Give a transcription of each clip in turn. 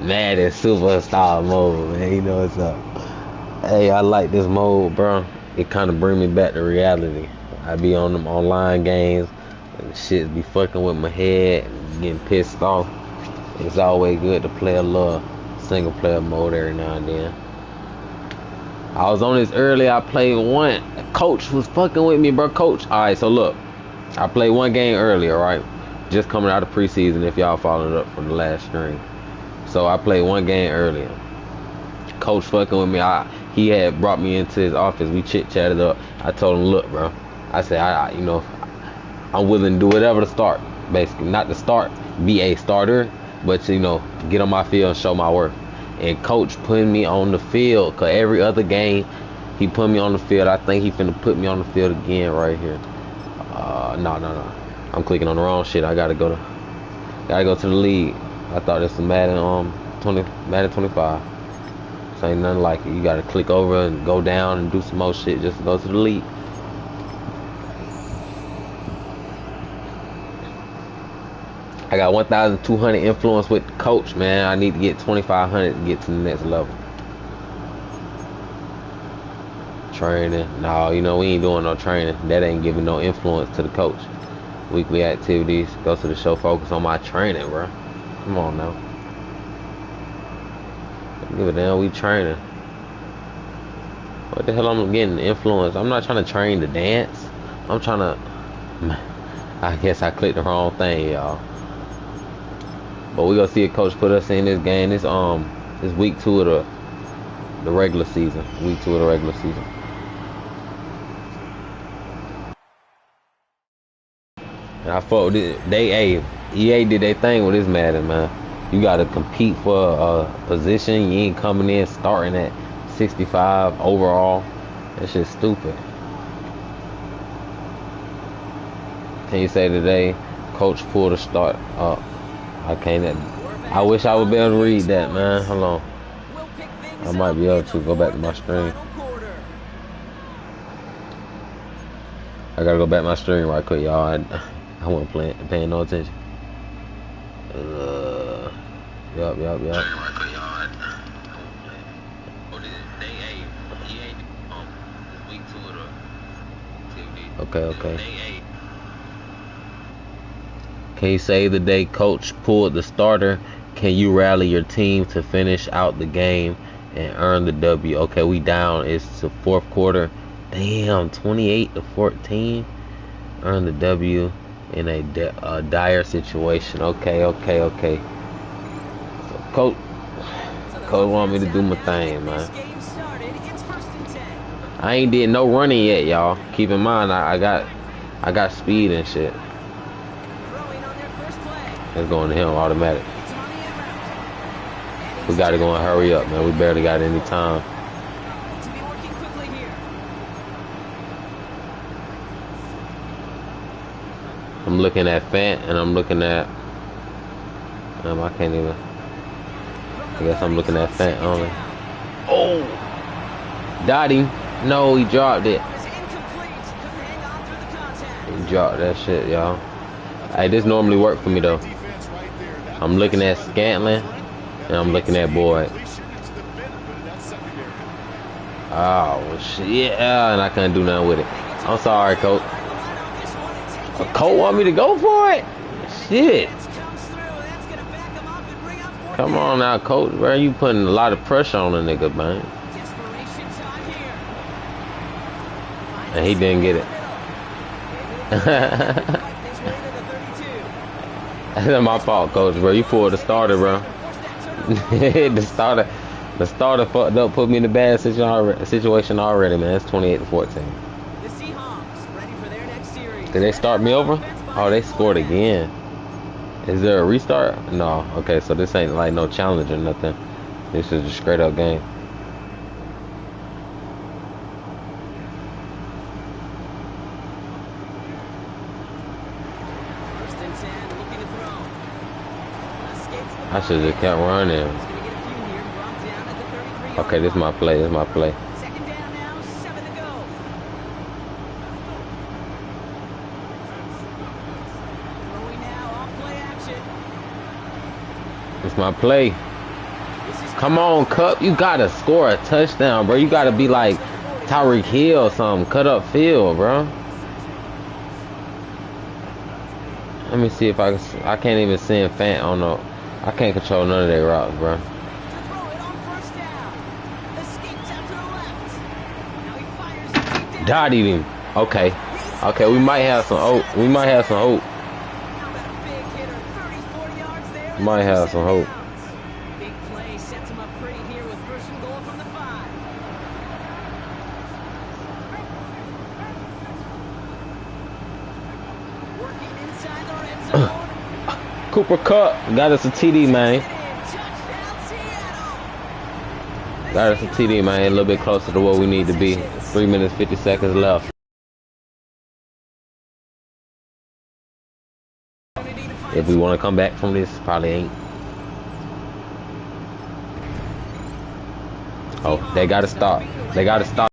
Madden superstar mode, man. You know what's up. Hey, I like this mode, bro. It kind of bring me back to reality. I be on them online games, and shit be fucking with my head, getting pissed off. It's always good to play a little single player mode every now and then. I was on this early. I played one. Coach was fucking with me, bro. Coach. All right, so look, I played one game earlier, right? Just coming out of preseason. If y'all followed up from the last stream, so I played one game earlier. Coach fucking with me. He had brought me into his office. We chit chatted up. I told him, look, bro. I said, I'm willing to do whatever to start. Basically, not to start, be a starter, but to, get on my field and show my worth. And coach putting me on the field, cause every other game he put me on the field. I think he finna put me on the field again right here. No. I'm clicking on the wrong shit. I gotta go to the league. I thought this was Madden 25. This ain't nothing like it. You gotta click over and go down and do some more shit just to go to the league. I got 1,200 influence with the coach, man. I need to get 2,500 to get to the next level. Training. No, we ain't doing no training. That ain't giving no influence to the coach. Weekly activities. Go to the show. Focus on my training, bro. Come on now. Give a damn, we training. What the hell I'm getting influence? I'm not trying to train to dance. I'm trying to... I guess I clicked the wrong thing, y'all. But we gonna see a coach put us in this game. This week 2 of the regular season. Week 2 of the regular season. And I fought EA did their thing with this Madden, man. You gotta compete for a position. You ain't coming in starting at 65 overall. That shit's stupid. Can you say today, coach pulled a start up? I can't. I wish I would be able to read that, man. Hold on. I might be able to go back to my stream. I gotta go back to my stream right quick, y'all. I wasn't paying no attention. Yup. Okay. Can you say the day coach pulled the starter? Can you rally your team to finish out the game and earn the W? Okay, we down. It's the fourth quarter. Damn, 28-14. Earn the W in a dire situation. Okay. So coach want me to do my thing, man. I ain't did no running yet, y'all. Keep in mind, I got speed and shit. Let's go into him automatic. We gotta go and hurry up, man. We barely got any time. I'm looking at Fant and I'm looking at I can't even. I guess I'm looking at Fant only. Oh, Dottie. No, he dropped it. He dropped that shit, y'all. Hey, this normally work for me though. I'm looking at Scantlin and I'm looking at Boyd. Oh shit, yeah, and I couldn't do nothing with it. I'm sorry, coach. Coach want me to go for it? Shit. Come on now, coach, bro. You putting a lot of pressure on the nigga, man. And he didn't get it. That's my fault, coach, bro. You pulled the starter, bro. the starter fucked up, put me in a bad situation already, man. It's 28-14. Did they start me over? Oh, they scored again. Is there a restart? No. Okay, so this ain't like no challenge or nothing. This is a straight up game. I should have kept running. Okay, this is my play. It's my play. Come on, Cup. You gotta score a touchdown, bro. You gotta be like Tyreek Hill or something. Cut up field, bro. Let me see if I can't even send Fant on the. I can't control none of their routes, bro. Dotted him. Okay. Okay, we might have some hope. We might have some hope. Might have some hope. Big play sets him up pretty here with first and goal from the 5. Working inside the red zone. Cooper Kupp got us a TD, man. Got us a TD, man. A little bit closer to what we need to be. 3 minutes, 50 seconds left. If we want to come back from this, probably ain't. Oh, they got to stop. They got to stop.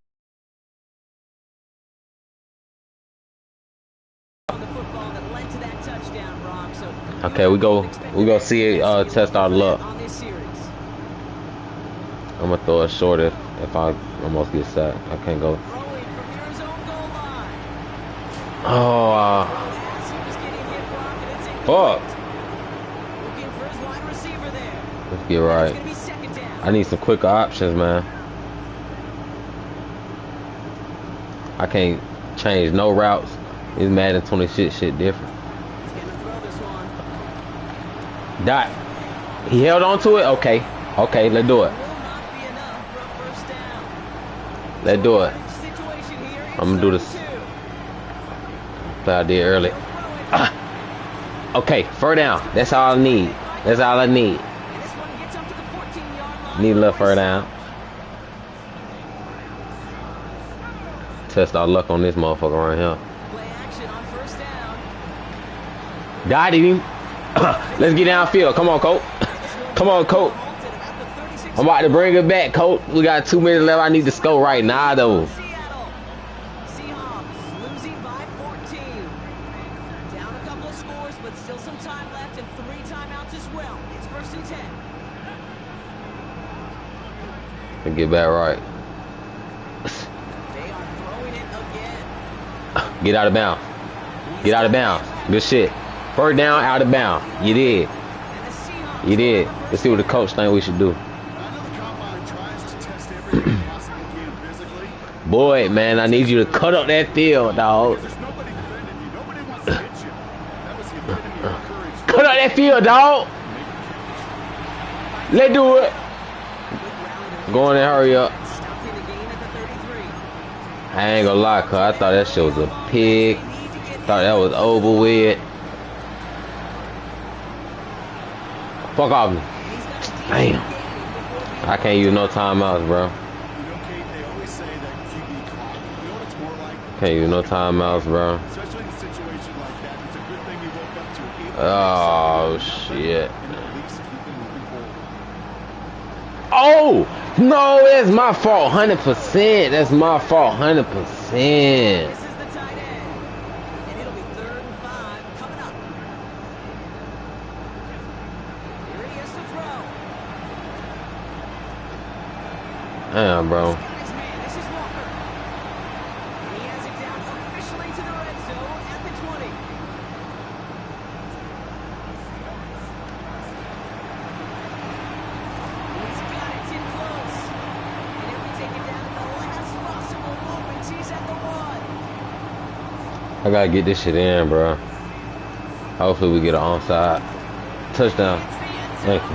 Okay, we go see test our luck. I'm gonna throw it short if I almost get sacked. I can't go. Oh, fuck. Let's get right. I need some quicker options, man. I can't change no routes. It's Madden 26 shit different. Dot. He held on to it? Okay. Okay, let's do it. Let's do it. I'm gonna do this. Play I did early. Okay, fur down. That's all I need. That's all I need. Need a little fur down. Test our luck on this motherfucker right here. Got him. Let's get downfield. Come on, Colt. Come on, Colt. I'm about to bring it back, Colt. We got 2 minutes left. I need to score right now, though. Seahawks losing by 14. Down a couple of scores, but still some time left and 3 timeouts as well. It's 1st and 10. Get back right. They are throwing it again. Get out of bounds. Get out of bounds. Good shit. First down, out of bounds. You did. You did. Let's see what the coach think we should do. Boy, man, I need you to cut up that field, dog. Cut up that field, dog. Let's do it. Go on and hurry up. I ain't gonna lie, cuz I thought that shit was a pig. Thought that was over with. Fuck off me. Damn. I can't use no timeouts, bro. Can't use no timeouts, bro. Oh, shit. Oh! No, that's my fault, 100%. That's my fault, 100%. Damn, bro. I gotta get this shit in, bro. Hopefully we get an onside touchdown. Thank you.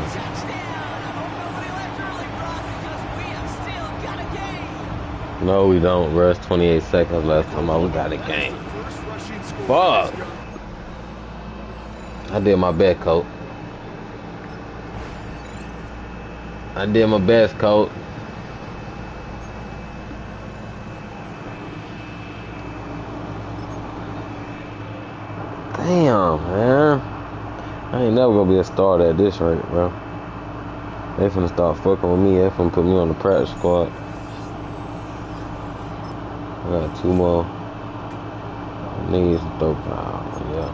No, we don't, bro. It's 28 seconds left. Time out. We got a game. Fuck. I did my best, coach. I did my best, coach. Damn, man. I ain't never gonna be a starter at this rate, bro. They finna start fucking with me. They finna put me on the practice squad. I got 2 more. I need some throw power, yeah.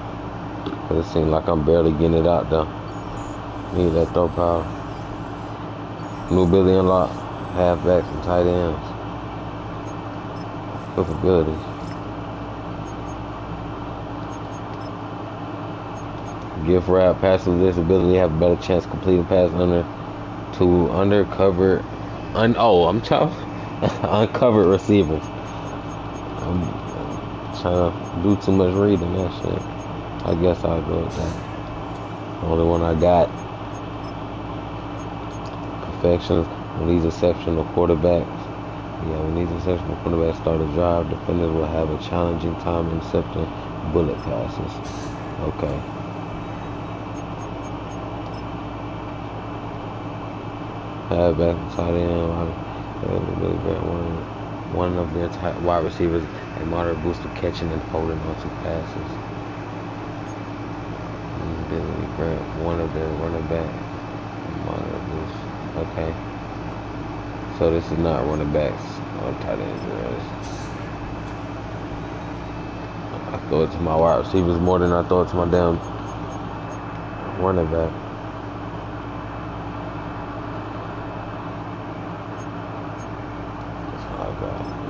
Cause it seems like I'm barely getting it out there. Need that throw power. New ability unlocked. Halfbacks and tight ends. With abilities. Gift wrap. Passive with this ability have a better chance of completing pass undercover. Uncovered receivers. I'm trying to do too much reading that shit. I guess I'll go with that. The only one I got. Perfection. When these exceptional quarterbacks. Yeah, when these exceptional quarterbacks start a drive, defenders will have a challenging time intercepting bullet passes. Okay. Halfback, tight end, one of their wide receivers, a moderate boost of catching and holding onto passes. Ability grant one of their running back, moderate boost. Okay. So this is not running backs or tight ends. I throw it to my wide receivers more than I throw it to my damn running back.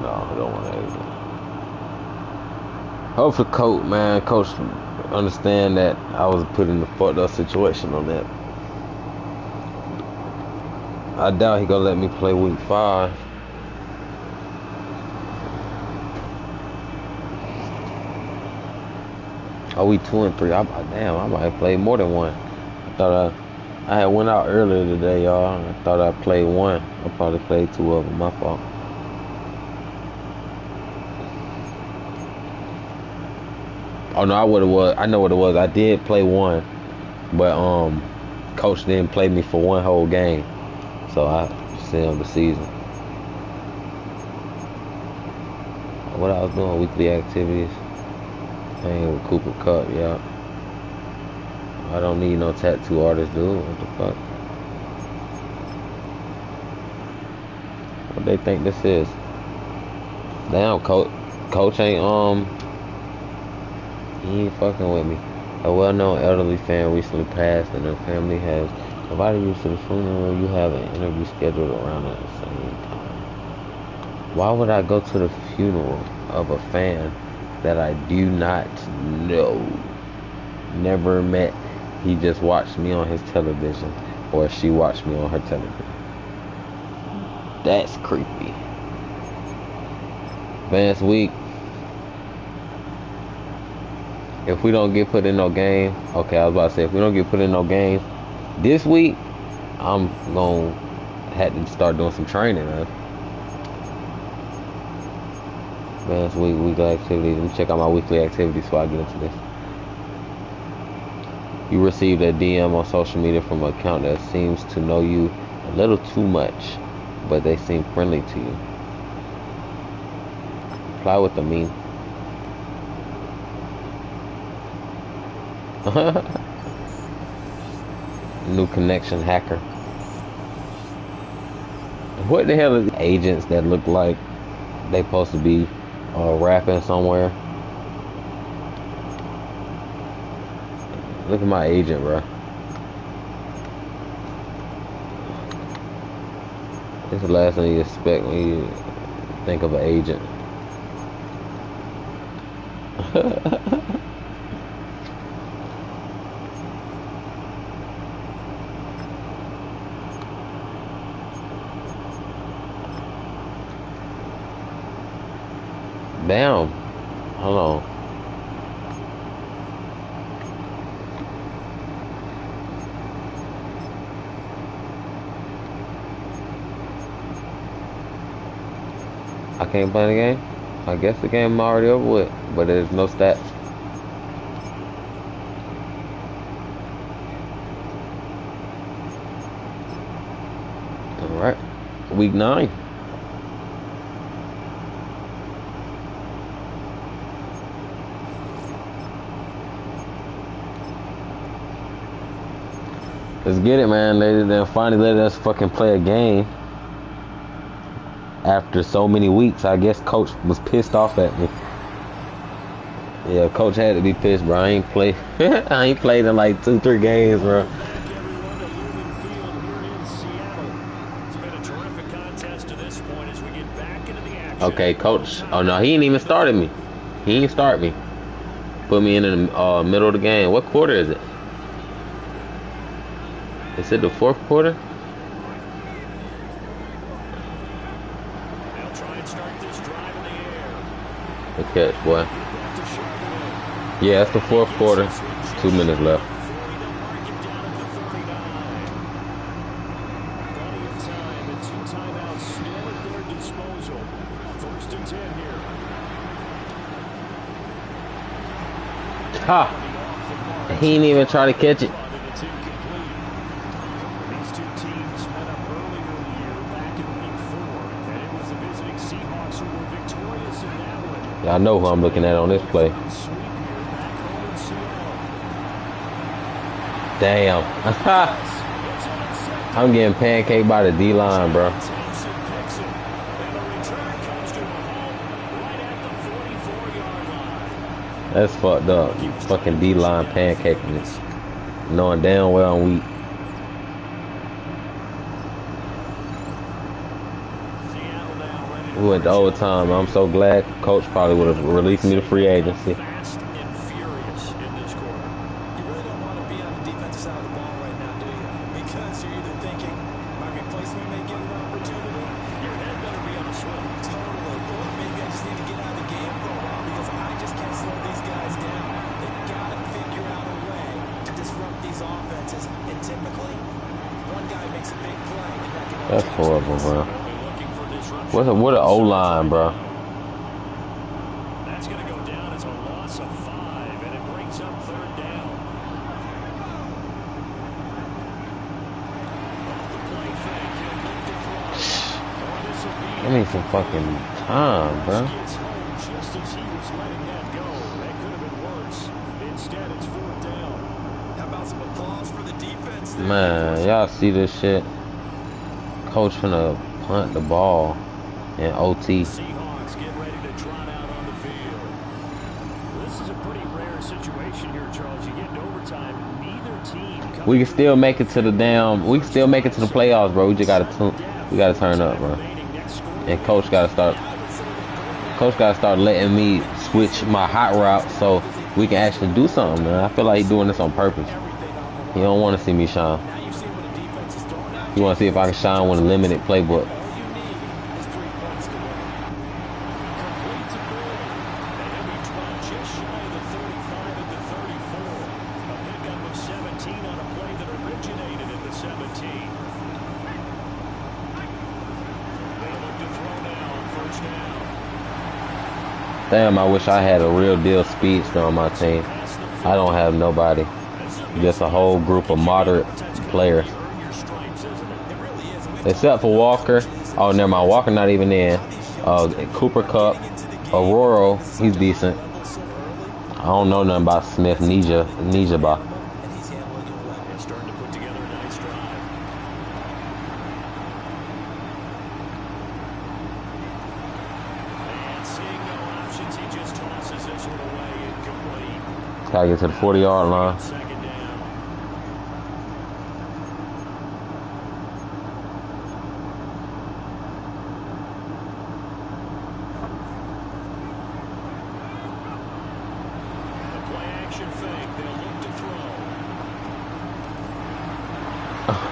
No, I don't want anything. Hopefully, coach understand that I was put in a fucked up situation on that. I doubt he gonna let me play week 5. Oh, we 2 and 3. Damn, I might play more than one. I thought I had went out earlier today, y'all. I thought I played one. I probably played 2 of them. My fault. Oh no, I know what it was. I did play one, but coach didn't play me for one whole game, so I sent him the season. What I was doing, weekly activities. Playing with Cooper Cup, yeah. I don't need no tattoo artist, dude. What the fuck? What they think this is? Damn, coach ain't he ain't fucking with me. A well-known elderly fan recently passed, and her family has invited you to the funeral. You have an interview scheduled around at the same time. Why would I go to the funeral of a fan that I do not know, never met? He just watched me on his television, or she watched me on her television. That's creepy. Advanced week. If we don't get put in no game, okay, I was about to say, if we don't get put in no games this week, I'm gonna have to start doing some training, man. Advanced week, weekly activities. Let me check out my weekly activities before I get into this. You received a DM on social media from an account that seems to know you a little too much, but they seem friendly to you. Reply with a meme. New connection hacker. What the hell is agents that look like they supposed to be rapping somewhere? Look at my agent, bro. It's the last thing you expect when you think of an agent. Damn. Hold on. I can't play the game? I guess the game already over with, but there's no stats. Alright. Week 9. Let's get it, man. They finally let us fucking play a game. After so many weeks, I guess coach was pissed off at me. Yeah, coach had to be pissed, bro. I ain't played in like 2-3 games, bro. contest to this point as we get back into the action. Okay, coach. Oh no, he ain't even started me. He ain't start me. Put me in the middle of the game. What quarter is it? Is it the fourth quarter? They'll try and start this drive in the air. Good catch, boy. Yeah, it's the fourth quarter. 2 minutes left. Plenty of time and 2 timeouts still at their disposal. 1st and 10 here. Ha! He ain't even try to catch it. These 2 teams met up earlier in the year back in week 4, and it was the visiting Seahawks who were victorious in that one. Y'all know who I'm looking at on this play. Damn. I'm getting pancaked by the D-line, bro. That's fucked up. Fucking D-line pancaking it. Knowing damn well I'm weak. We went to overtime. I'm so glad coach probably would have released me to free agency. That's horrible, bro. What an O-line, bro. That's going to go down as a loss of 5, and it brings up 3rd down. I need some fucking time, bro. Just as he was letting that go, that could have been worse. Instead, it's 4th down. How about some applause for the defense? Man, y'all see this shit? Coach finna punt the ball in OT. Seahawks get ready to trot out on the field. This is a pretty rare situation here, Charles. You get in overtime, neither team. We can still make it to the damn. We can still make it to the playoffs, bro. We just gotta turn up, bro. And coach gotta start. Coach gotta start letting me switch my hot route so we can actually do something, man. I feel like he's doing this on purpose. He don't want to see me shine. He want to see if I can shine with a limited playbook. Damn, I wish I had a real deal speedster on my team. I don't have nobody. Just a whole group of moderate players. Except for Walker. Oh, never mind. Walker not even in. Cooper Kupp. Aurora, he's decent. I don't know nothing about Smith Nijaba. Gotta get to the 40-yard line.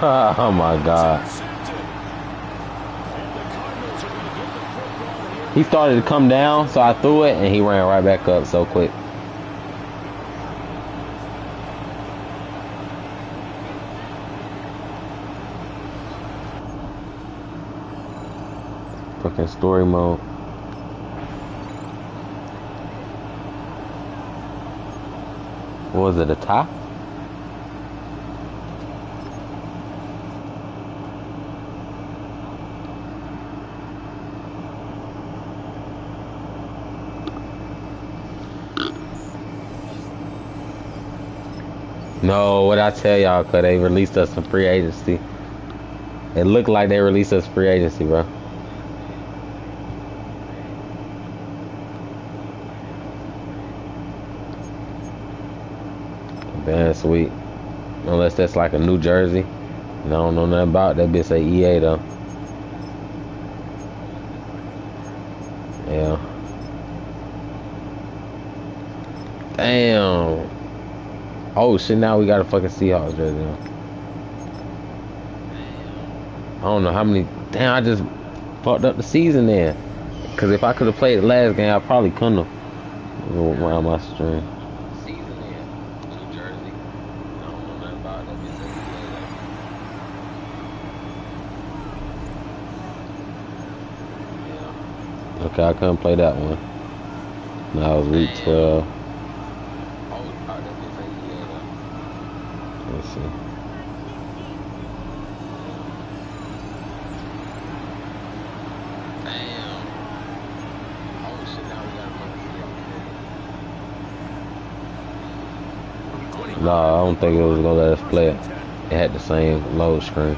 Oh my God. He started to come down, so I threw it, and he ran right back up so quick. Fucking story mode. What was it, a tie? No, what I tell y'all, cause they released us from free agency. It looked like they released us free agency, bro. Man, sweet. Unless that's like a New Jersey. And I don't know nothing about that bitch say EA though. Yeah. Damn. Oh shit, now we got a fucking Seahawks jersey now. I don't know how many. Damn, I just fucked up the season there. Cause if I could have played the last game, I probably couldn't have. Around my stream. Season there. New Jersey. I don't know nothing about that. Yeah. Okay, I couldn't play that one. Now it was week 12. Let's see. No, I don't think it was gonna let us play it. It had the same load screen.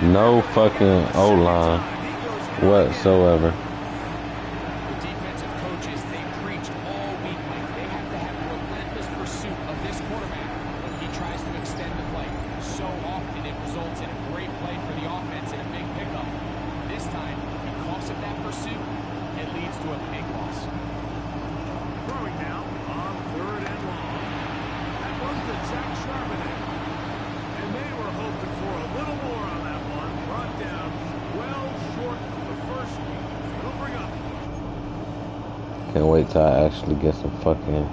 No fucking O-line whatsoever. The defensive coaches, they preach all week. They have to have a relentless pursuit of this quarterback when he tries to extend the play. So often it results in a great play for the offense and a big pickup. This time, because of that pursuit, it leads to a big loss. Throwing now on 3rd and long. That one's to Zach Charbonnet. And they were hoping for a little more on that one. Brought down well short of the first. It'll bring up. Can't wait till I actually get some fucking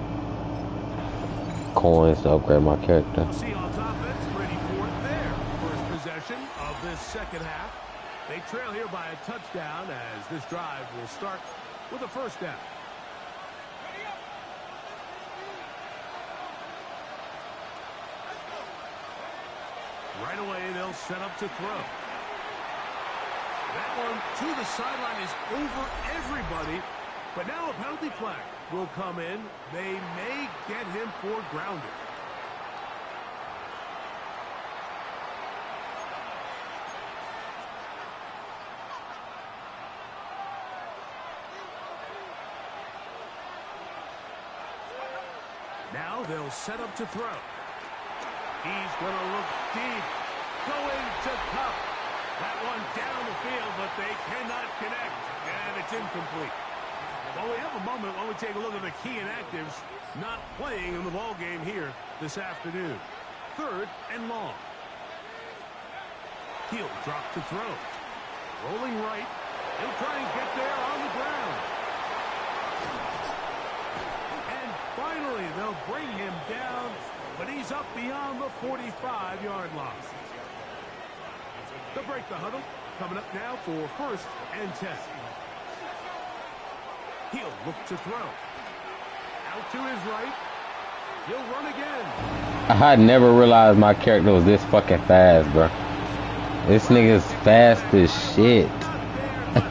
coins to upgrade my character. Seahawks offense ready for it there. First possession of this second half. They trail here by a touchdown as this drive will start with a first down. Right away, they'll set up to throw. That one to the sideline is over everybody. But now a penalty flag will come in. They may get him for grounding. Now they'll set up to throw. He's going to look deep. Going to Cup. That one down the field, but they cannot connect. And it's incomplete. Well, we have a moment while we take a look at the key inactives not playing in the ball game here this afternoon. 3rd and long. He'll drop to throw. Rolling right. He'll try and get there on the ground. And finally, they'll bring him down. But he's up beyond the 45-yard line. They'll break the huddle. Coming up now for 1st and 10. He'll look to throw. Out to his right. He'll run again. I had never realized my character was this fucking fast, bro. This nigga's fast as shit. They'll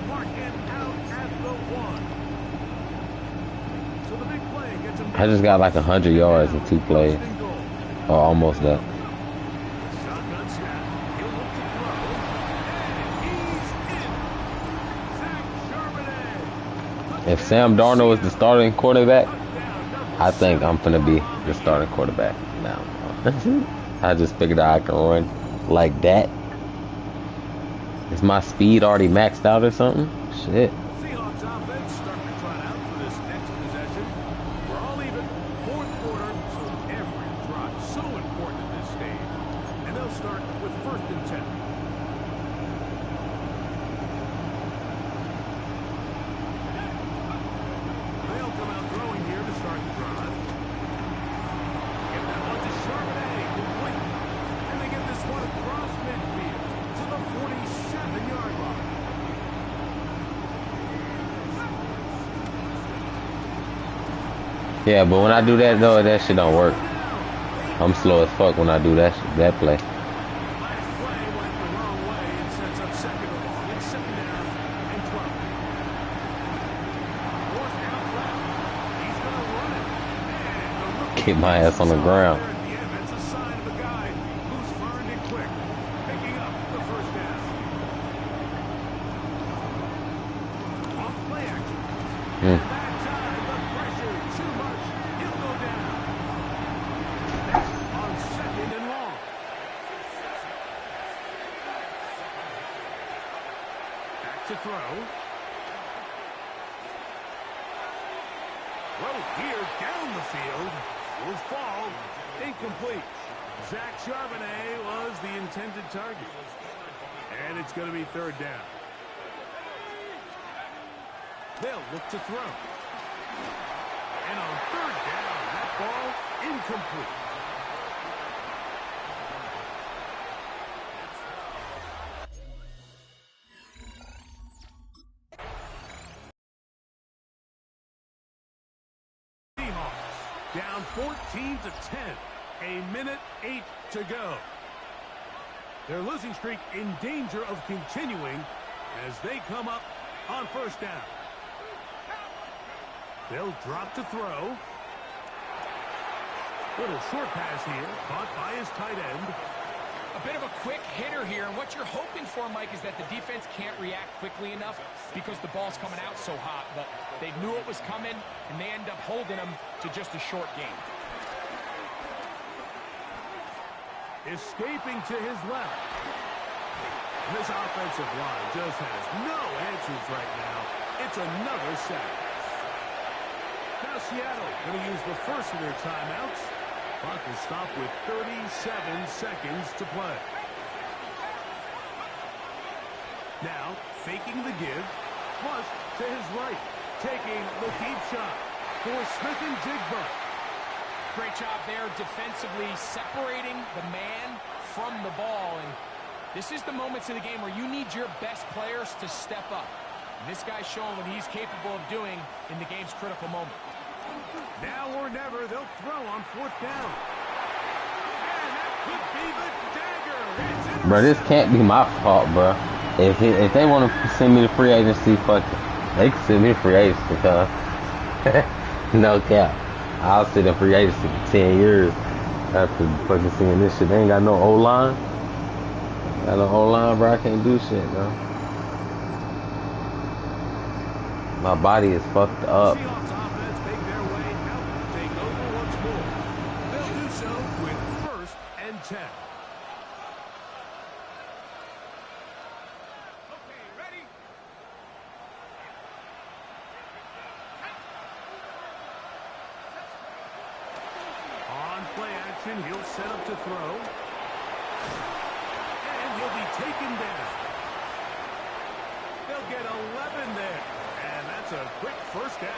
mark him out at the 1. So the big play gets him. I just got like 100 yards in 2 plays. Or almost that. Shotgun snap. He'll look to throw. And he's in. Zach Charbonnet. If Sam Darnold is the starting quarterback, I think I'm finna be the starting quarterback now. I just figured out I can run like that. Is my speed already maxed out or something? Shit. Seahawks offense starting to trot out for this next possession. We're all even. 4th quarter, so every drop so important at this stage. And they'll start with 1st and 10. They'll come out throwing here to start the drive. Get that one to Charbonnet, complete. And they get this one across midfield to the 47-yard line. Yeah, but when I do that though, that shit don't work. I'm slow as fuck when I do that play. Last play went the wrong way and sets up second and long. It's second down and 12. Fourth down left. He's going to run it. And the rookie Get my ass on the ground. there at the end. That's a sign of a guy who's learned it quick, picking up the first down. Off play action. And that time, the pressure too much. He'll go down. On second and long. Back to throw. Throw here down the field. Will fall. Incomplete. Zach Charbonnet was the intended target. And it's going to be third down. They'll look to throw. And on third down, that ball incomplete. Seahawks down 14 to 10. A minute 8 to go. Their losing streak in danger of continuing as they come up on first down. They'll drop to throw. Little short pass here, caught by his tight end. A bit of a quick hitter here, and what you're hoping for, Mike, is that the defense can't react quickly enough because the ball's coming out so hot, but they knew it was coming, and they end up holding them to just a short game. Escaping to his left. This offensive line just has no answers right now. It's another sack. Now Seattle going to use the first of their timeouts. Clock will stop with 37 seconds to play. Now faking the give. Flush to his right. Taking the deep shot for Smith and Jigba. Great job there defensively, separating the man from the ball. And this is the moments of the game where you need your best players to step up. And this guy's showing what he's capable of doing in the game's critical moment. Now or never, they'll throw on fourth down. And that could be the dagger. Bro, this can't be my fault, bro. If they want to send me to free agency, fuck it. They can send me to free agency, cuz. No cap. I'll sit in free agency for 10 years after fucking seeing this shit. They ain't got no O-line. Got no O-line, bro. I can't do shit, bro. My body is fucked up. Seahawks offense make their way out to take over once more. They'll do so with first and 10. Okay, ready? On play action, he'll set up to throw. And he'll be taken down. They'll get 11 there. And that's a quick first down.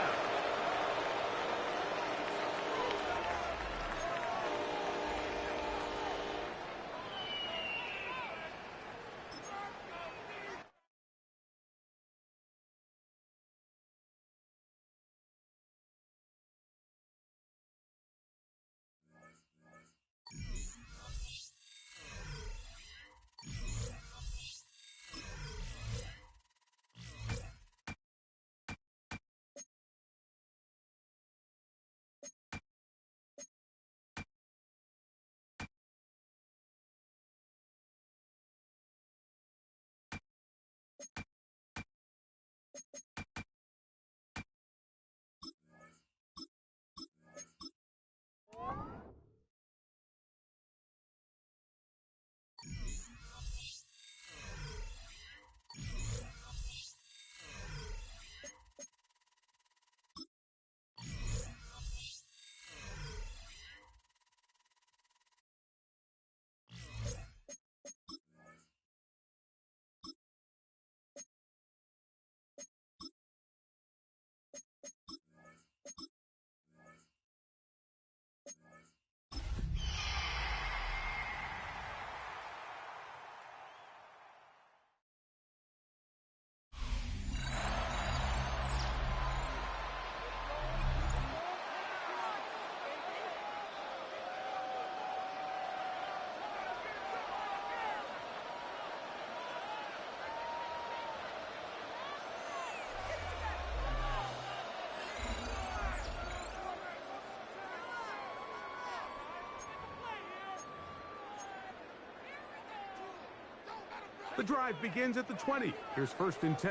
The drive begins at the 20. Here's 1st and 10.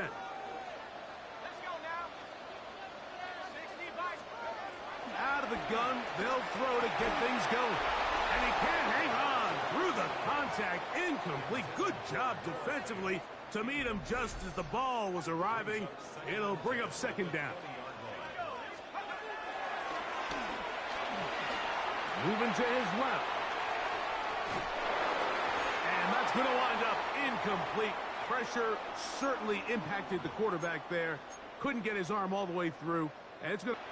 Out of the gun, they'll throw to get things going. And he can't hang on through the contact. Incomplete. Good job defensively to meet him just as the ball was arriving. It'll bring up 2nd down. Moving to his left. And that's going to wind up incomplete. Pressure certainly impacted the quarterback there. Couldn't get his arm all the way through. And it's going to...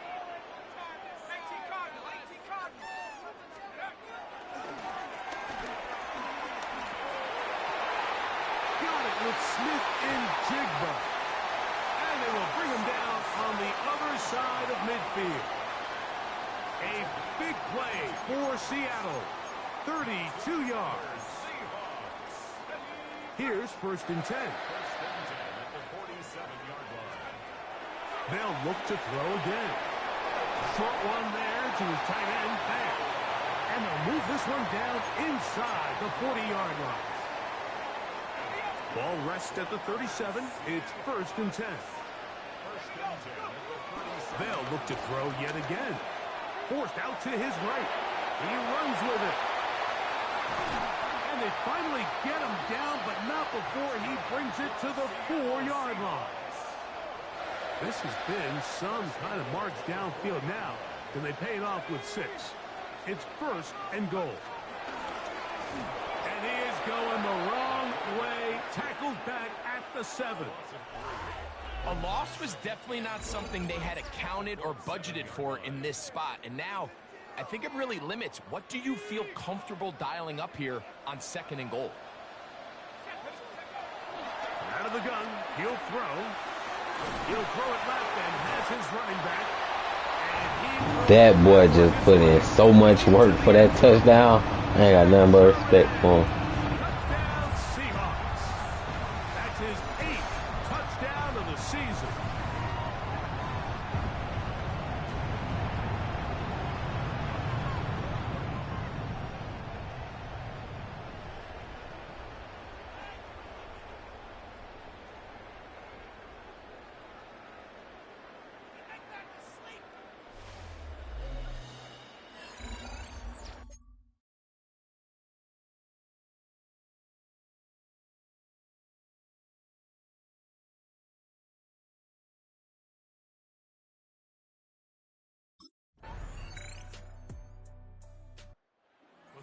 with Smith and Jigba. And they will bring him down on the other side of midfield. A big play for Seattle. 32 yards. Here's 1st and 10. They'll look to throw again. Short one there to his tight end, Fan. And they'll move this one down inside the 40-yard line. Ball rests at the 37. It's 1st and 10. They'll look to throw yet again. Forced out to his right. He runs with it. And they finally get him down, but not before he brings it to the 4-yard line. This has been some kind of march downfield now. Can they pay it off with 6? It's 1st and goal. And he is going the wrong way. Tackled back at the 7. A loss was definitely not something they had accounted or budgeted for in this spot. And now, I think it really limits. What do you feel comfortable dialing up here on 2nd and goal? Out of the gun, he'll throw. He'll throw it left and has his running back. And that boy just put in so much work for that touchdown. I ain't got nothing but respect for him. Touchdown Seahawks. That's his 8th touchdown of the season.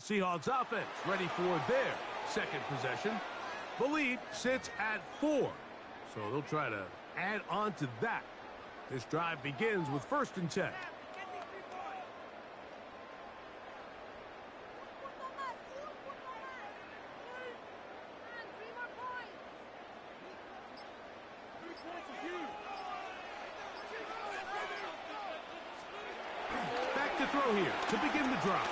Seahawks offense ready for their 2nd possession. The lead sits at 4, so they'll try to add on to that. This drive begins with 1st and 10. Back to throw here to begin the drive.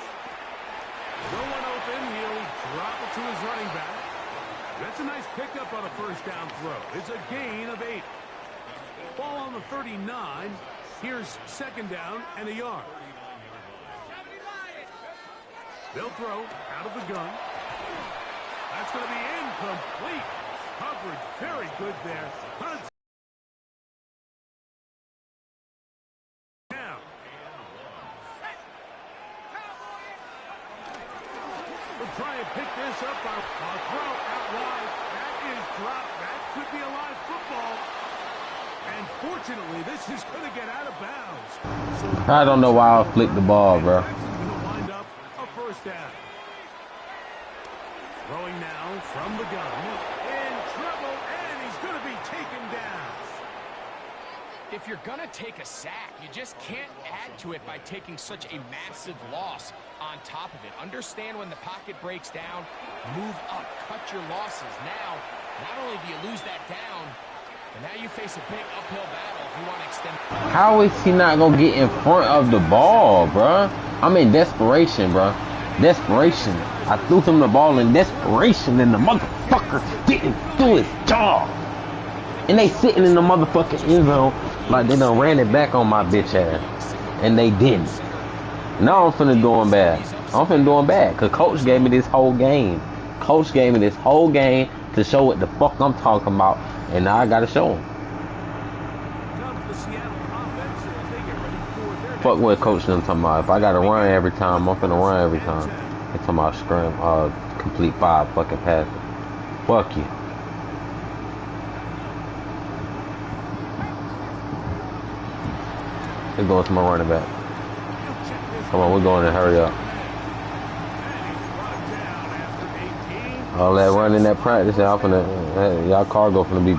No one open. He'll drop it to his running back. That's a nice pickup on a 1st down throw. It's a gain of 8. Ball on the 39. Here's 2nd down and a yard. They'll throw out of the gun. That's going to be incomplete. Coverage very good there. Hunt. Try and pick this up. A throw out wide. That is dropped. That could be a live football. And fortunately, this is going to get out of bounds. So I don't know why I flicked the ball, bro. Going to wind up a 1st down. Throwing now from the gun. In trouble, and he's going to be taken down. If you're going to take a sack, you just can't add to it by taking such a massive loss on top of it. Understand when the pocket breaks down, move up, cut your losses. Now, not only do you lose that down, but now you face a big uphill battle if you want to extend. How is he not going to get in front of the ball, bro? I'm in desperation, bro. Desperation. I threw him the ball in desperation, and the motherfucker didn't do his job. And they sitting in the motherfucking end zone like they done ran it back on my bitch ass. And they didn't. Now I'm finna doing bad. I'm finna doing bad. Because Coach gave me this whole game. Coach gave me this whole game to show what the fuck I'm talking about, and now I gotta show them. Fuck what coach them talking about. If I gotta run every time, I'm finna run every time. They talking about scrim, complete 5 fucking passes. Fuck you. Let's go to my running back. Come on, we're going to hurry up. All that running, that practice, y'all car go finna be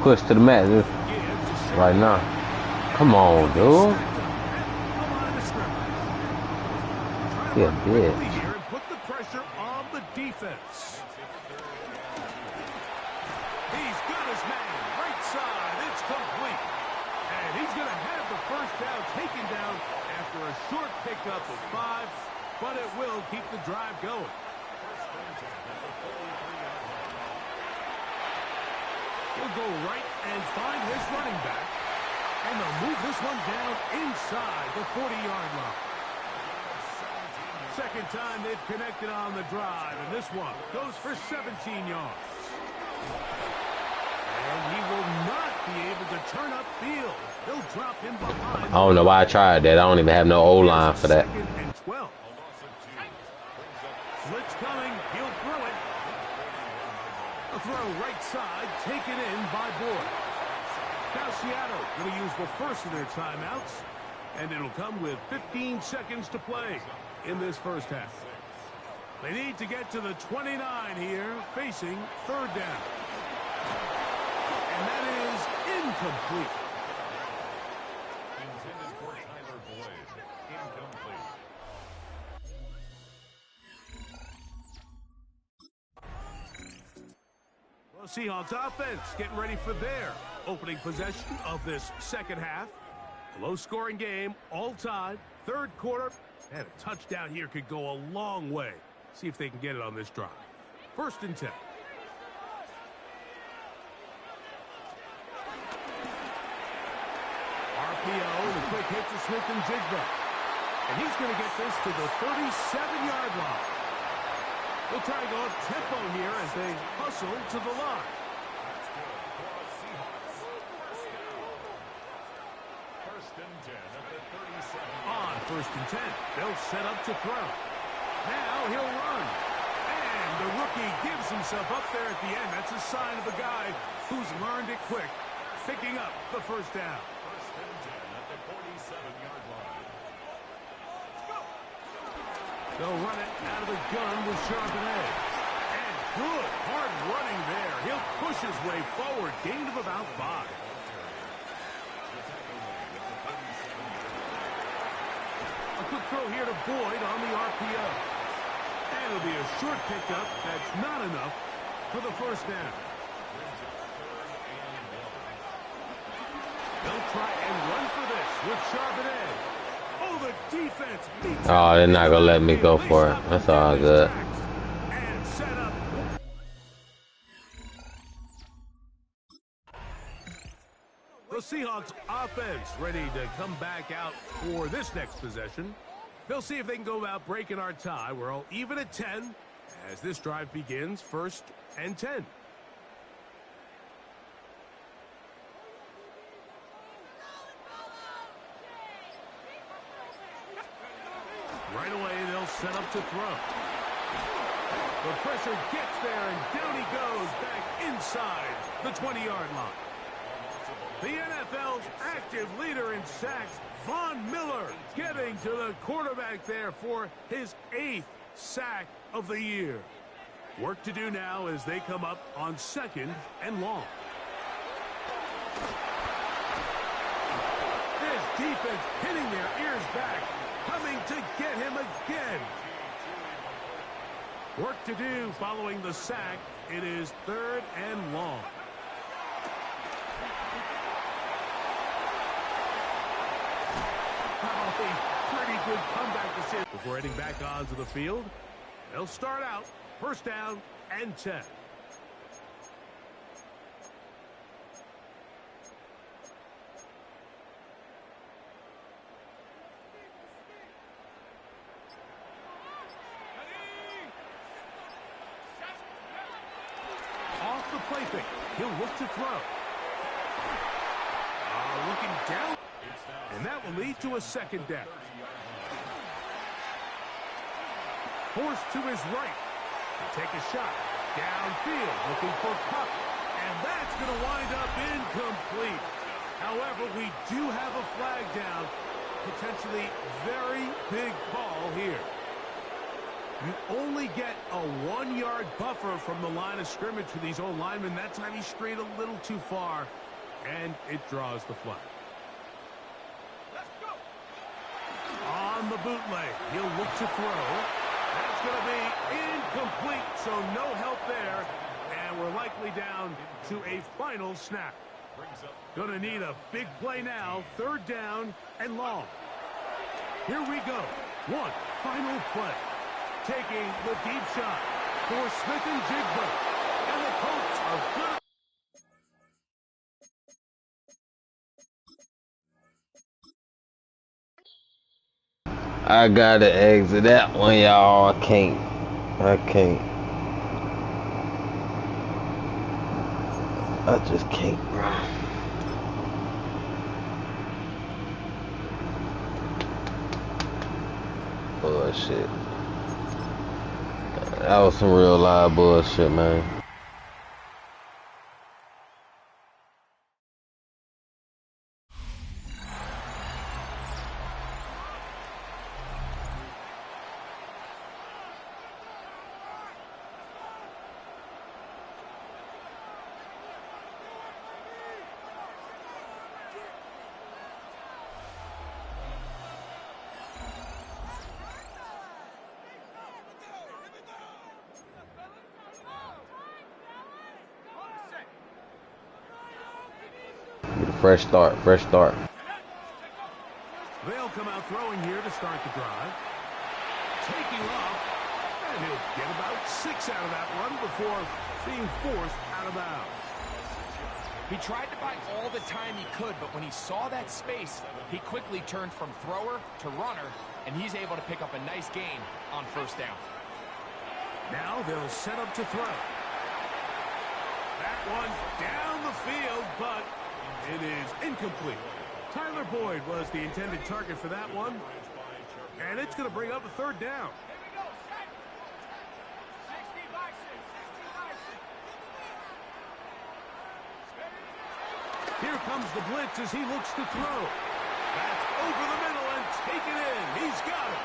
pushed to the mat right now. Come on, dude. Yeah, bitch. Put the pressure on the defense. He's got his man right side. It's complete. And he's going to have the first down taken down after a short pickup of 5, but it will keep the drive going. He'll go right and find his running back. And they'll move this one down inside the 40-yard line. Second time they've connected on the drive, and this one goes for 17 yards. And he will not be able to turn upfield. They'll drop him behind. I don't know why I tried that. I don't even have no O-line for that. Second and 12. Blitz coming. He'll throw it. A throw right side, taken in by Boyd. Now Seattle going to use the first of their timeouts, and it'll come with 15 seconds to play in this first half. They need to get to the 29 here, facing third down. And that is incomplete. Intended for Tyler Boyd. Incomplete. Well, Seahawks offense getting ready for their opening possession of this second half. Low-scoring game, all tied, third quarter. And a touchdown here could go a long way. See if they can get it on this drive. First and 10. RPO and a quick hit to Smith and Jigba. And he's going to get this to the 37-yard line. They'll try to go up tempo here as they hustle to the line. On first and 10, they'll set up to throw. Now he'll run. And the rookie gives himself up there at the end. That's a sign of a guy who's learned it quick, picking up the first down. First and 10 at the 47-yard line. They'll run it out of the gun with Charbonnet. And good, hard running there. He'll push his way forward, gain of about 5. A quick throw here to Boyd on the RPO. And it'll be a short pickup. That's not enough for the first down. They'll try and run for this with Charbonnet. Oh, the defense beats. Oh, they're not gonna let me go for it. That's all good. And set up. The Seahawks offense ready to come back out for this next possession. They'll see if they can go about breaking our tie. We're all even at 10 as this drive begins. First and 10. Right away, they'll set up to throw. The pressure gets there, and down he goes back inside the 20-yard line. The NFL's active leader in sacks, Von Miller, getting to the quarterback there for his 8th sack of the year. Work to do now as they come up on second and long. This defense pinning their ears back, coming to get him again. Work to do following the sack. It is third and long. Pretty good comeback decision. Before heading back onto the field, they'll start out first down and 10. He'll look to throw. Looking down. And that will lead to a second down. Forced to his right. To take a shot. Downfield. Looking for Cup. And that's going to wind up incomplete. However, we do have a flag down. Potentially very big call here. You only get a 1-yard buffer from the line of scrimmage for these old linemen. That time he strayed a little too far, and it draws the flag. Let's go. On the bootleg, he'll look to throw. That's going to be incomplete, so no help there, and we're likely down to a final snap. Going to need a big play now, 3rd down and long. Here we go. One final play. Taking the deep shot for Smith and Jigba. And the Colts are good. I gotta exit that one, y'all. I can't. I just can't, bro. Bullshit. That was some real live bullshit, man. Fresh start. They'll come out throwing here to start the drive. Taking off, and he'll get about 6 out of that one before being forced out of bounds. He tried to buy all the time he could, but when he saw that space, he quickly turned from thrower to runner, and he's able to pick up a nice gain on 1st down. Now they'll set up to throw. That one down the field, but it is incomplete. Tyler Boyd was the intended target for that one. And it's going to bring up a 3rd down. Here comes the blitz as he looks to throw. That's over the middle and taken in. He's got it.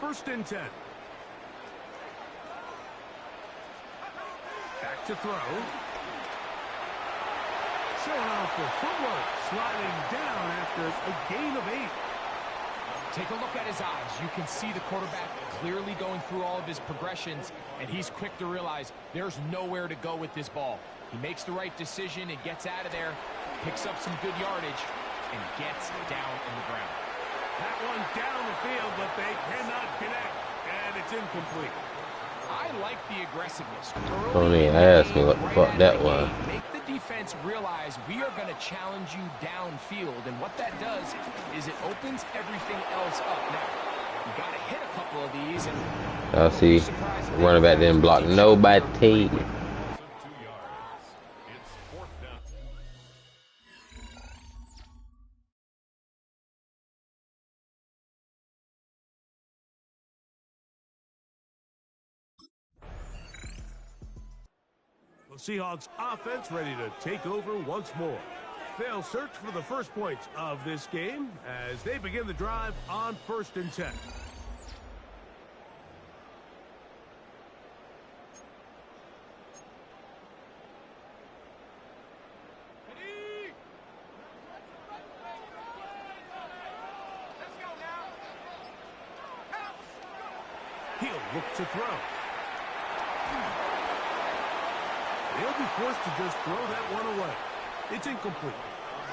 First and 10. Back to throw. Showing off the footwork. Sliding down after a gain of 8. Take a look at his eyes. You can see the quarterback clearly going through all of his progressions, and he's quick to realize there's nowhere to go with this ball. He makes the right decision and gets out of there, picks up some good yardage, and gets down in the ground. That one down the field, but they cannot connect, and it's incomplete. I like the aggressiveness. Don't even ask me what the fuck that was. Make the defense realize we are going to challenge you downfield, and what that does is it opens everything else up. Now, you got to hit a couple of these, and I see running back didn't block nobody. Seahawks offense ready to take over once more. They'll search for the first points of this game as they begin the drive on 1st and 10. He'll look to throw. He'll be forced to just throw that one away. It's incomplete.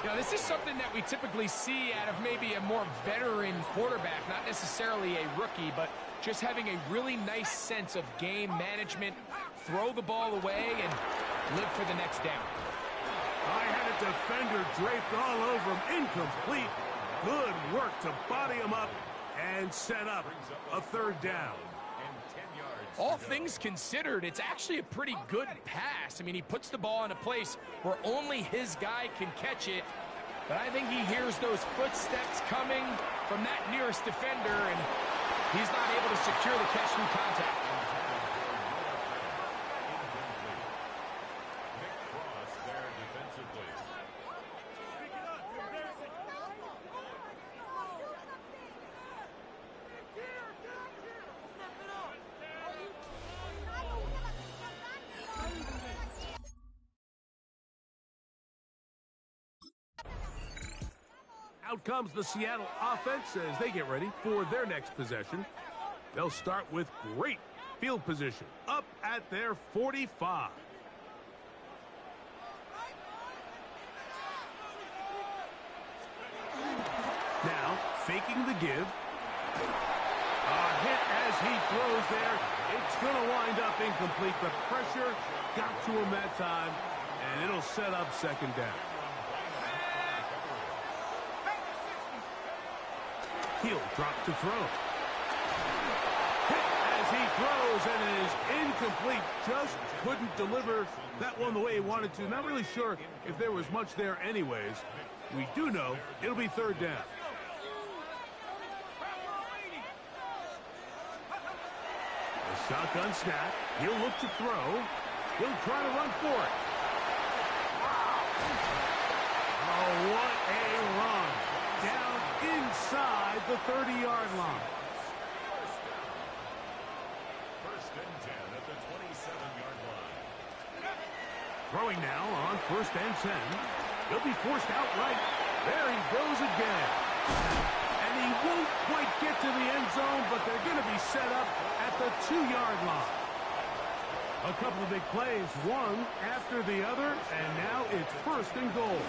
Now, this is something that we typically see out of maybe a more veteran quarterback, not necessarily a rookie, but just having a really nice sense of game management, throw the ball away, and live for the next down. I had a defender draped all over him. Incomplete. Good work to body him up and set up a 3rd down. All things considered, it's actually a pretty good pass. I mean, he puts the ball in a place where only his guy can catch it. But I think he hears those footsteps coming from that nearest defender, and he's not able to secure the catch through contact. Out comes the Seattle offense as they get ready for their next possession. They'll start with great field position up at their 45. Now, faking the give. A hit as he throws there. It's going to wind up incomplete. The pressure got to him that time, and it'll set up second down. He'll drop to throw. Hit as he throws, and it is incomplete. Just couldn't deliver that one the way he wanted to. Not really sure if there was much there anyways. We do know it'll be third down. A shotgun snap. He'll look to throw. He'll try to run for it. Oh, what a run. Down inside the 30-yard line. First and 10 at the 27-yard line. Throwing now on first and 10. He'll be forced outright. There he goes again. And he won't quite get to the end zone, but they're going to be set up at the 2-yard line. A couple of big plays, one after the other, and now it's first and goal.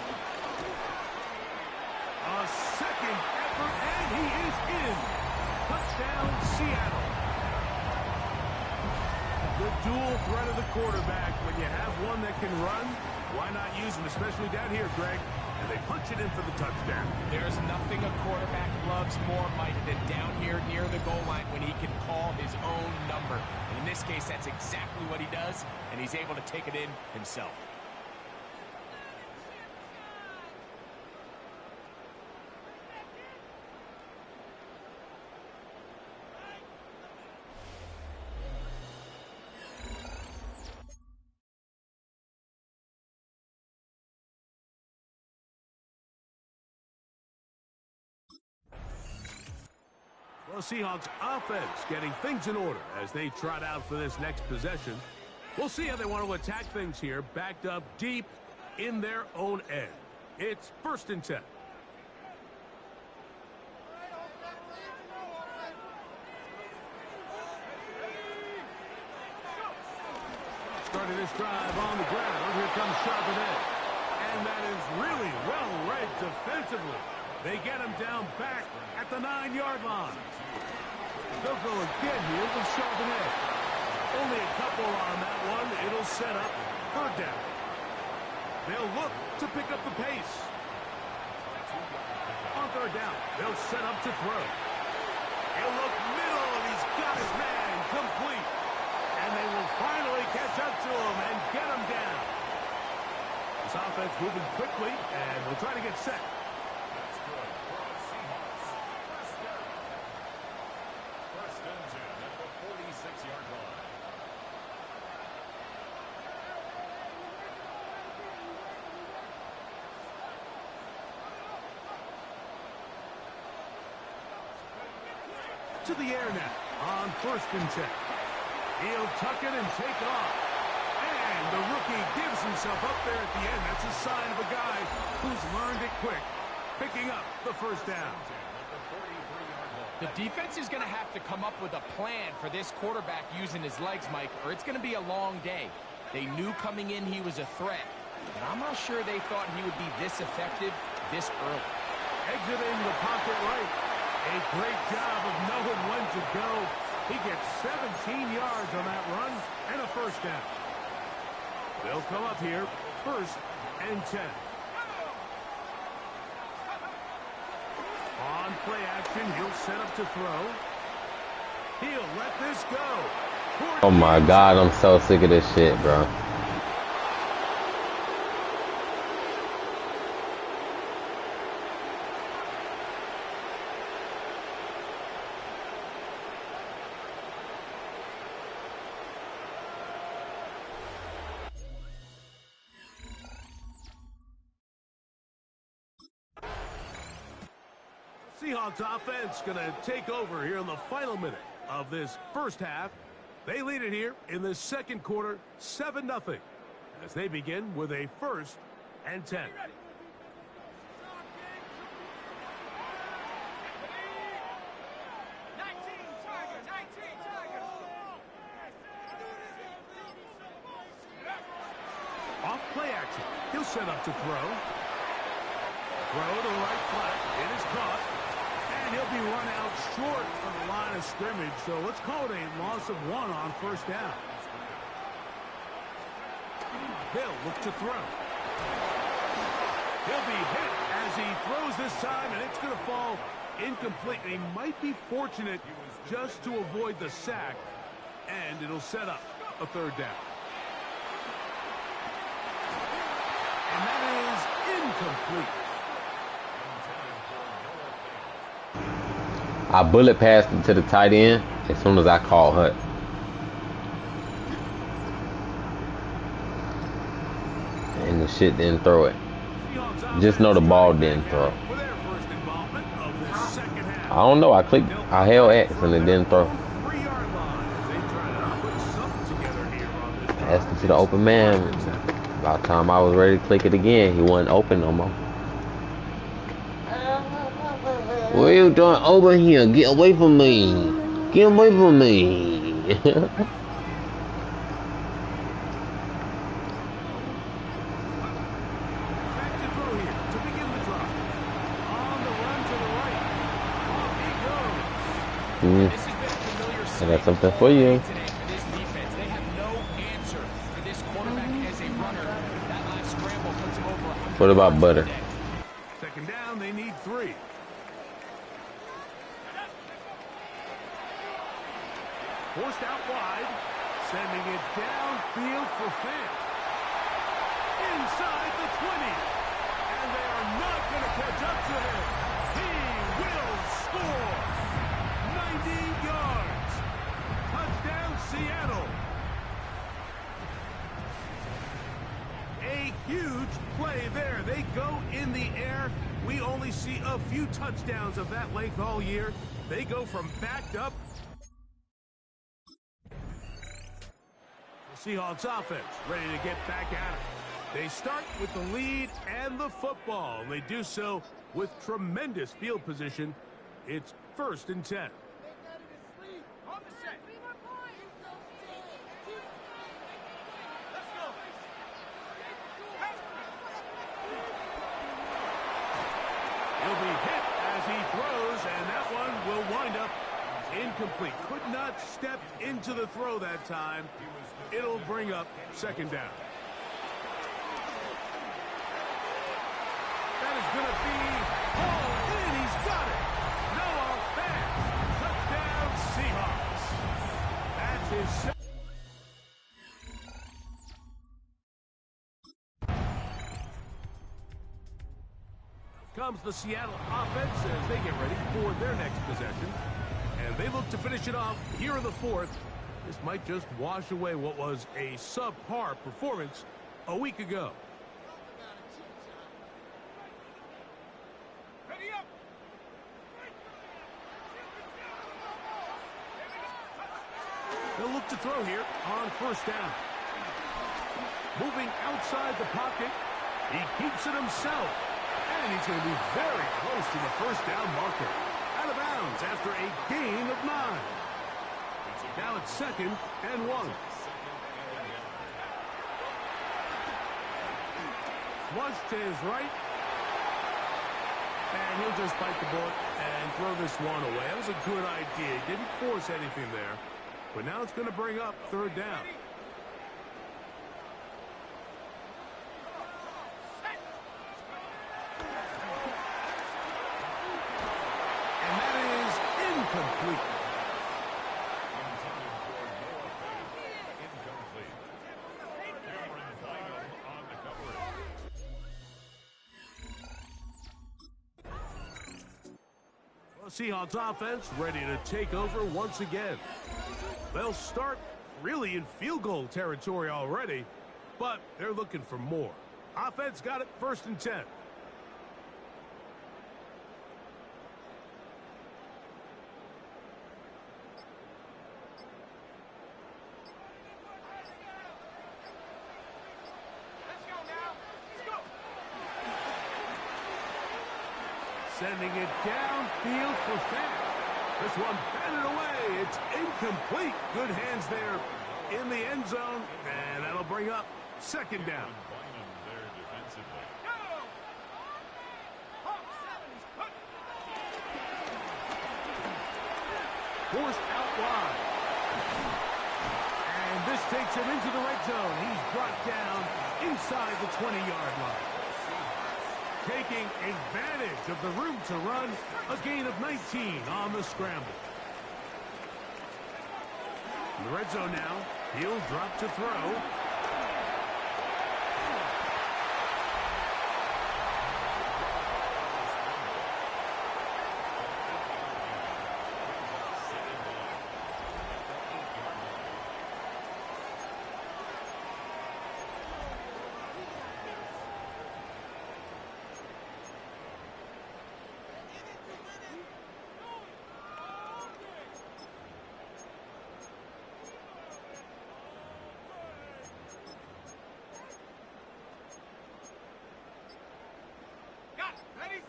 A second effort, and he is in. Touchdown, Seattle. The dual threat of the quarterback. When you have one that can run, why not use him, especially down here, Greg? And they punch it in for the touchdown. There's nothing a quarterback loves more, Mike, than down here near the goal line when he can call his own number. And in this case, that's exactly what he does, and he's able to take it in himself. Well, Seahawks offense getting things in order as they trot out for this next possession. We'll see how they want to attack things here, backed up deep in their own end. It's first and 10. Starting this drive on the ground, here comes Charbonnet. And that is really well read defensively. They get him down back at the 9-yard line. They'll go again here with Charbonnet. Only a couple on that one. It'll set up third down. They'll look to pick up the pace. On third down, they'll set up to throw. He'll look middle, and he's got his man complete. And they will finally catch up to him and get him down. This offense moving quickly, and we'll try to get set. To the air now on first and 10. He'll tuck it and take off. And the rookie gives himself up there at the end. That's a sign of a guy who's learned it quick, picking up the first down. The defense is going to have to come up with a plan for this quarterback using his legs, Mike, or it's going to be a long day. They knew coming in he was a threat, but I'm not sure they thought he would be this effective this early. Exiting the pocket right. A great job of knowing when to go. He gets 17 yards on that run and a first down. They'll come up here, first and 10. On play action, he'll set up to throw. He'll let this go. towards Oh the my end God, zone. I'm so sick of this shit, bro. Seahawks offense going to take over here in the final minute of this first half. They lead it here in the second quarter, 7-0, as they begin with a 1st and 10. Off play action. He'll set up to throw. Throw to the right flat. It is caught. And he'll be run out short of the line of scrimmage. So let's call it a loss of 1 on 1st down. Hill look to throw. He'll be hit as he throws this time, and it's going to fall incomplete. He might be fortunate just to avoid the sack, and it'll set up a 3rd down. And that is incomplete. I bullet passed it to the tight end as soon as I called Hut. And the shit didn't throw it. Just know the ball didn't throw. For their first involvement of this second half. I don't know. I held X and it didn't throw. 3-yard line as they try to put something together here on this drive. Passed it to the open man. By the time I was ready to click it again, he wasn't open no more. What are you doing over here? Get away from me. Get away from me. Back to throw here to begin the drive. On the run to the right. Off he goes. This has been a familiar I sight got something all for you. day today for this defense. They have no answer for this quarterback as a runner. That last scramble puts him over 100 What about yards butter? today. 2nd down, they need 3. Forced out wide, sending it downfield for Fant. Inside the 20. And they are not going to catch up to him. He will score. 90 yards. Touchdown, Seattle. A huge play there. They go in the air. We only see a few touchdowns of that length all year. They go from backed up. Seahawks offense ready to get back at it. They start with the lead and the football. They do so with tremendous field position. It's 1st and 10. He'll be hit as he throws, and that one will wind up incomplete. Could not step into the throw that time. It'll bring up 2nd down. That is going to be hauled in. He's got it. Noah Fant. Touchdown, Seahawks. That's his second. Comes the Seattle offense as they get ready for their next possession. And they look to finish it off here in the 4th. This might just wash away what was a subpar performance a week ago. They'll look to throw here on 1st down. Moving outside the pocket. He keeps it himself. And he's going to be very close to the 1st down marker. Out of bounds after a gain of 9. Now it's 2nd and 1. Flush to his right. And he'll just bite the bullet and throw this one away. That was a good idea. He didn't force anything there. But now it's going to bring up 3rd down. And that is incomplete. Seahawks offense ready to take over once again. They'll start really in field goal territory already, but they're looking for more. Offense got it, 1st and 10. Sending it downfield for Fat. This one batted away. It's incomplete. Good hands there in the end zone, and that'll bring up 2nd down. Forced out wide. And this takes him into the red zone. He's brought down inside the 20-yard line. Taking advantage of the room to run, a gain of 19 on the scramble. In the red zone now, he'll drop to throw.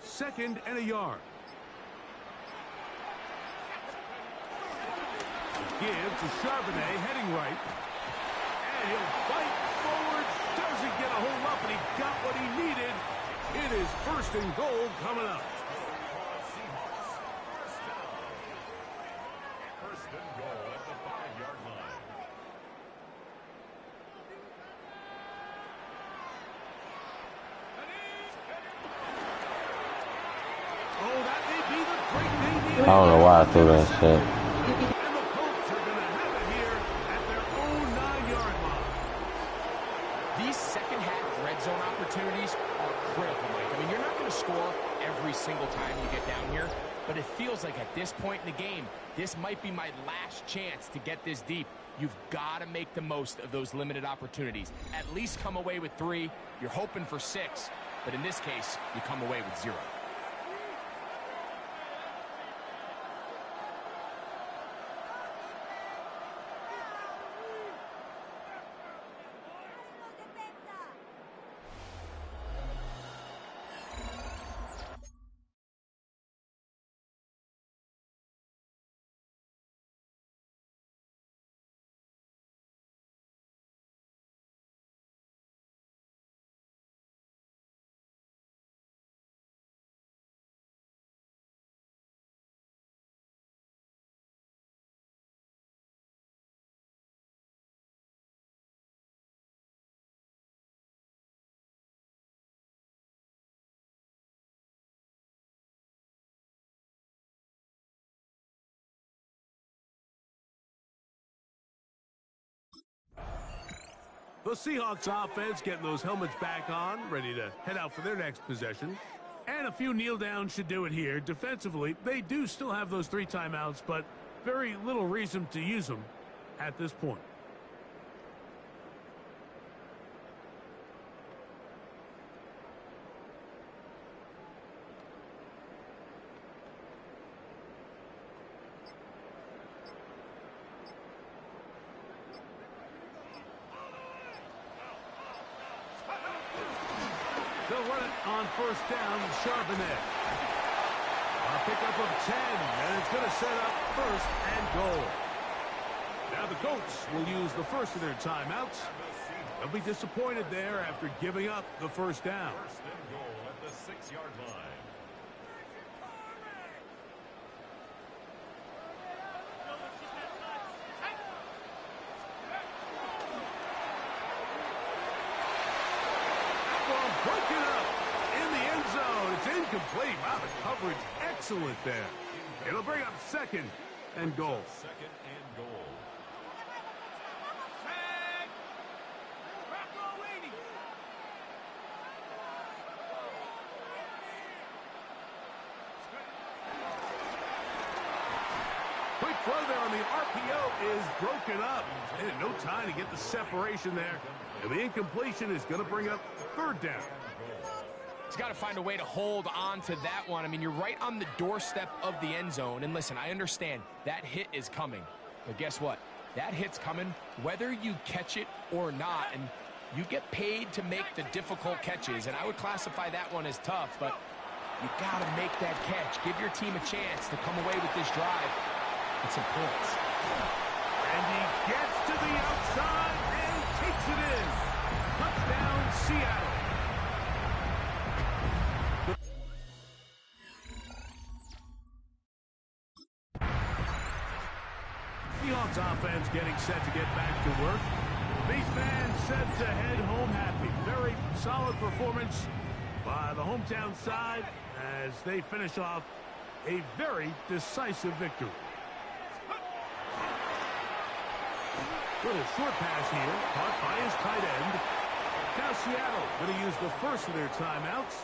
Second and a yard. Give to Charbonnet, heading right. And he'll fight forward. Doesn't get a hold up, and he got what he needed. It is 1st and goal coming up. First and goal at the 5-yard line. Oh, that may be the break they need. I don't know why I threw that shit. And the Colts are going to have it here at their own 9-yard line. These second-half red zone opportunities are critical, Mike. I mean, you're not going to score every single time you get down here, but it feels like at this point in the game, this might be my last chance to get this deep. You've got to make the most of those limited opportunities. At least come away with 3. You're hoping for 6, but in this case, you come away with 0. The Seahawks offense getting those helmets back on, ready to head out for their next possession. And a few kneel downs should do it here. Defensively, they do still have those 3 timeouts, but very little reason to use them at this point. They'll run it on 1st down, Charbonnet. A pickup of 10, and it's going to set up 1st and goal. Now the Colts will use the first of their timeouts. They'll be disappointed there after giving up the 1st down. 1st and goal at the 6-yard line. Broken up in the end zone. It's incomplete. Wow, the coverage excellent there. It'll bring up 2nd and goal. 2nd and goal. throw there on the RPO is broken up. And no time to get the separation there. And the incompletion is going to bring up third down. He's got to find a way to hold on to that one. I mean, you're right on the doorstep of the end zone. And listen, I understand that hit is coming. But guess what? That hit's coming whether you catch it or not. And you get paid to make the difficult catches. And I would classify that one as tough. But you got to make that catch. Give your team a chance to come away with this drive with some points. And he gets to the outside and takes it in. Touchdown, Seattle. Seahawks offense getting set to get back to work. These fans set to head home happy. Very solid performance by the hometown side as they finish off a very decisive victory. Little short pass here, caught by his tight end. Now Seattle going to use the first of their timeouts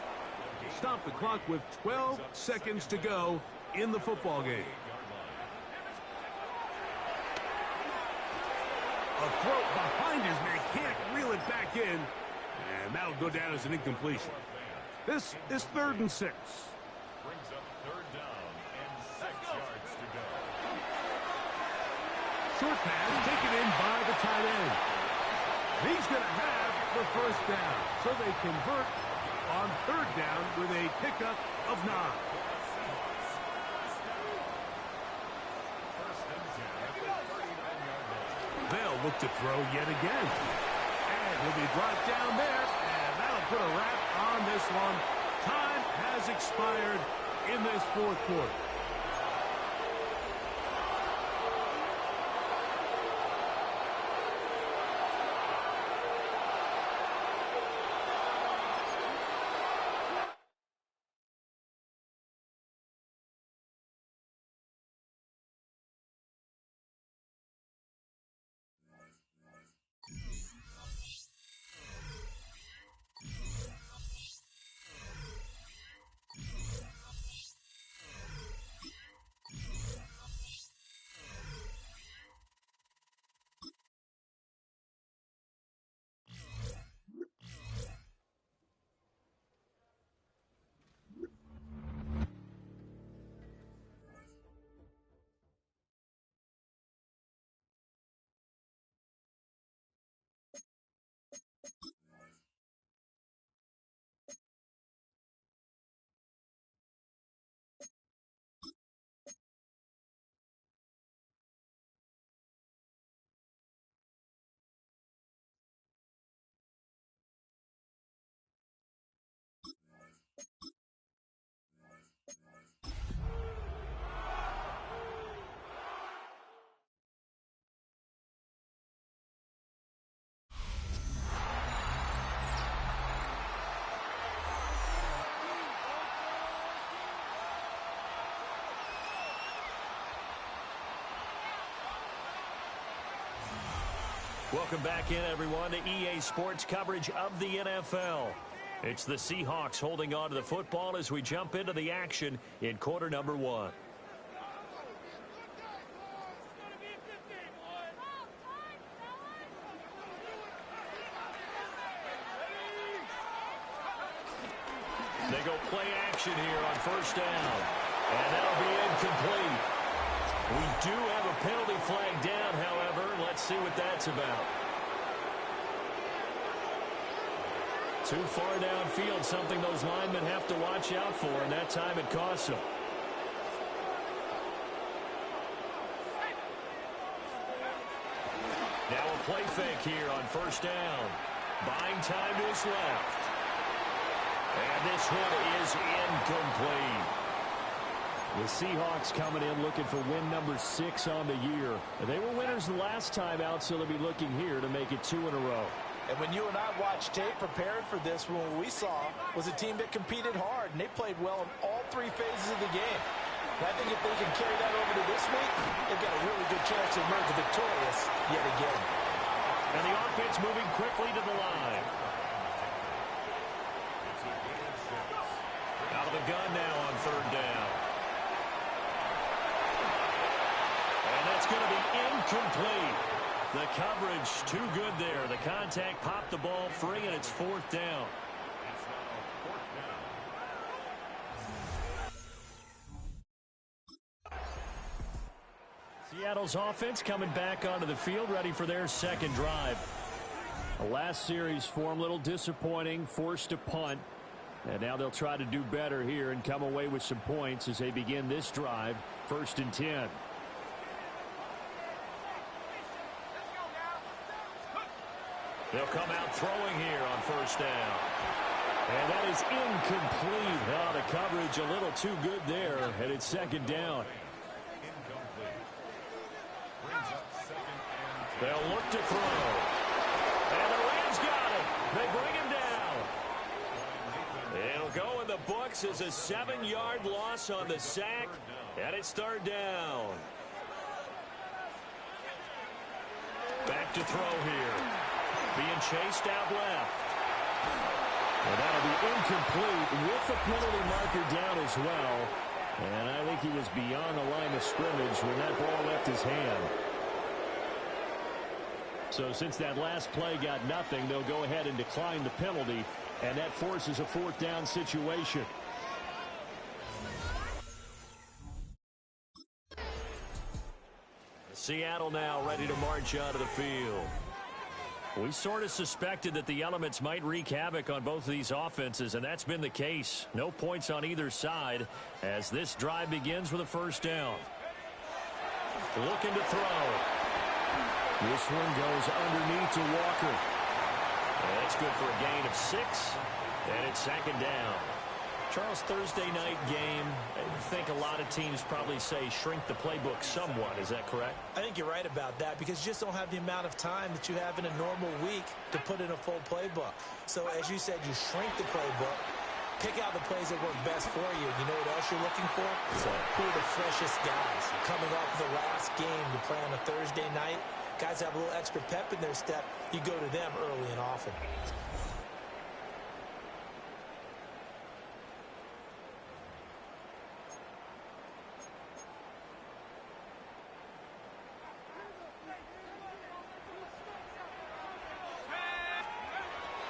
to stop the clock with 12 seconds to go in the football game. A throw behind his man, can't reel it back in, and that'll go down as an incompletion. This is 3rd and 6. Brings up third down and 6 yards to go. Short pass taken in by the tight end. He's going to have the first down, so they convert on 3rd down with a pickup of 9. They'll look to throw yet again. And he'll be brought down there, and that'll put a wrap on this one. Time has expired in this 4th quarter. Welcome back in, everyone, to EA Sports coverage of the NFL. It's the Seahawks holding on to the football as we jump into the action in quarter number 1. They go play action here on 1st down. And that'll be incomplete. We do have a penalty flag down, however. Let's see what that's about. Too far downfield, something those linemen have to watch out for, and that time it costs them. Now a play fake here on 1st down. Buying time to his left. And this one is incomplete. The Seahawks coming in looking for win number 6 on the year. They were winners the last time out, so they'll be looking here to make it 2 in a row. And when you and I watched tape preparing for this, what we saw was a team that competed hard, and they played well in all 3 phases of the game. And I think if they can carry that over to this week, they've got a really good chance to emerge victorious yet again. And the offense moving quickly to the line. Out of the gun now on 3rd down. going to be incomplete. The coverage too good there. The contact popped the ball free, and it's 4th down. Seattle's offense coming back onto the field, ready for their second drive. The last series for them, a little disappointing, forced a punt. And now they'll try to do better here and come away with some points as they begin this drive, 1st and 10. They'll come out throwing here on 1st down. And that is incomplete. Oh, the coverage a little too good there, and it's 2nd down. They'll look to throw. And the Rams got him. They bring him down. It'll go in the books as a 7-yard loss on the sack, and it's 3rd down. Back to throw here. Being chased out left. And that'll be incomplete with the penalty marker down as well. And I think he was beyond the line of scrimmage when that ball left his hand. So since that last play got nothing, they'll go ahead and decline the penalty, and that forces a 4th down situation. Seattle now ready to march out of the field. We sort of suspected that the elements might wreak havoc on both of these offenses, and that's been the case. No points on either side as this drive begins with a 1st down. Looking to throw. This one goes underneath to Walker. That's good for a gain of 6, and it's 2nd down. Charles, Thursday night game, I think a lot of teams probably say shrink the playbook somewhat. Is that correct? I think you're right about that because you just don't have the amount of time that you have in a normal week to put in a full playbook. So as you said, you shrink the playbook, pick out the plays that work best for you. You know what else you're looking for? So who are the freshest guys coming off the last game to play on a Thursday night? Guys have a little extra pep in their step. You go to them early and often.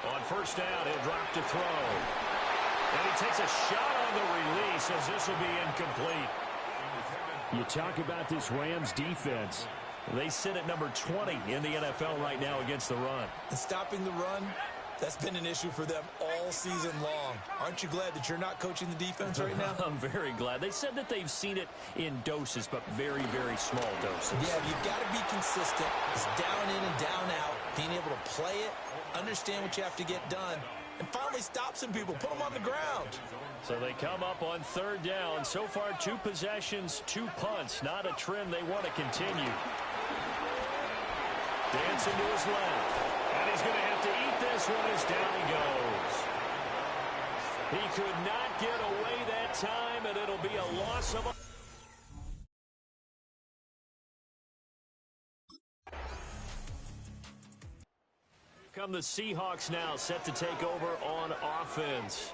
On 1st down, he'll drop to throw. And he takes a shot on the release as this will be incomplete. You talk about this Rams defense. They sit at number 20 in the NFL right now against the run. And stopping the run, that's been an issue for them all season long. Aren't you glad that you're not coaching the defense right now? I'm very glad. They said that they've seen it in doses, but very, very small doses. Yeah, you've got to be consistent. It's down in and down out. Being able to play it, understand what you have to get done, and finally stop some people, put them on the ground. So they come up on 3rd down. So far, 2 possessions, 2 punts. Not a trend they want to continue. Dancing to his left. And he's going to have to eat this one as down he goes. He could not get away that time, and it'll be a loss of a... Come the Seahawks now, set to take over on offense.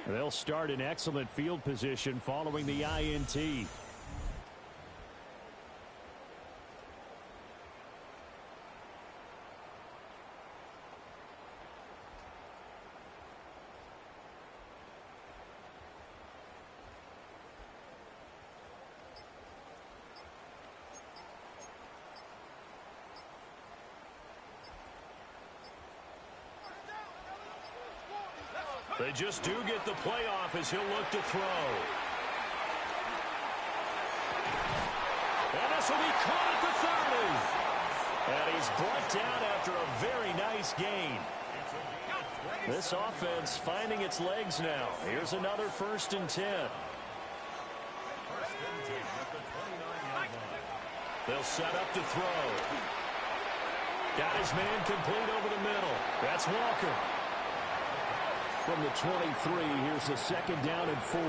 They'll start in excellent field position following the INT. They just do get the playoff as he'll look to throw. And this will be caught at the 30. And he's brought down after a very nice gain. This offense finding its legs now. Here's another 1st and 10. They'll set up to throw. Got his man complete over the middle. That's Walker. From the 23, here's a 2nd down and 4.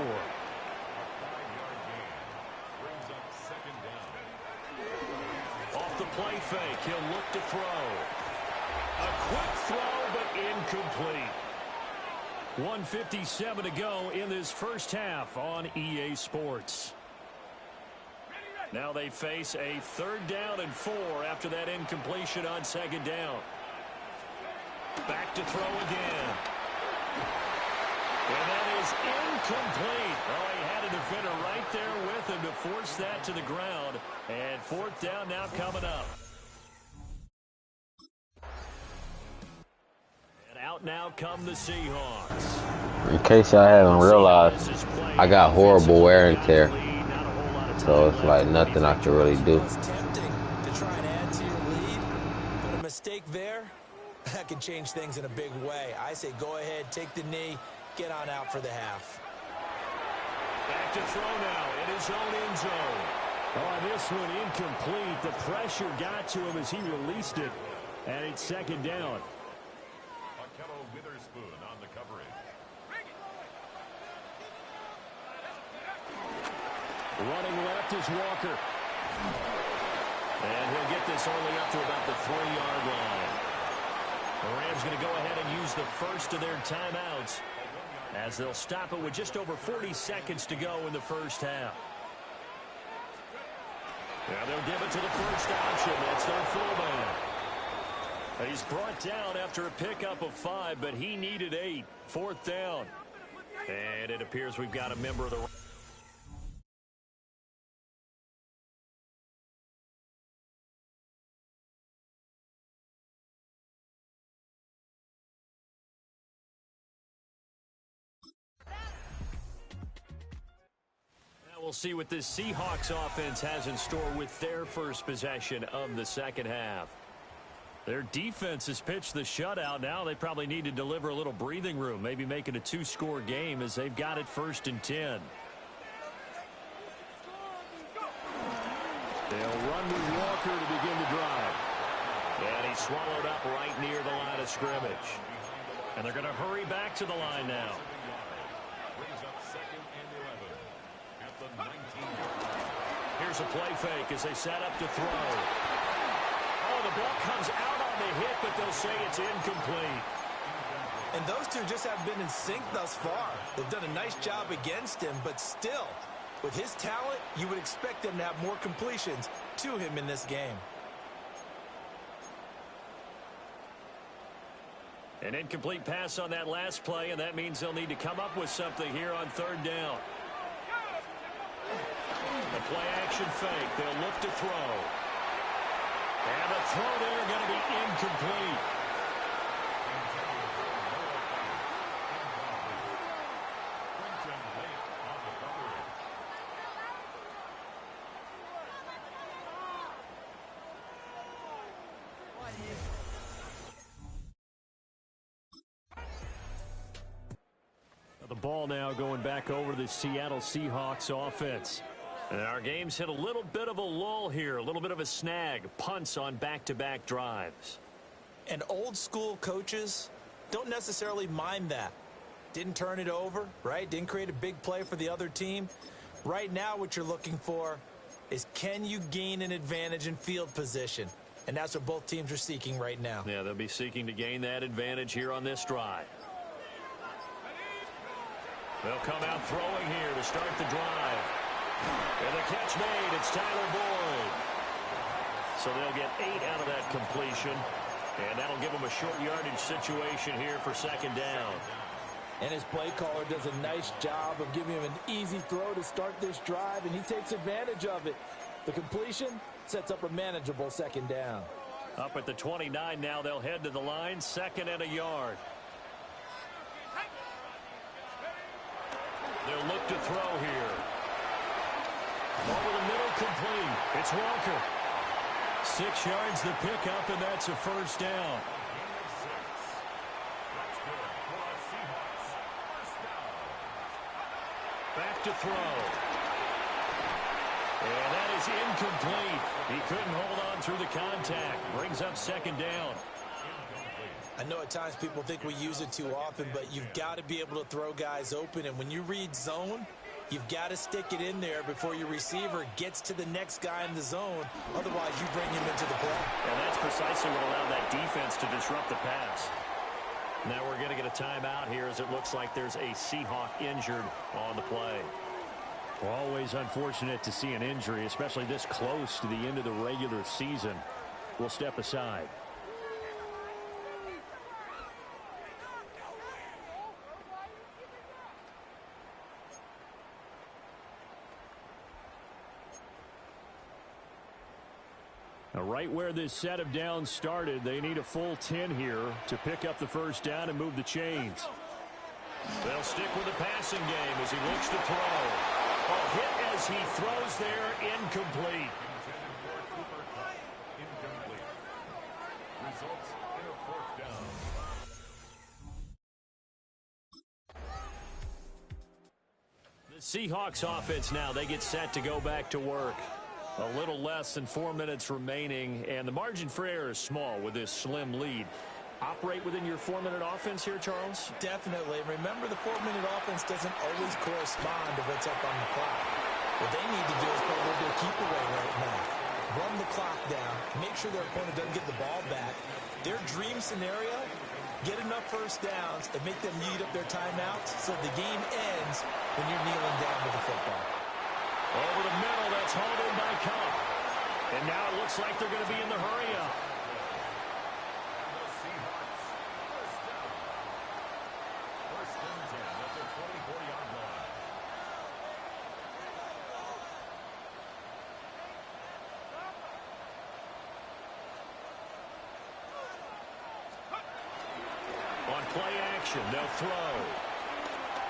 Off the play fake, he'll look to throw. A quick throw, but incomplete. 1:57 to go in this first half on EA Sports. Now they face a 3rd down and 4 after that incompletion on 2nd down. Back to throw again. And that is incomplete. Oh, he had a defender right there with him to force that to the ground. And 4th down now coming up. And out now come the Seahawks. In case y'all haven't realized, I got horrible wear and tear. So it's like nothing I can really do. It's tempting to try and add to your lead, but a mistake there, that can change things in a big way. I say go ahead, take the knee, get on out for the half. Back to throw now in his own end zone. Oh, this one incomplete. The pressure got to him as he released it. And it's 2nd down. Witherspoon on the coverage. Running left is Walker. And he'll get this only up to about the 3-yard line. The Rams going to go ahead and use the first of their timeouts as they'll stop it with just over 40 seconds to go in the first half. Now they'll give it to the first option. That's their fullback. He's brought down after a pickup of 5, but he needed 8. 4th down. And it appears we've got a member of the... We'll see what this Seahawks offense has in store with their first possession of the second half. Their defense has pitched the shutout. Now they probably need to deliver a little breathing room, maybe make it a 2-score game as they've got it 1st and 10. They'll run with Walker to begin the drive. And he's swallowed up right near the line of scrimmage. And they're going to hurry back to the line now. Here's a play fake as they set up to throw. Oh, the ball comes out on the hit, but they'll say it's incomplete. And those two just haven't been in sync thus far. They've done a nice job against him, but still, with his talent, you would expect them to have more completions to him in this game. An incomplete pass on that last play, and that means they'll need to come up with something here on 3rd down. The play action fake. They'll look to throw. And the throw there going to be incomplete. The ball now going back over to the Seattle Seahawks offense. And our game's hit a little bit of a lull here, a little bit of a snag, punts on back-to-back drives. And old school coaches don't necessarily mind that. Didn't turn it over, right? Didn't create a big play for the other team. Right now what you're looking for is can you gain an advantage in field position? And that's what both teams are seeking right now. Yeah, they'll be seeking to gain that advantage here on this drive. They'll come out throwing here to start the drive. And the catch made, it's Tyler Boyd. So they'll get 8 out of that completion. And that'll give them a short yardage situation here for 2nd down. And his play caller does a nice job of giving him an easy throw to start this drive, and he takes advantage of it. The completion sets up a manageable 2nd down. Up at the 29 now, they'll head to the line, 2nd and a yard. They'll look to throw here. Over the middle, complete. It's Walker. 6 yards the pickup, and that's a 1st down. Back to throw. And that is incomplete. He couldn't hold on through the contact. Brings up 2nd down. I know at times people think we use it too often, but you've got to be able to throw guys open. And when you read zone, you've got to stick it in there before your receiver gets to the next guy in the zone. Otherwise, you bring him into the play. And that's precisely what allowed that defense to disrupt the pass. Now we're going to get a timeout here as it looks like there's a Seahawk injured on the play. Always unfortunate to see an injury, especially this close to the end of the regular season. We'll step aside. Now, right where this set of downs started, they need a full 10 here to pick up the first down and move the chains. They'll stick with the passing game as he looks to throw. A hit as he throws there, incomplete. Results in a fourth down. The Seahawks offense now, they get set to go back to work. A little less than 4 minutes remaining, and the margin for error is small with this slim lead. Operate within your 4-minute offense here, Charles? Definitely. Remember, the 4-minute offense doesn't always correspond to what's up on the clock. What they need to do is play a little bit of keep away right now. Run the clock down. Make sure their opponent doesn't get the ball back. Their dream scenario, get enough first downs and make them eat up their timeouts so the game ends when you're kneeling down with the football. Over the middle, that's hauled in by Cup. And now it looks like they're going to be in the hurry-up. The Seahawks first down. First and 10 at the 24-yard line. On play action, they'll throw.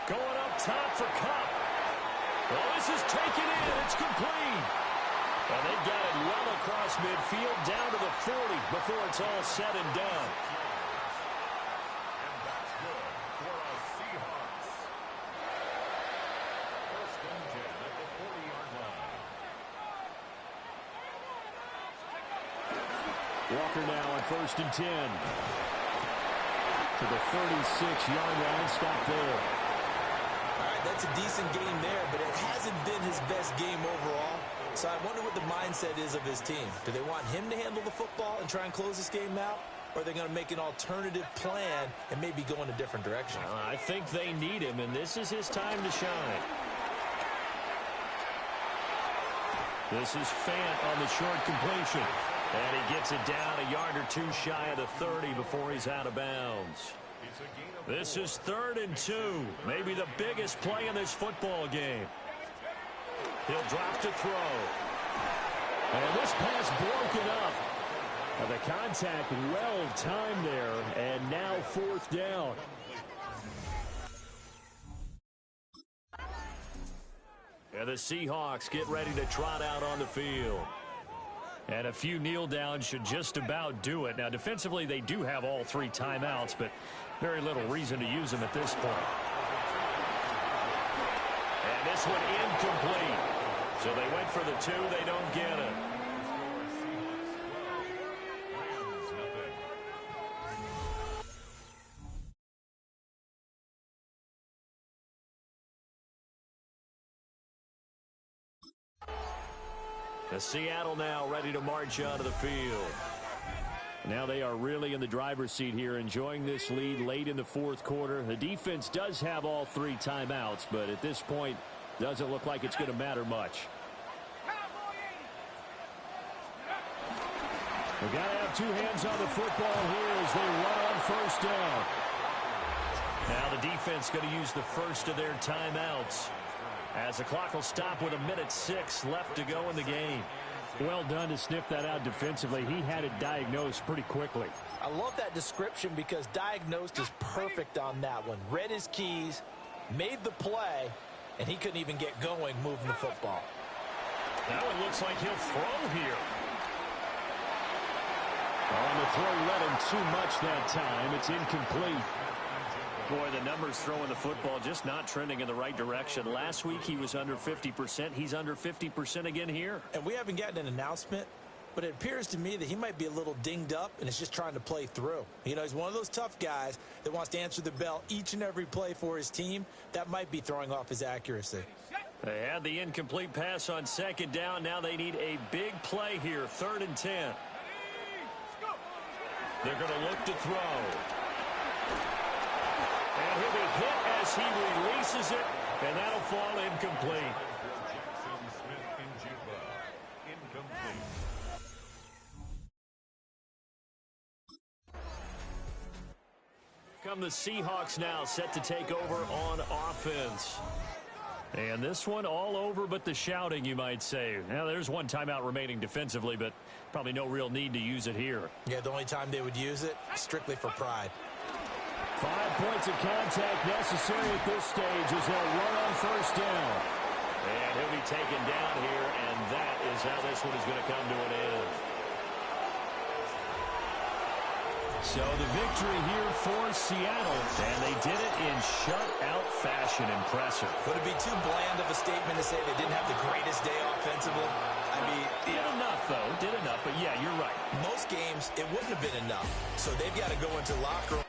Going up top for Cup. Well, this is taken in. It's complete. And they've got it well across midfield down to the 40 before it's all said and done. And that's good for a Seahawks. First and 10 at the 40-yard line. Walker now on first and 10. To the 36-yard line. Stop there. All right, that's a decent game there, but it hasn't been his best game overall. So I wonder what the mindset is of his team. Do they want him to handle the football and try and close this game out? Or are they going to make an alternative plan and maybe go in a different direction? I think they need him, and this is his time to shine. This is Fant on the short completion. And he gets it down a yard or two shy of the 30 before he's out of bounds. This is 3rd and 2. Maybe the biggest play in this football game. He'll drop to throw. And this pass broken up. And the contact well timed there. And now 4th down. And the Seahawks get ready to trot out on the field. And a few kneel downs should just about do it. Now, defensively, they do have all 3 timeouts, but very little reason to use them at this point. And this one incomplete. So they went for the 2. They don't get it. The Seattle now ready to march onto the field. Now they are really in the driver's seat here, enjoying this lead late in the 4th quarter. The defense does have all 3 timeouts, but at this point, doesn't look like it's going to matter much. We've got to have 2 hands on the football here as they run on first down. Now the defense going to use the first of their timeouts, as the clock will stop with 1:06 left to go in the game. Well done to sniff that out defensively. He had it diagnosed pretty quickly. I love that description because diagnosed is perfect on that one. Read his keys, made the play, and he couldn't even get going moving the football. That one looks like he'll throw here. On the throw, let him too much that time. It's incomplete. Boy, the numbers throwing the football just not trending in the right direction. Last week he was under 50%. He's under 50% again here. And we haven't gotten an announcement, but it appears to me that he might be a little dinged up and is just trying to play through. You know, he's one of those tough guys that wants to answer the bell each and every play for his team. That might be throwing off his accuracy. They had the incomplete pass on 2nd down. Now they need a big play here, 3rd and 10. They're going to look to throw. And he'll be hit as he releases it, and that'll fall incomplete. come the Seahawks now, set to take over on offense. And this one all over but the shouting, you might say. Now, there's one timeout remaining defensively, but probably no real need to use it here. Yeah, the only time they would use it, strictly for pride. 5 points of contact necessary at this stage as they'll run on first down. And he'll be taken down here, and that is how this one is going to come to an end. So the victory here for Seattle, and they did it in shutout fashion. Impressive. Would it be too bland of a statement to say they didn't have the greatest day offensively? I mean, Did enough, though. Did enough, but yeah, you're right. most games, it wouldn't have been enough. So they've got to go into locker room.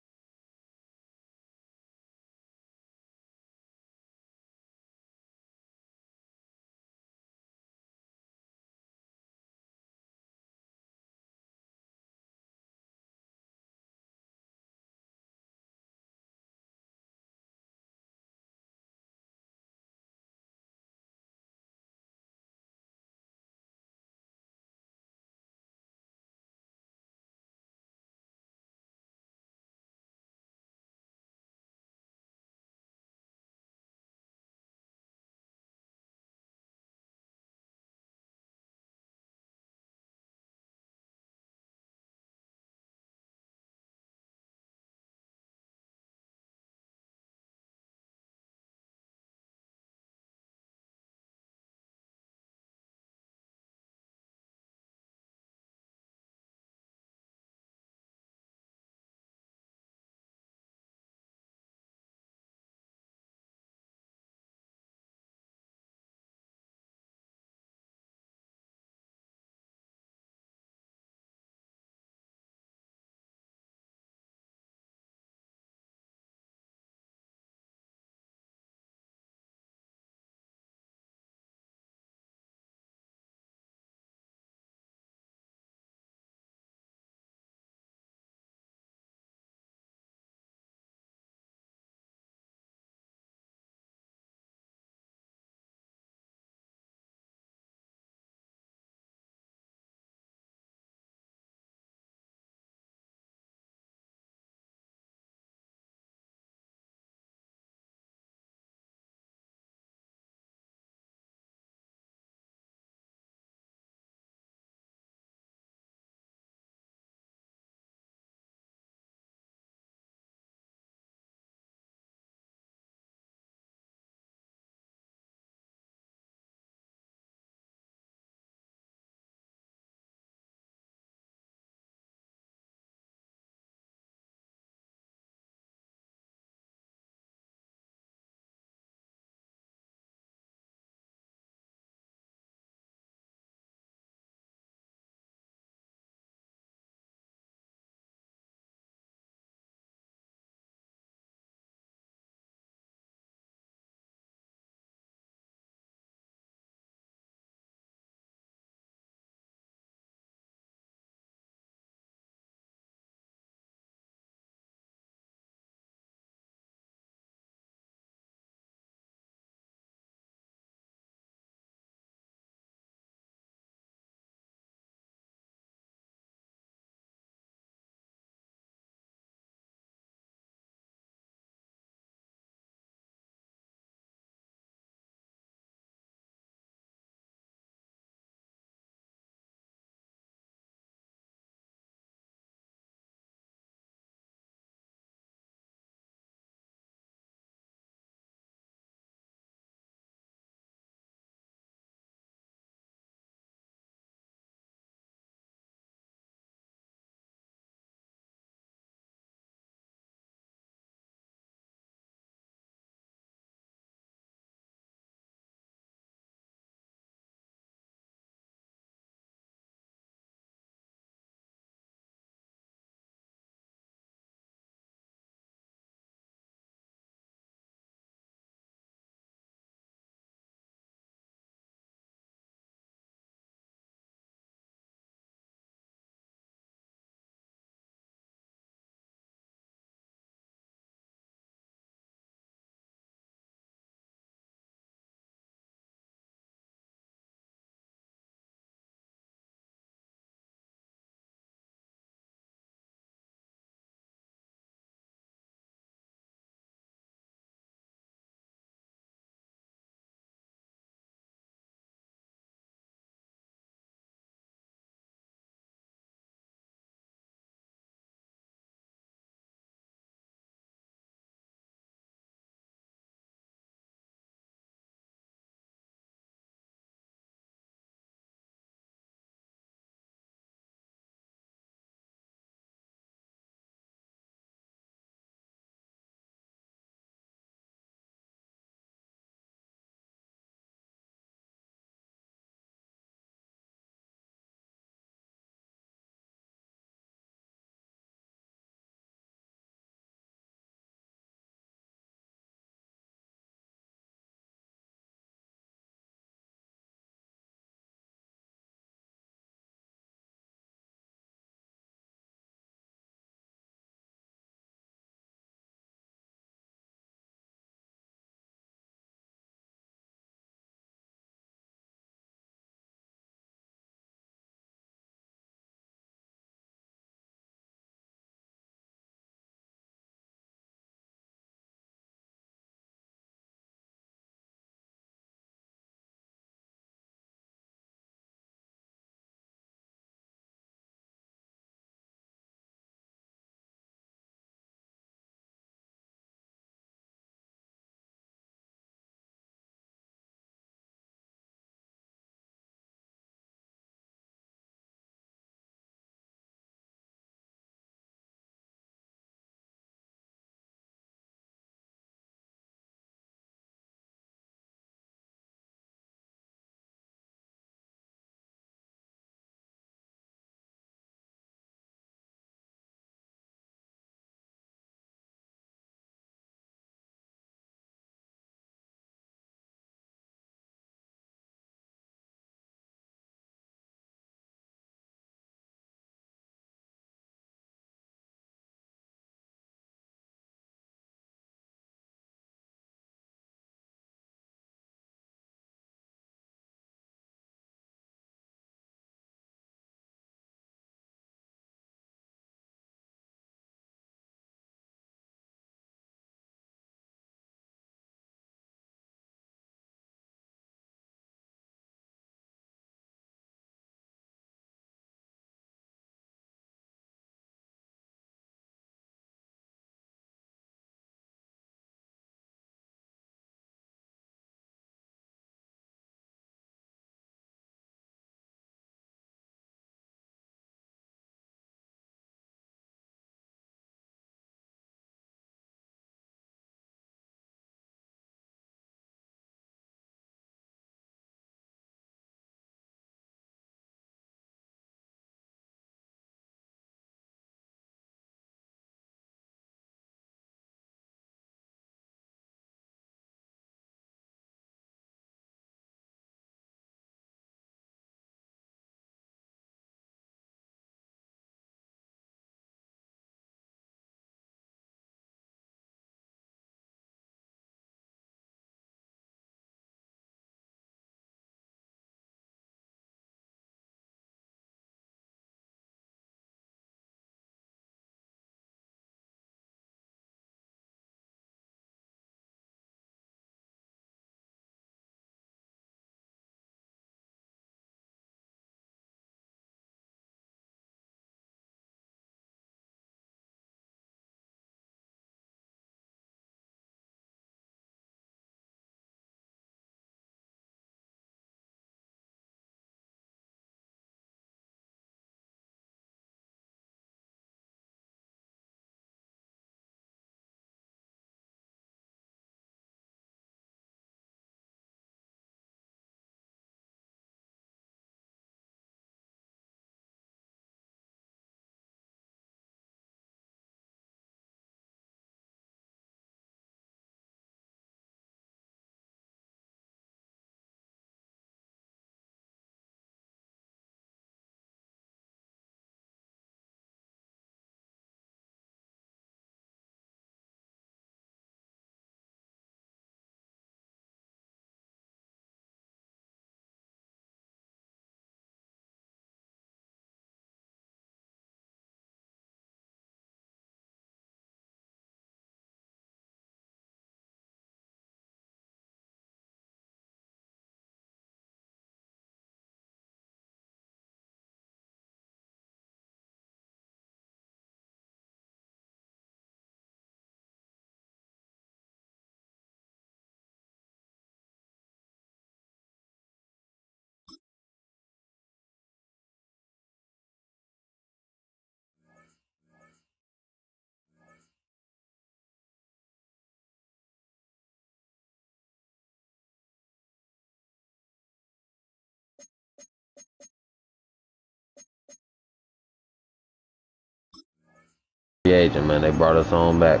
Free agent, man. They brought us on back.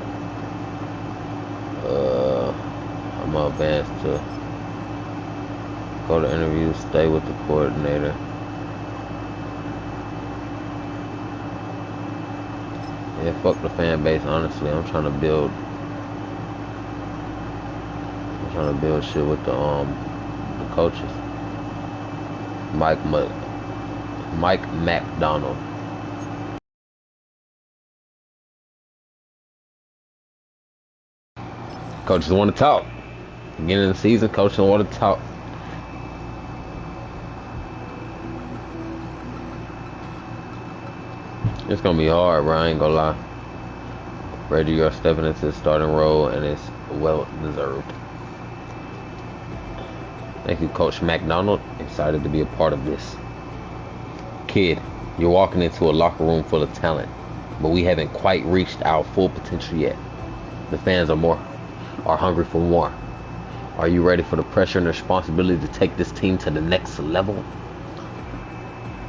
I'm gonna advance to go to interviews, stay with the coordinator. Yeah, fuck the fan base, honestly. I'm trying to build shit with the coaches. Mike McDonald. Coaches want to talk. Beginning of the season, coaches want to talk. It's gonna be hard, bro. I ain't gonna lie. Reggie, you're stepping into the starting role, and it's well deserved. Thank you, Coach McDonald. Excited to be a part of this. Kid, you're walking into a locker room full of talent, but we haven't quite reached our full potential yet. The fans are hungry for more. Are you ready for the pressure and the responsibility to take this team to the next level?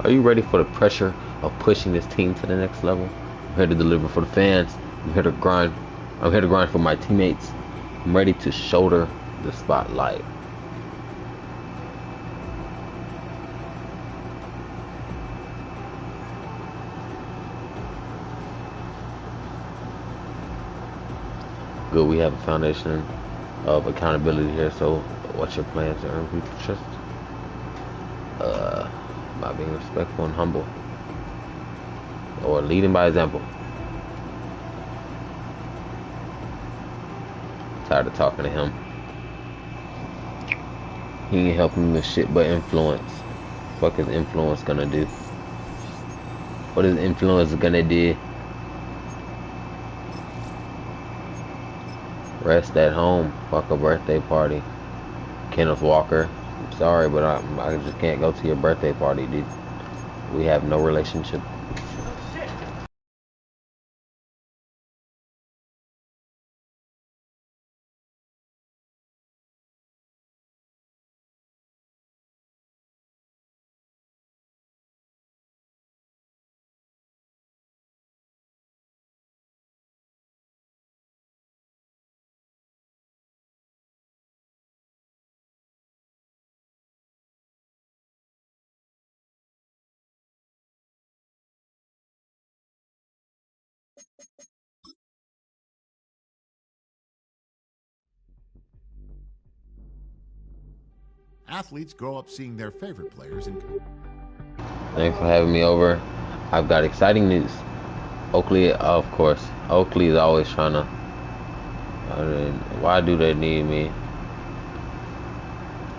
Are you ready for the pressure of pushing this team to the next level? I'm here to deliver for the fans. I'm here to grind. I'm here to grind for my teammates. I'm ready to shoulder the spotlight. Good, we have a foundation of accountability here. So, what's your plans to earn people's trust? By being respectful and humble, or leading by example. Tired of talking to him. He ain't helping me with shit but influence. Fuck is influence gonna do? What is influence gonna do? Rest at home. Fuck a birthday party. Kenneth Walker. I'm sorry, but I just can't go to your birthday party, dude. We have no relationship. Athletes grow up seeing their favorite players in. Thanks for having me over. I've got exciting news. Oakley, of course. Oakley is always trying to. Why do they need me?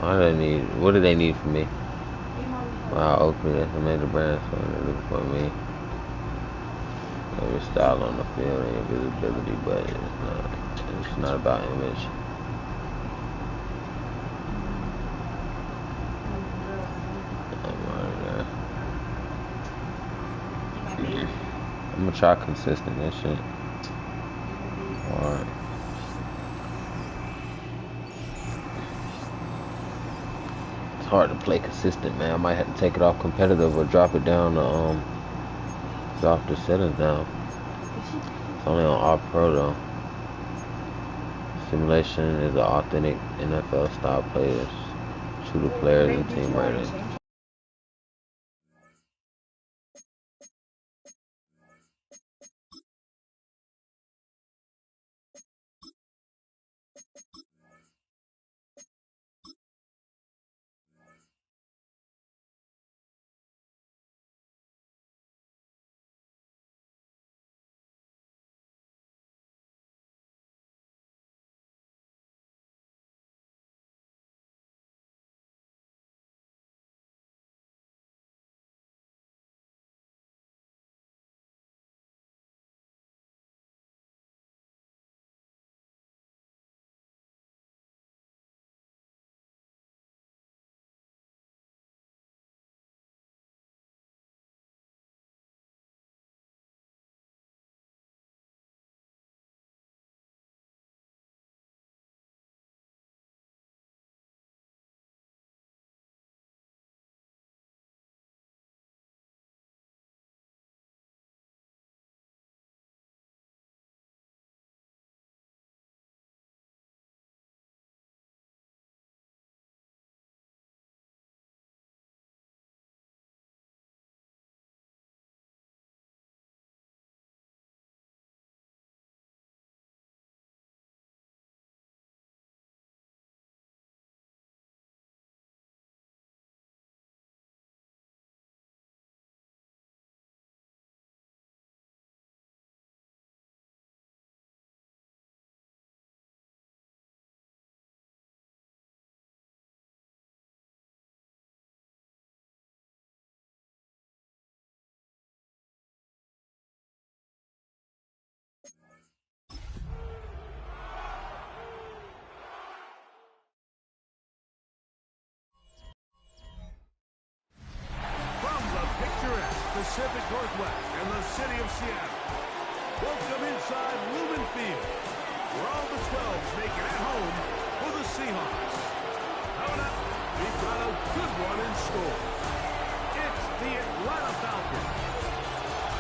Why do they need? What do they need from me? Wow, Oakley has made the brand, so they're looking for me. Your style on the field and your visibility, but it's not about image. I'm gonna try consistent and shit. Alright. It's hard to play consistent, man. I might have to take it off competitive or drop it down to drop the settings down. It's only on All Pro though. Simulation is an authentic NFL style players, shooter players and team ratings. Pacific Northwest and the city of Seattle. Welcome inside Lumen Field, where all the 12s make it at home for the Seahawks. Coming up, we've got a good one in store. It's the Atlanta Falcons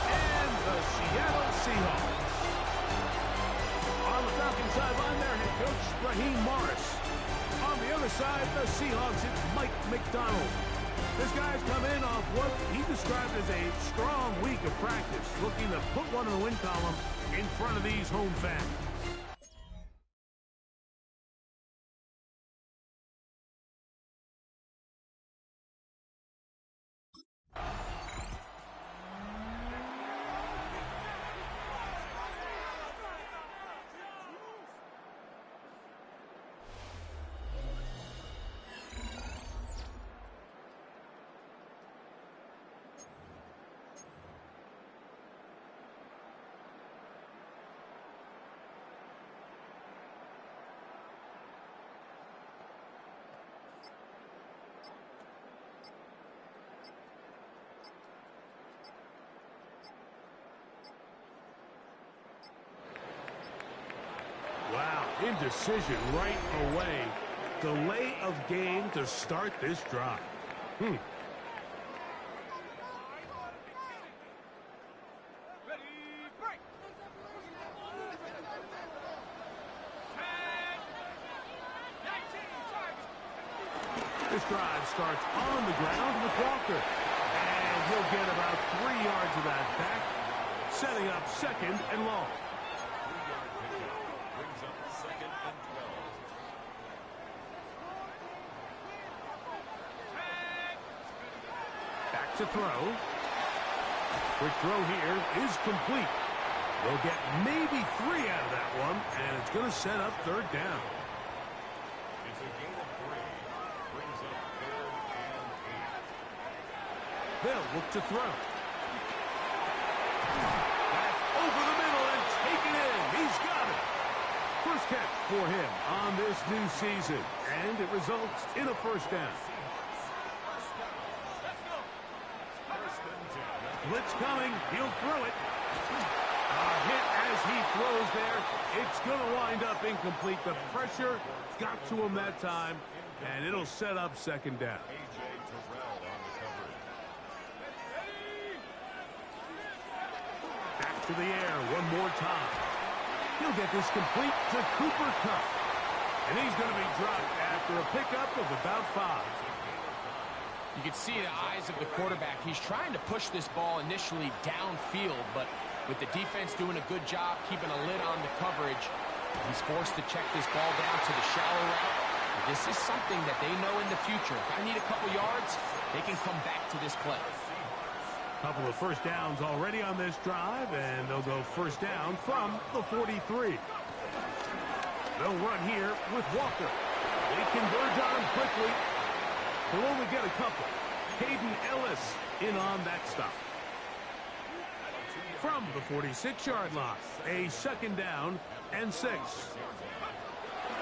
and the Seattle Seahawks. On the Falcons sideline, their head coach, Raheem Morris. On the other side, the Seahawks, it's Mike McDonald. This guy's come in off what he described as a strong week of practice, looking to put one in the win column in front of these home fans. Wow, indecision right away. Delay of game to start this drive. This drive starts on the ground with Walker. And he'll get about 3 yards of that back, setting up second and long. To throw. Quick throw here is complete. They'll get maybe 3 out of that one, and it's going to set up third down. It's a gain of 3. Brings up 3rd and 8. They'll look to throw. That's over the middle and taken in. He's got it. First catch for him on this new season, and it results in a first down. Blitz coming. He'll throw it. A hit as he throws there. It's going to wind up incomplete. The pressure got to him that time, and it'll set up second down. Back to the air one more time. He'll get this complete to Cooper Kupp. And he's going to be dropped after a pickup of about 5. You can see the eyes of the quarterback. He's trying to push this ball initially downfield, but with the defense doing a good job keeping a lid on the coverage, he's forced to check this ball down to the shallow route. This is something that they know in the future. If I need a couple yards, they can come back to this play. Couple of first downs already on this drive, and they'll go first down from the 43. They'll run here with Walker. They converge on him quickly. He'll only get a couple. Hayden Ellis in on that stop. From the 46-yard line, a second down and 6.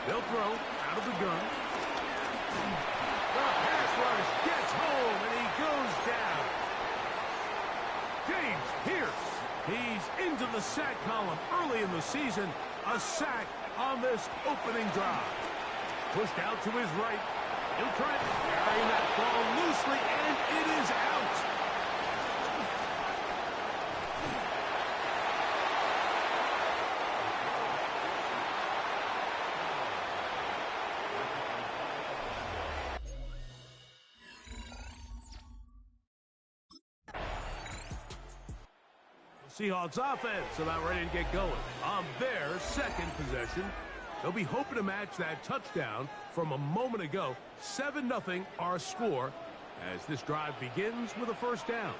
They'll throw out of the gun. The pass rush gets home, and he goes down. James Pierce. He's into the sack column early in the season. A sack on this opening drive. Pushed out to his right. He'll try to carry that ball loosely, and it is out. The Seahawks offense about ready to get going on their second possession. They'll be hoping to match that touchdown from a moment ago. 7-0 our score as this drive begins with a first down.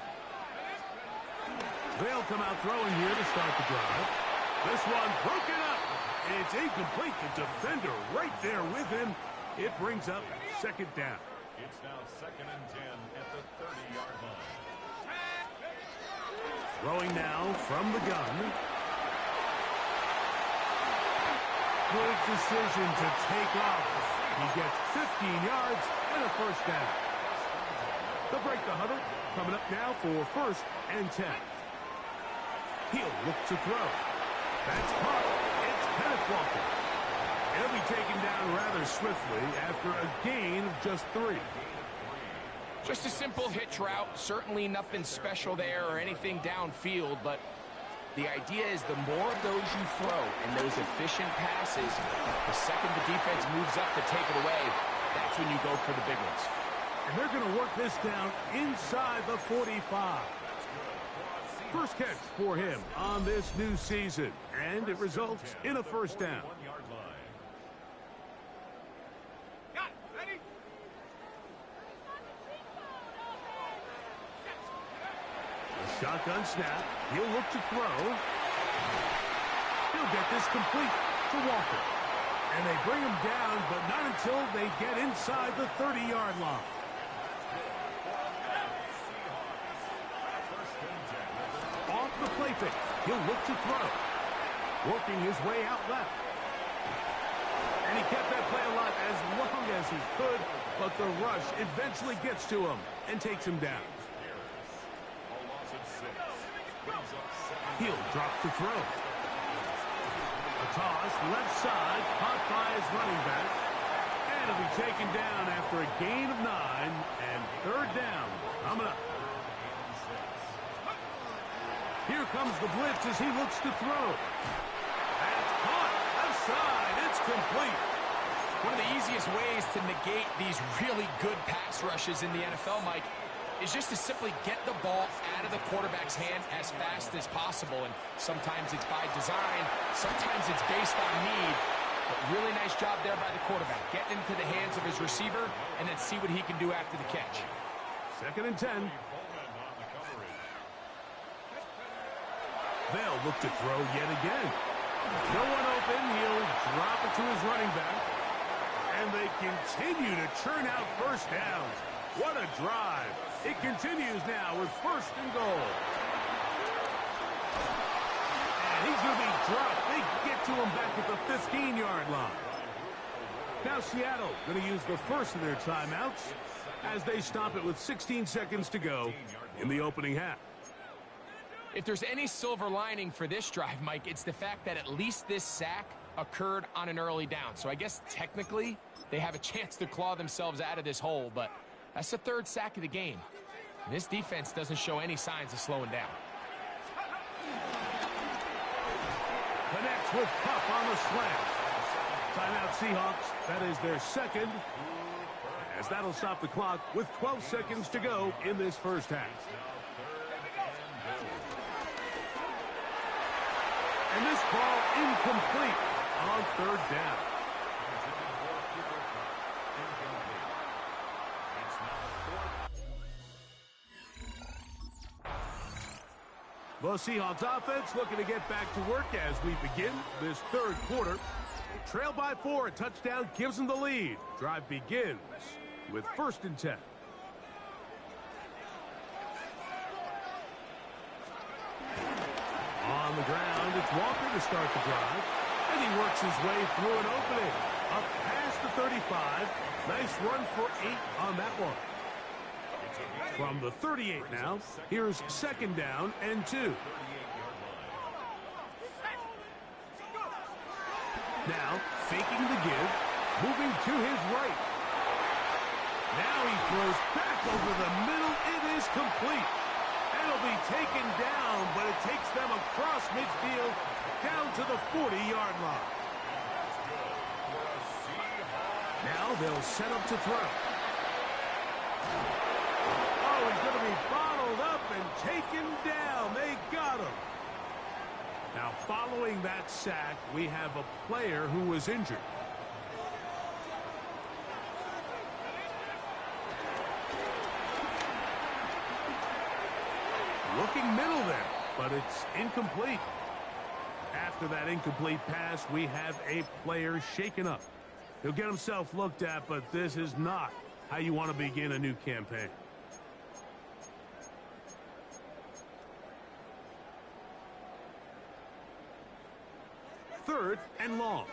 They'll come out throwing here to start the drive. This one broken up. It's incomplete. The defender right there with him. It brings up second down. It's now 2nd and 10 at the 30-yard line. Throwing now from the gun. Good decision to take off. He gets 15 yards and a first down. They'll break the huddle. Coming up now for 1st and 10. He'll look to throw. That's caught. It's Kenneth Walker. He'll be taken down rather swiftly after a gain of just 3. Just a simple hitch route. Certainly nothing special there or anything downfield, but the idea is the more of those you throw and those efficient passes, the second the defense moves up to take it away, that's when you go for the big ones. And they're going to work this down inside the 45. First catch for him on this new season, and it results in a 1st down. Shotgun snap. He'll look to throw. He'll get this complete to Walker. And they bring him down, but not until they get inside the 30-yard line. Off the play fake. He'll look to throw. Working his way out left. And he kept that play alive as long as he could, but the rush eventually gets to him and takes him down. He'll drop to throw. A toss, left side, caught by his running back. And he'll be taken down after a gain of 9 and 3rd down coming up. Here comes the blitz as he looks to throw. That's caught, left side, it's complete. One of the easiest ways to negate these really good pass rushes in the NFL, Mike, is just to simply get the ball out of the quarterback's hand as fast as possible. And sometimes it's by design, sometimes it's based on need. But really nice job there by the quarterback. Getting into the hands of his receiver and then see what he can do after the catch. 2nd and 10. They'll look to throw yet again. No one open. He'll drop it to his running back. And they continue to churn out 1st downs. What a drive. It continues now with 1st and goal. And he's going to be dropped. They get to him back at the 15-yard line. Now Seattle going to use the first of their timeouts as they stop it with 16 seconds to go in the opening half. If there's any silver lining for this drive, Mike, it's the fact that at least this sack occurred on an early down. So I guess technically they have a chance to claw themselves out of this hole, but that's the 3rd sack of the game. And this defense doesn't show any signs of slowing down. Connects with Puff on the slant. Timeout Seahawks. That is their 2nd. As that'll stop the clock with 12 seconds to go in this 1st half. And this ball incomplete on 3rd down. The Seahawks offense looking to get back to work as we begin this 3rd quarter. Trail by 4, a touchdown gives them the lead. Drive begins with 1st and 10. On the ground, it's Walker to start the drive. And he works his way through an opening. Up past the 35. Nice run for 8 on that one. From the 38 now, here's 2nd down and 2. Now, faking the give, moving to his right. Now he throws back over the middle. It is complete. And it'll be taken down, but it takes them across midfield down to the 40-yard line. Now they'll set up to throw. Oh, he's going to be bottled up and taken down. They got him. Now, following that sack, we have a player who was injured. Looking middle there, but it's incomplete. After that incomplete pass, we have a player shaken up. He'll get himself looked at, but this is not how you want to begin a new campaign. Third and long.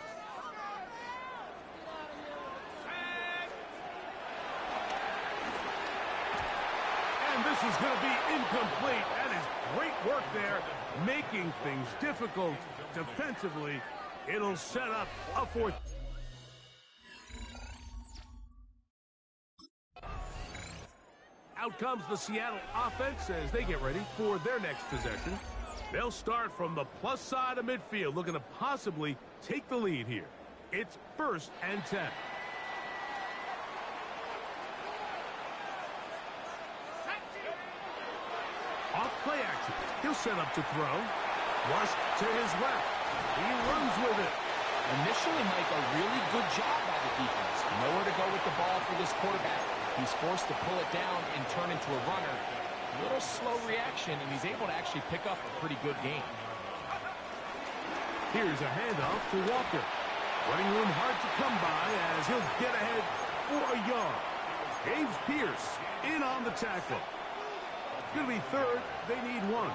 And this this is going to be incomplete. That is great work there, making things difficult defensively. It'll set up a fourth. Out comes the Seattle offense as they get ready for their next possession. They'll start from the plus side of midfield, looking to possibly take the lead here. It's 1st and 10. Off play action. He'll set up to throw. Flush to his left. He runs with it. Initially, Mike, a really good job by the defense. Nowhere to go with the ball for this quarterback. He's forced to pull it down and turn into a runner. A little slow reaction, and he's able to actually pick up a pretty good game. Here's a handoff to Walker. Running room hard to come by as he'll get ahead for a yard. James Pierce in on the tackle. It's going to be 3rd. They need 1. Open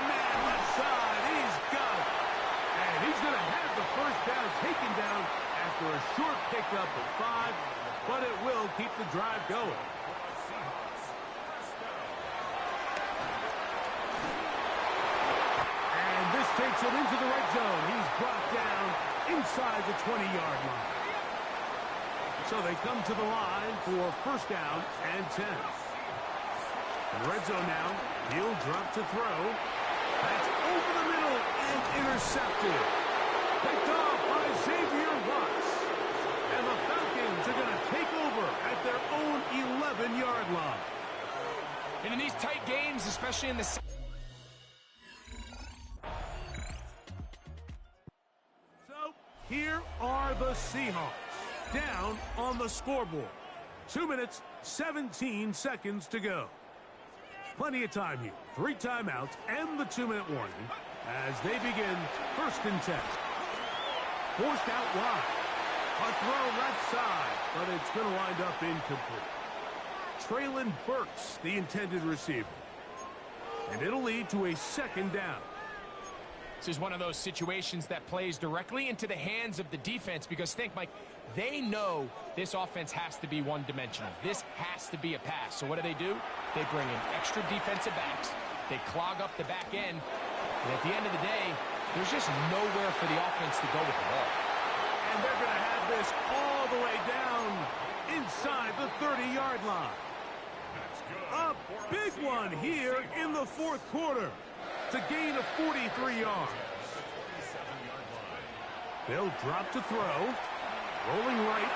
man left side. He's got it. And he's going to have the first down taken down after a short pickup of 5, but it will keep the drive going. And this takes him into the red zone. He's brought down inside the 20-yard line. So they come to the line for 1st down and 10. In the red zone now, he'll drop to throw. That's over the middle and intercepted. Picked off by Xavier Watts. And the Falcons are going to take over at their own 11-yard line. And in these tight games, especially in the... So, here are the Seahawks. Down on the scoreboard. 2 minutes, 17 seconds to go. Plenty of time here. 3 timeouts and the 2-minute warning as they begin 1st and 10. Forced out wide. A throw left side, but it's going to wind up incomplete. Traylon Burks, the intended receiver. And it'll lead to a 2nd down. This is one of those situations that plays directly into the hands of the defense because think, Mike, they know this offense has to be one-dimensional. This has to be a pass. So what do? They bring in extra defensive backs. They clog up the back end. And at the end of the day, there's just nowhere for the offense to go with the ball. And they're going to have this all the way down inside the 30-yard line. A big one here in the 4th quarter. It's a gain of 43 yards. They'll drop to throw. Rolling right.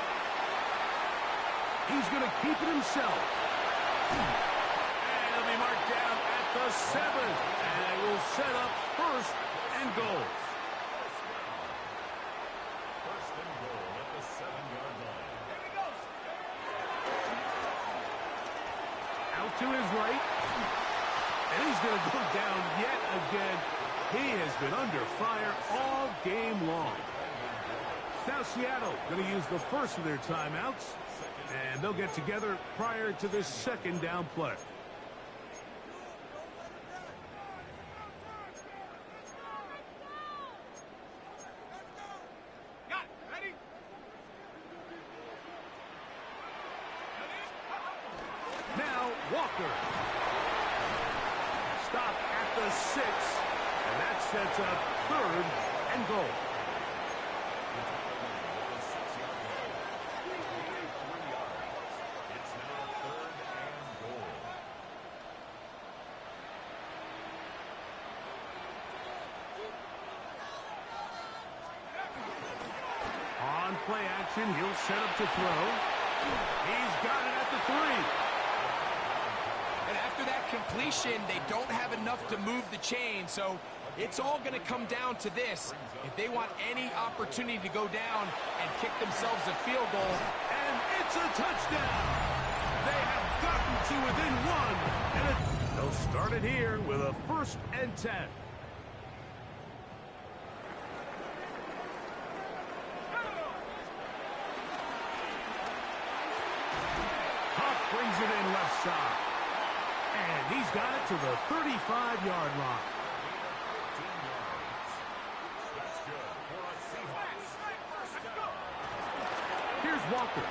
He's going to keep it himself. And he'll be marked down at the 7. And it will set up 1st and goal. 1st and goal at the 7-yard line. Out to his right. And he's going to go down yet again. He has been under fire all game long. Now Seattle going to use the first of their timeouts. And they'll get together prior to this 2nd down play. Now Walker. Stop at the 6. And that sets up 3rd and goal. It's now 3rd and goal. On play action, he'll set up to throw. He's got it at the 3. And after that completion, they don't have enough to move the chain, so it's all going to come down to this. If they want any opportunity to go down and kick themselves a field goal. And it's a touchdown! They have gotten to within 1. And they'll start it here with a 1st and 10. Huff brings it in left side. And he's got it to the 35-yard line. That's good for a Seahawks. First down. Here's Walker.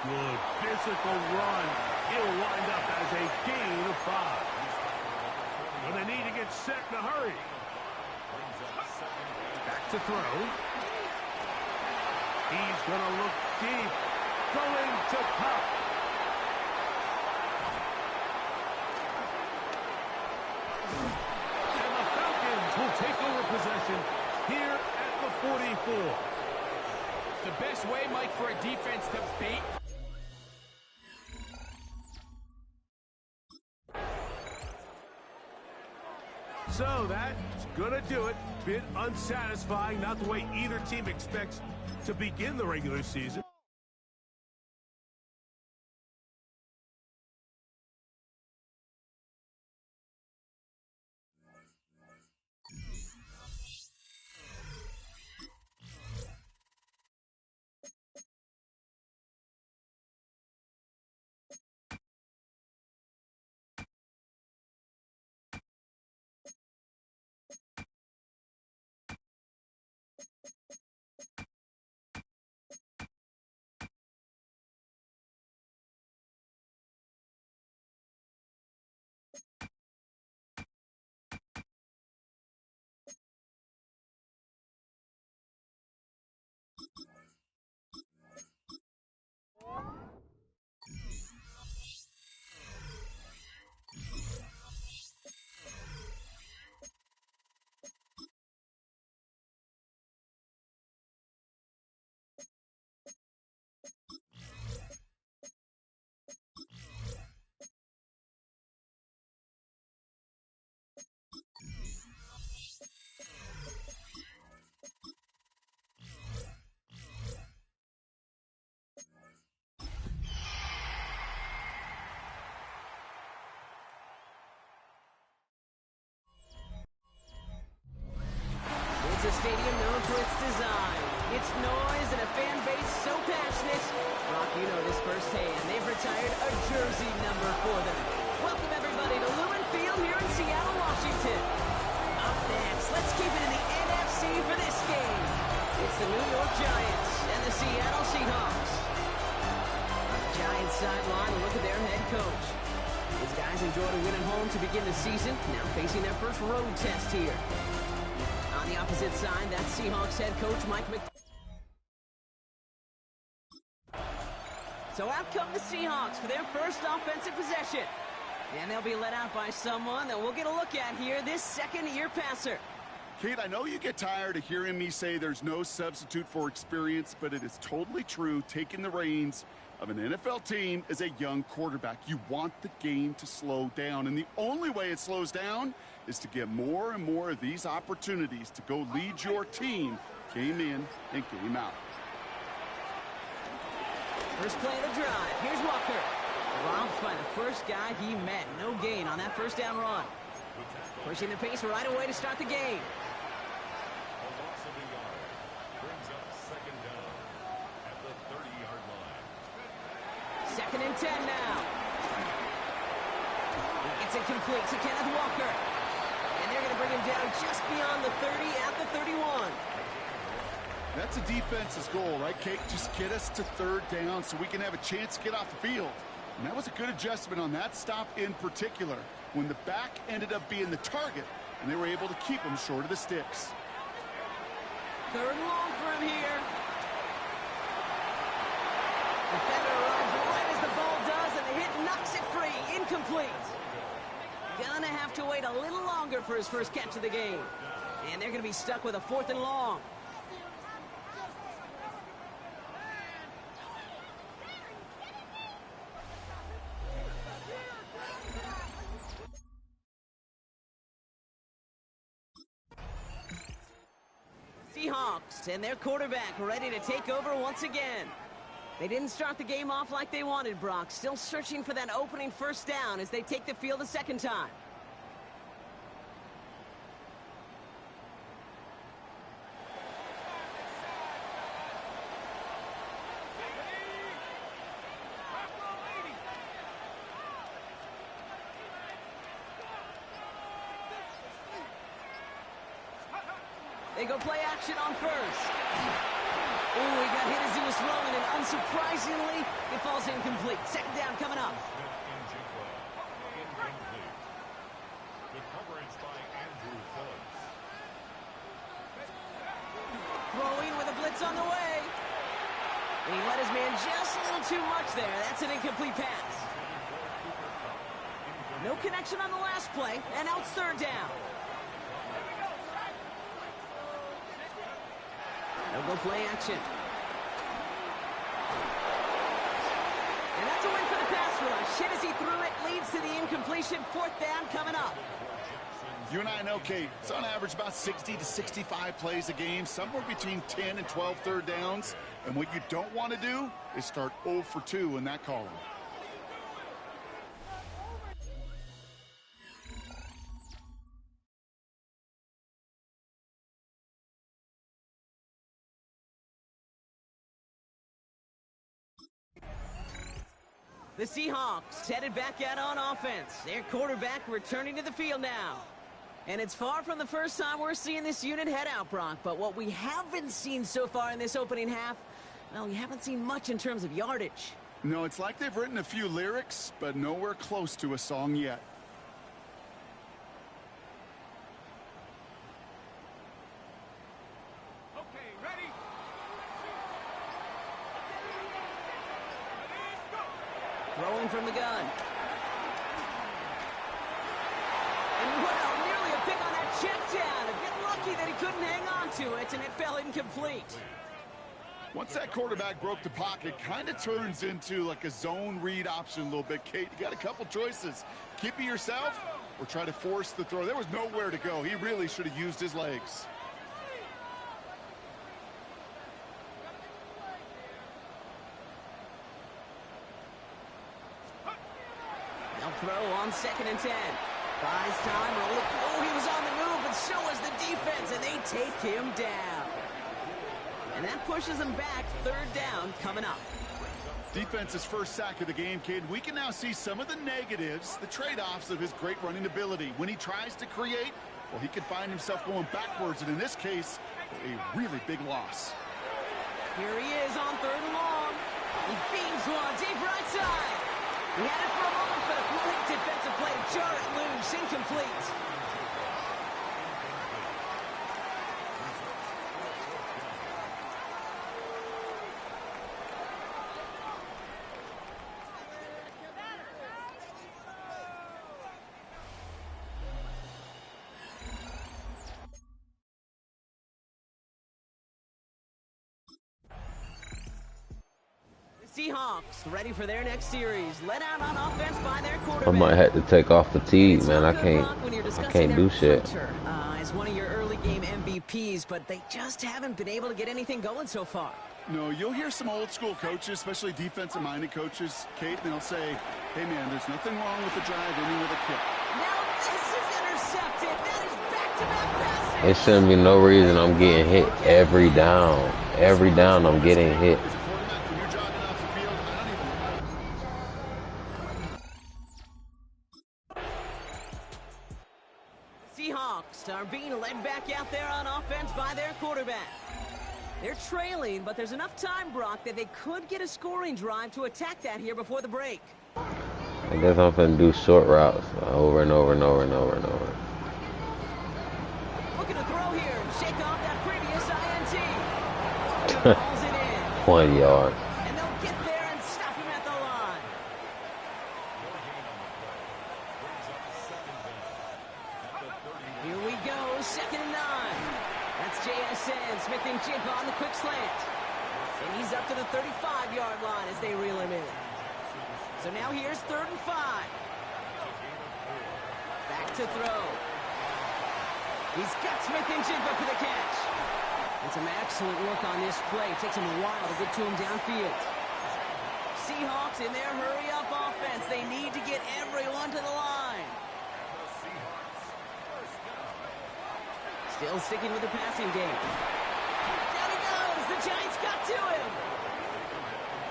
Good physical run. It'll wind up as a gain of 5. But they need to get set in a hurry. Back to throw. He's going to look deep. Going to Cup. And the Falcons will take over possession here at the 44. The best way, Mike, for a defense to bait. So that's going to do it. Bit unsatisfying, not the way either team expects to begin the regular season. It's a stadium known for its design, its noise, and a fan base so passionate. Brock, you know this firsthand. They've retired a jersey number for them. Welcome, everybody, to Lumen Field here in Seattle, Washington. Up next, let's keep it in the NFC for this game. It's the New York Giants and the Seattle Seahawks. On the Giants sideline, look at their head coach. These guys enjoyed a win at home to begin the season, now facing their first road test here. On the opposite side, that's Seahawks head coach Mike McDaniel. So out come the Seahawks for their first offensive possession. And they'll be led out by someone that we'll get a look at here, this second-year passer. Kate, I know you get tired of hearing me say there's no substitute for experience, but it is totally true. Taking the reins of an NFL team is a young quarterback. You want the game to slow down, and the only way it slows down is to get more and more of these opportunities to go lead your team game in and game out. First play of the drive. Here's Walker. Robbed by the first guy he met. No gain on that first down run. Pushing the pace right away to start the game. A loss of a yard brings up second down at the 30-yard line. 2nd and 10 now. It's incomplete to Kenneth Walker. And they're going to bring him down just beyond the 30 at the 31. That's a defense's goal, right, Kate? Just get us to 3rd down so we can have a chance to get off the field. And that was a good adjustment on that stop in particular, when the back ended up being the target, and they were able to keep him short of the sticks. 3rd and long for him here. Defender arrives right as the ball does, and the hit knocks it free. Incomplete. Gonna have to wait a little longer for his first catch of the game. And they're gonna be stuck with a 4th and long. Seahawks and their quarterback ready to take over once again. They didn't start the game off like they wanted, Brock. Still searching for that opening first down as they take the field a second time. They go play action on first. Ooh, he got hit as he was throwing, and unsurprisingly, it falls incomplete. Second down coming up. The coverage by Andrew Phillips. Throwing with a blitz on the way. And he let his man just a little too much there. That's an incomplete pass. No connection on the last play, and now it's third down. They'll go play action. And that's a win for the pass rush. Hit as he threw it, leads to the incompletion. Fourth down coming up. You and I know, Kate, it's on average about 60 to 65 plays a game, somewhere between 10 and 12 third downs. And what you don't want to do is start 0 for 2 in that column. The Seahawks headed back out on offense. Their quarterback returning to the field now. And it's far from the first time we're seeing this unit head out, Brock. But what we haven't seen so far in this opening half, well, we haven't seen much in terms of yardage. No, it's like they've written a few lyrics, but nowhere close to a song yet. Okay, ready? Throwing from the gun. And well, nearly a pick on that check down. A bit lucky that he couldn't hang on to it, and it fell incomplete. Once that quarterback broke the pocket, kind of turns into like a zone read option a little bit. Kate, you got a couple choices. Keep it yourself or try to force the throw. There was nowhere to go. He really should have used his legs. They'll throw on 2nd and 10. Buys time. Oh, he was on the move, but so was the defense, and they take him down. And that pushes him back. Third down coming up. Defense's first sack of the game, Kid. We can now see some of the negatives, the trade-offs of his great running ability. When he tries to create, well, he can find himself going backwards, and in this case, a really big loss. Here he is on 3rd and long. He beams one deep right side. He had it for a moment, but a great defensive play to jar it loose. Incomplete. Seahawks ready for their next series. Let out on offense by their quarterback. I might have to take off fatigue, man. I can't do shit. As one of your early game MVPs, but they just haven't been able to get anything going so far. No, you'll hear some old school coaches, especially defensive-minded coaches, Kate, and they'll say, hey, man, there's nothing wrong with the drive ending with a kick. Now this is intercepted. That is back-to-back passes. It shouldn't be no reason I'm getting hit every down. Every down I'm getting hit. Seahawks are being led back out there on offense by their quarterback. They're trailing, but there's enough time, Brock, that they could get a scoring drive to attack that here before the break. I guess I'm finna do short routes over and over and over and over and over. Looking to throw here and shake off that previous INT. Balls it in. 1 yard. And they'll get there and stop him at the line. Here we go, 2nd and 9. That's JSN. Smith and Jigba on the quick slant. And he's up to the 35-yard line as they reel him in. So now here's 3rd and 5. Back to throw. He's got Smith and Jigba for the catch. And some excellent work on this play. It takes him a while to get to him downfield. Seahawks in their hurry-up offense. They need to get everyone to the line. Still sticking with the passing game. Down he goes. The Giants got to him.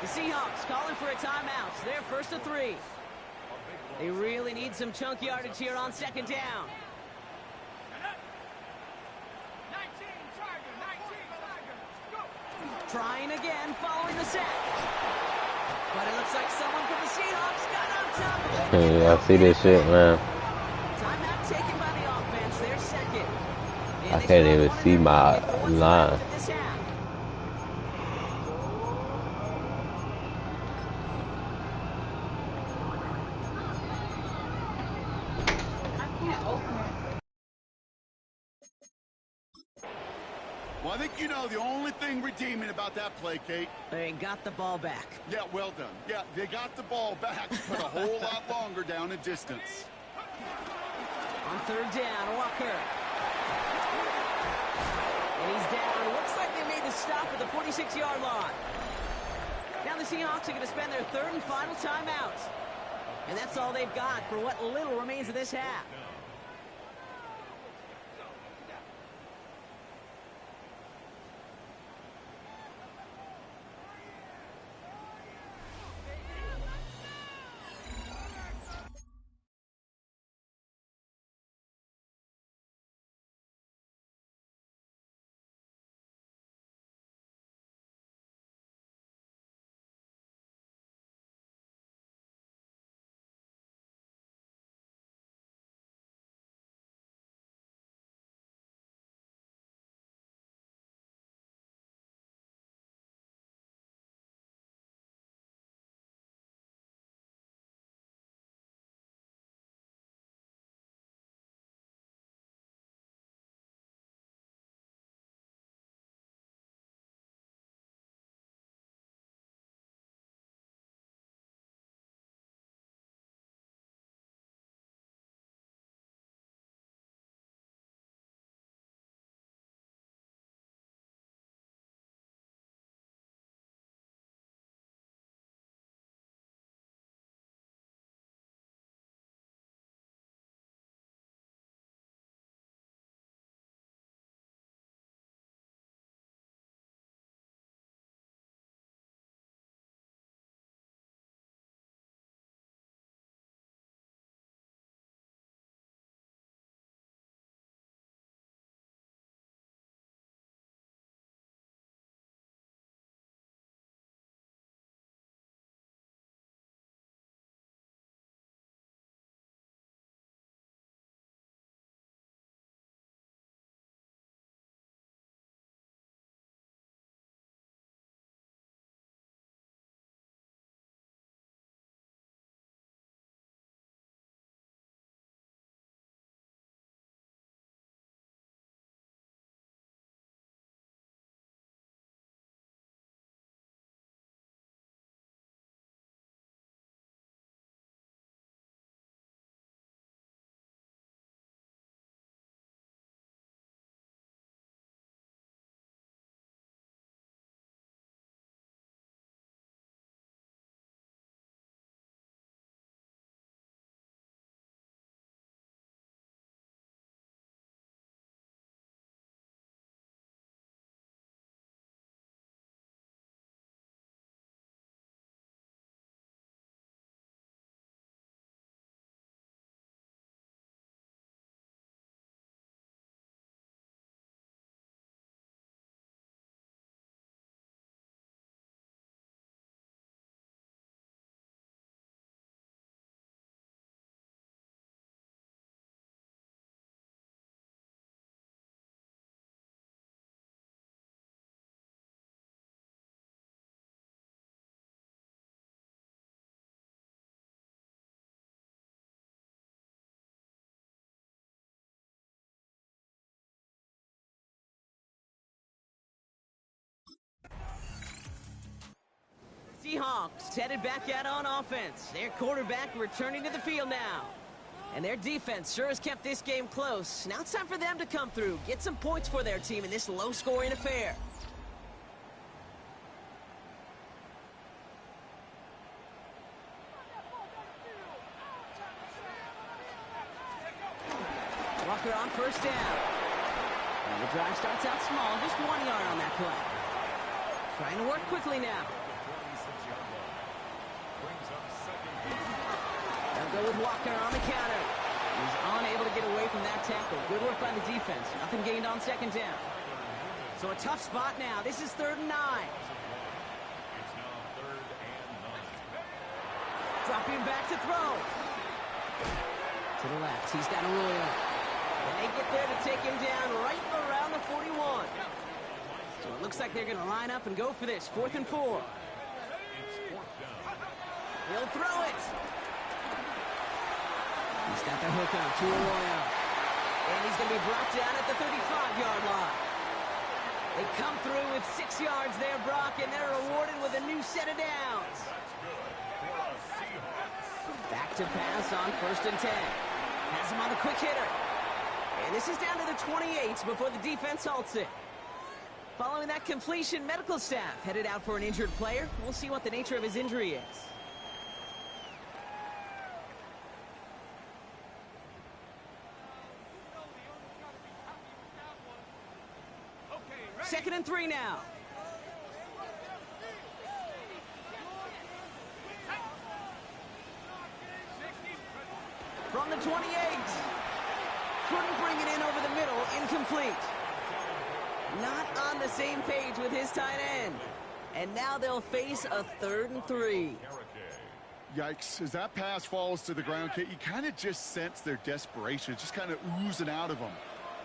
The Seahawks calling for a timeout. They're 1st and 3. They really need some chunk yardage here on 2nd down. Trying again following the sack. But it looks like someone from the Seahawks got on top of it. Yeah, I see this shit, man. Timeout taken by the offense. Their second. I can't even see my line. Well, I think you know the only thing redeeming about that play, Kate. They got the ball back. Yeah, well done. Yeah, they got the ball back, but a whole lot longer down in distance. On third down, Walker. And he's down. Looks like they made the stop at the 46-yard line. Now the Seahawks are going to spend their third and final timeout. And that's all they've got for what little remains of this half. Seahawks headed back out on offense. Their quarterback returning to the field now. And their defense sure has kept this game close. Now it's time for them to come through, get some points for their team in this low-scoring affair. Walker on first down. And the drive starts out small, just 1 yard on that play. Trying to work quickly now. They'll go with Walker on the counter. He's unable to get away from that tackle. Good work by the defense. Nothing gained on second down. So a tough spot now. This is 3rd and 9. It's now 3rd and 9. Dropping back to throw. To the left. He's got Arroyo. And they get there to take him down right around the 41. So it looks like they're going to line up and go for this. 4th and 4. It's 4th down. He'll throw it. He's got the hook up to Arroyo. And he's going to be brought down at the 35-yard line. They come through with 6 yards there, Brock, and they're rewarded with a new set of downs. Back to pass on 1st and 10. Has him on the quick hitter. And this is down to the 28 before the defense halts it. Following that completion, medical staff headed out for an injured player. We'll see what the nature of his injury is. Second and 3 now. From the 28. Couldn't bring it in over the middle. Incomplete. Not on the same page with his tight end. And now they'll face a 3rd and 3. Yikes. As that pass falls to the ground, Kate, you kind of just sense their desperation. It's just kind of oozing out of them.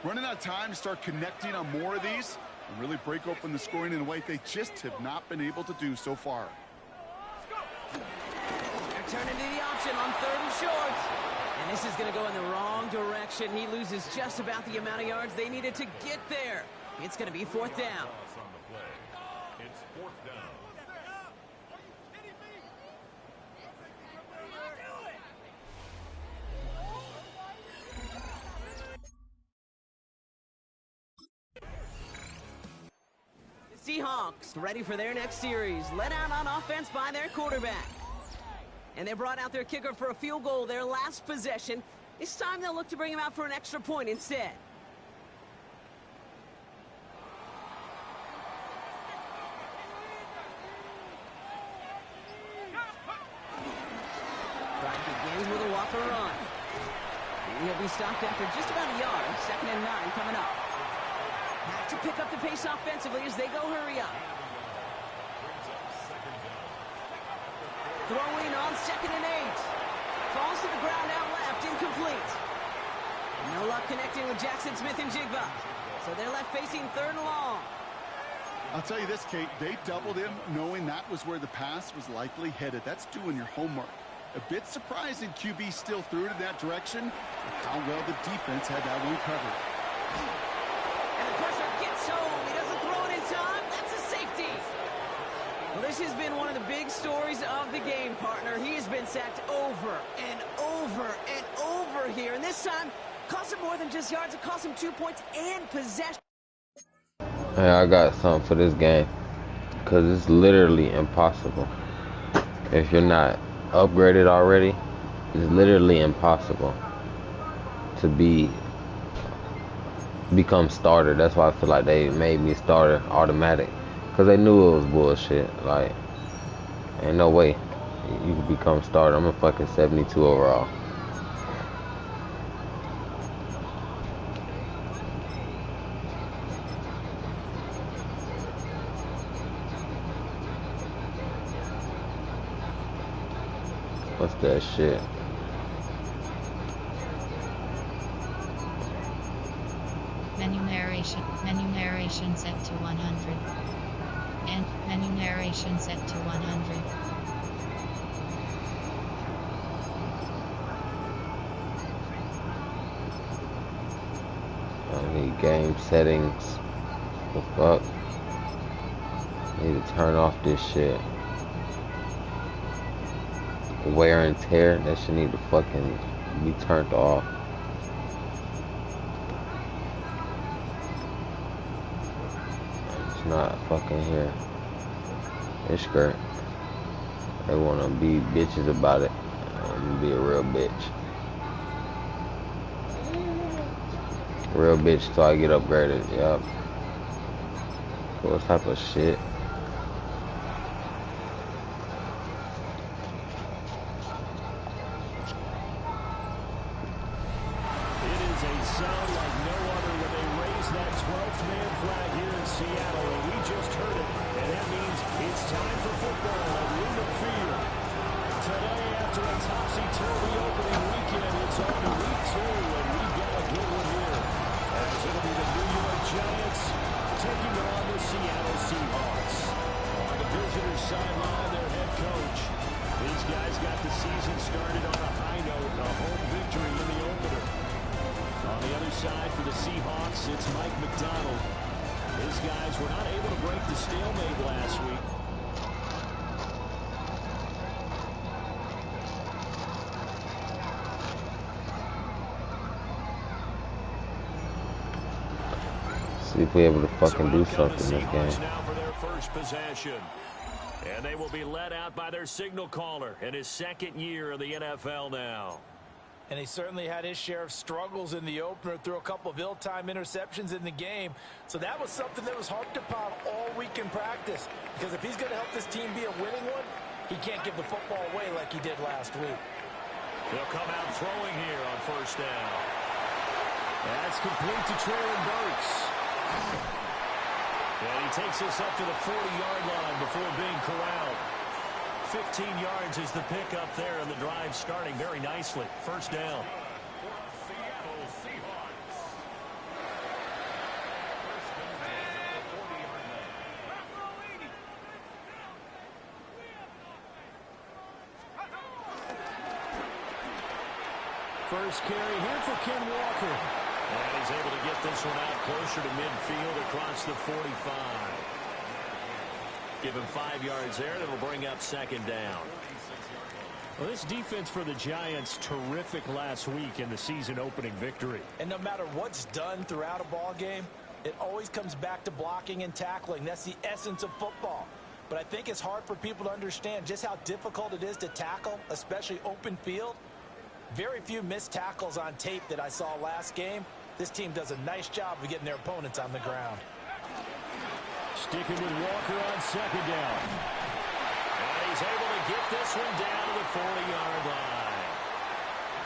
Running out of time to start connecting on more of these and really break open the scoring in a way they just have not been able to do so far. They're turning to the option on 3rd and short. And this is going to go in the wrong direction. He loses just about the amount of yards they needed to get there. It's going to be 4th down. It's 4th down. The Seahawks ready for their next series. Led out on offense by their quarterback. And they brought out their kicker for a field goal their last possession. This time they'll look to bring him out for an extra point instead. Drive begins with a walker run. And he'll be stopped after just about a yard. 2nd and 9 coming up. Have to pick up the pace offensively as they go hurry up. Throwing on 2nd and 8. Falls to the ground out left, incomplete. No luck connecting with Jackson Smith and Jigba. So they're left facing 3rd and long. I'll tell you this, Kate, they doubled him knowing that was where the pass was likely headed. That's doing your homework. A bit surprising QB still threw it in that direction, but how well the defense had that one covered. And the pressure gets home. He doesn't throw it in time. That's a safety. Well, this has been one of the big stories of the game, partner. He has been sacked over and over and over here. And this time, cost him more than just yards. It cost him 2 points and possession. Hey, I got something for this game. Because it's literally impossible. If you're not upgraded already, it's literally impossible to become starter. That's why I feel like they made me starter automatic. Because they knew it was bullshit. Like, ain't no way you can become starter. I'm a fucking 72 overall. What's that shit? Menu narration set to 100. And menu narration set to 100. I need game settings. The fuck? I need to turn off this shit. Wear and tear, that shit need to fucking be turned off. It's not fucking here. It's great. They wanna be bitches about it. I'm gonna be a real bitch. Real bitch till I get upgraded, yup. What type of shit? It is a sound like no other with a raise that 12th man flag here in Seattle, and we just heard it, and that means it's time for football at Lumen Field. Today, after a topsy-turvy opening weekend, it's on to week 2, and we've got a good one here, as it'll be the New York Giants taking on the Seattle Seahawks. On the visitors' sideline, their head coach. These guys got the season started on a high note, a home victory in the opener. On the other side for the Seahawks, it's Mike McDonald. His guys were not able to break the stalemate last week. See if we're able to fucking do something in this game. Now for their first possession. And they will be led out by their signal caller in his second year in the NFL now. And he certainly had his share of struggles in the opener, threw a couple of ill-timed interceptions in the game. So that was something that was harped upon all week in practice. Because if he's going to help this team be a winning one, he can't give the football away like he did last week. They'll come out throwing here on first down. That's complete to Traylon Burks. And he takes us up to the 40-yard line before being corralled. 15 yards is the pickup there, and the drive starting very nicely. First down. Seattle Seahawks. First carry here for Ken Walker. And he's able to get this one out closer to midfield across the 45. Give him 5 yards there, and it'll bring up second down. Well, this defense for the Giants, terrific last week in the season-opening victory. And no matter what's done throughout a ball game, it always comes back to blocking and tackling. That's the essence of football. But I think it's hard for people to understand just how difficult it is to tackle, especially open field. Very few missed tackles on tape that I saw last game. This team does a nice job of getting their opponents on the ground. Sticking with Walker on second down. And he's able to get this one down to the 40-yard line.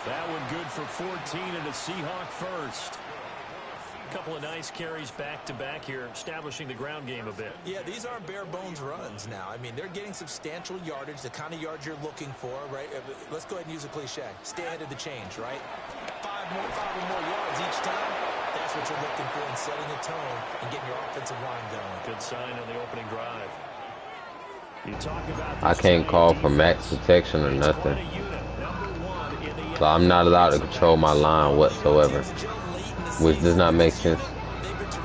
That one good for 14 and a Seahawk first. A couple of nice carries back-to-back here, establishing the ground game a bit. Yeah, these aren't bare-bones runs now. I mean, they're getting substantial yardage, the kind of yards you're looking for, right? Let's go ahead and use a cliche. Stay ahead of the change, right? Five or more yards each time. That's what you're looking for in setting a tone and getting your offensive line going. Good sign on the opening drive. You talk about I can't call for max protection or nothing. So I'm not allowed to control my line whatsoever. Which does not make sense.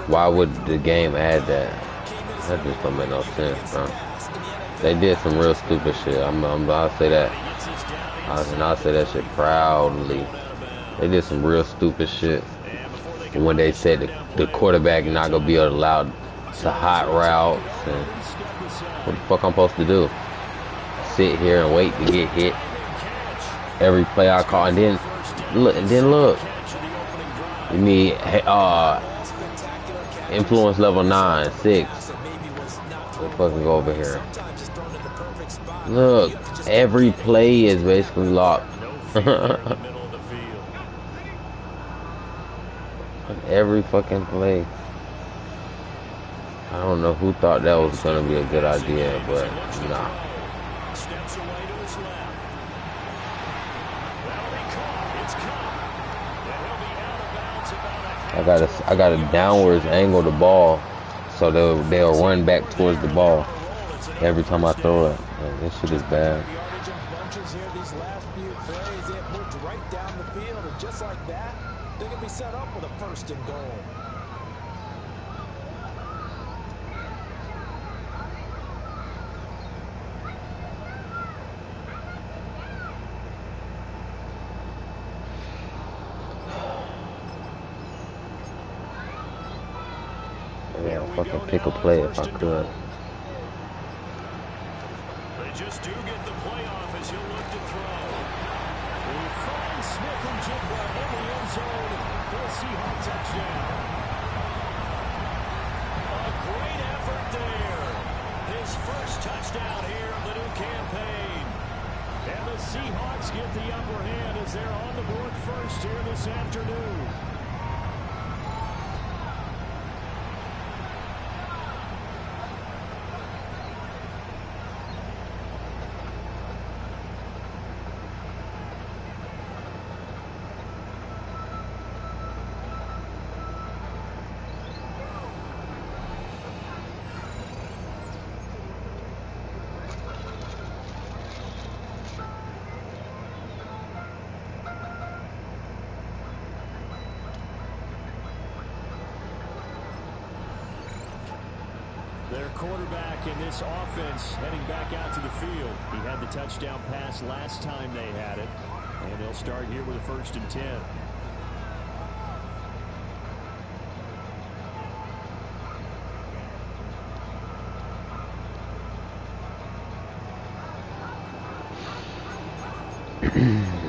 Why would the game add that? That just don't make no sense, bro. They did some real stupid shit. I'll say that. I'll say that shit proudly. They did some real stupid shit. When they said the quarterback not gonna be allowed to hot routes, and what the fuck I'm supposed to do? Sit here and wait to get hit every play I call, and then look. You need influence level 9, 6. Let's fucking go over here. Look, every play is basically locked. Every fucking play. I don't know who thought that was gonna be a good idea, but nah. I got to downwards angle the ball, so they'll run back towards the ball every time I throw it. Like, this shit is bad. These last few plays, they have moved right down the field, and just like that, they're gonna be set up with a first and goal. Yeah, fucking pick a play if I could. They just do get the play off as he'll look to throw. He finds Smith and Jigba in the end zone for a Seahawk touchdown. A great effort there. His first touchdown here of the new campaign. And the Seahawks get the upper hand as they're on the board first here this afternoon. Their quarterback in this offense heading back out to the field. He had the touchdown pass last time they had it. And they'll start here with a 1st and 10.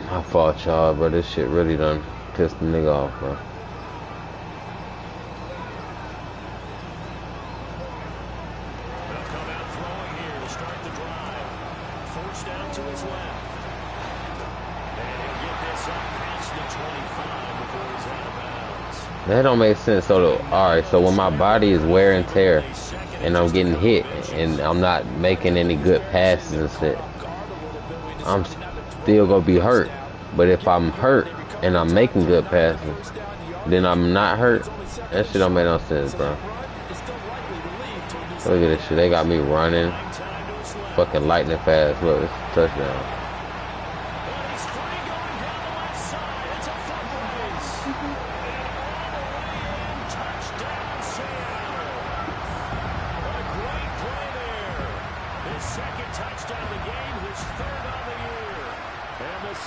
My fault, y'all, bro. This shit really done pissed the nigga off, bro. They'll come out throwing here to start the drive. 4th down to his left. And he'll get this up past the 25 before he's out of bounds. That don't make sense. So, alright, so when my body is wear and tear and I'm getting hit and I'm not making any good passes and shit, I'm still gonna be hurt. But if I'm hurt and I'm making good passes, then I'm not hurt. That shit don't make no sense, bro. Look at this shit. They got me running fucking lightning fast. Look, it's a touchdown.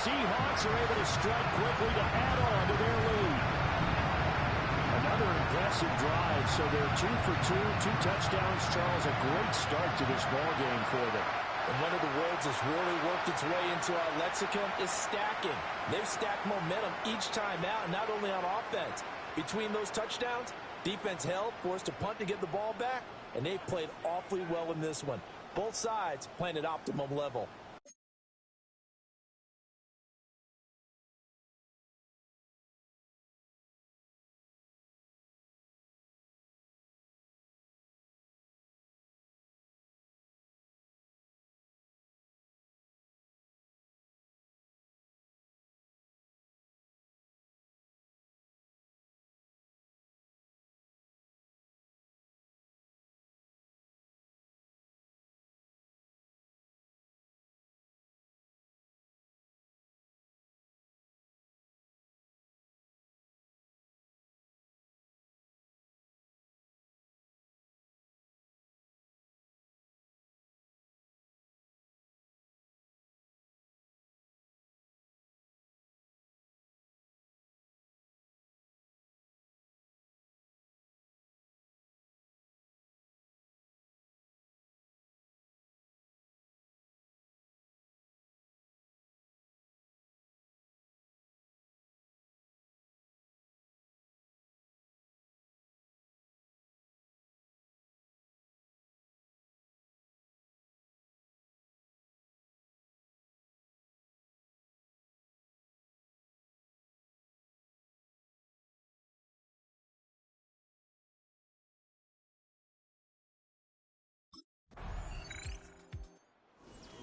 Seahawks are able to strike quickly to add on to their lead. Another impressive drive, so they're 2 for 2, 2 touchdowns. Charles, a great start to this ball game for them. And one of the words that's really worked its way into our lexicon is stacking. They've stacked momentum each time out, and not only on offense. Between those touchdowns, defense held, forced a punt to get the ball back, and they played awfully well in this one. Both sides playing at optimum level.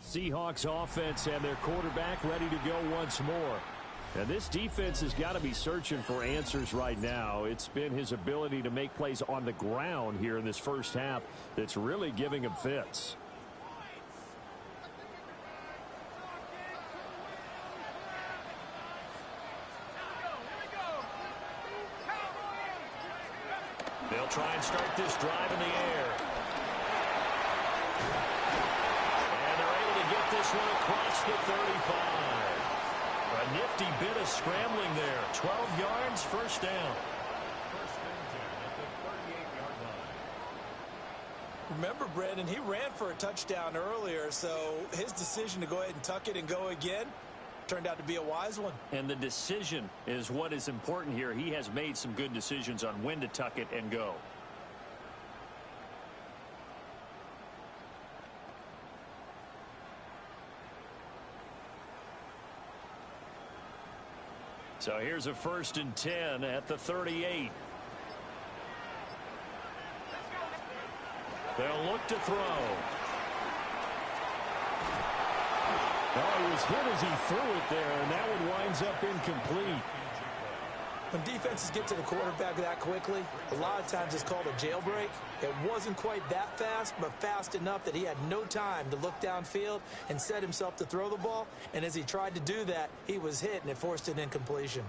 Seahawks offense and their quarterback ready to go once more. And this defense has got to be searching for answers right now. It's been his ability to make plays on the ground here in this first half that's really giving him fits. They'll try and start this drive in the air. And they're able to get this one across the 35. A nifty bit of scrambling there. 12 yards, first down. Remember, Brandon, he ran for a touchdown earlier, so his decision to go ahead and tuck it and go again turned out to be a wise one. And the decision is what is important here. He has made some good decisions on when to tuck it and go. So here's a 1st and 10 at the 38. They'll look to throw. Oh, he was hit as he threw it there, and that one winds up incomplete. When defenses get to the quarterback that quickly, a lot of times it's called a jailbreak. It wasn't quite that fast, but fast enough that he had no time to look downfield and set himself to throw the ball. And as he tried to do that, he was hit, and it forced an incompletion.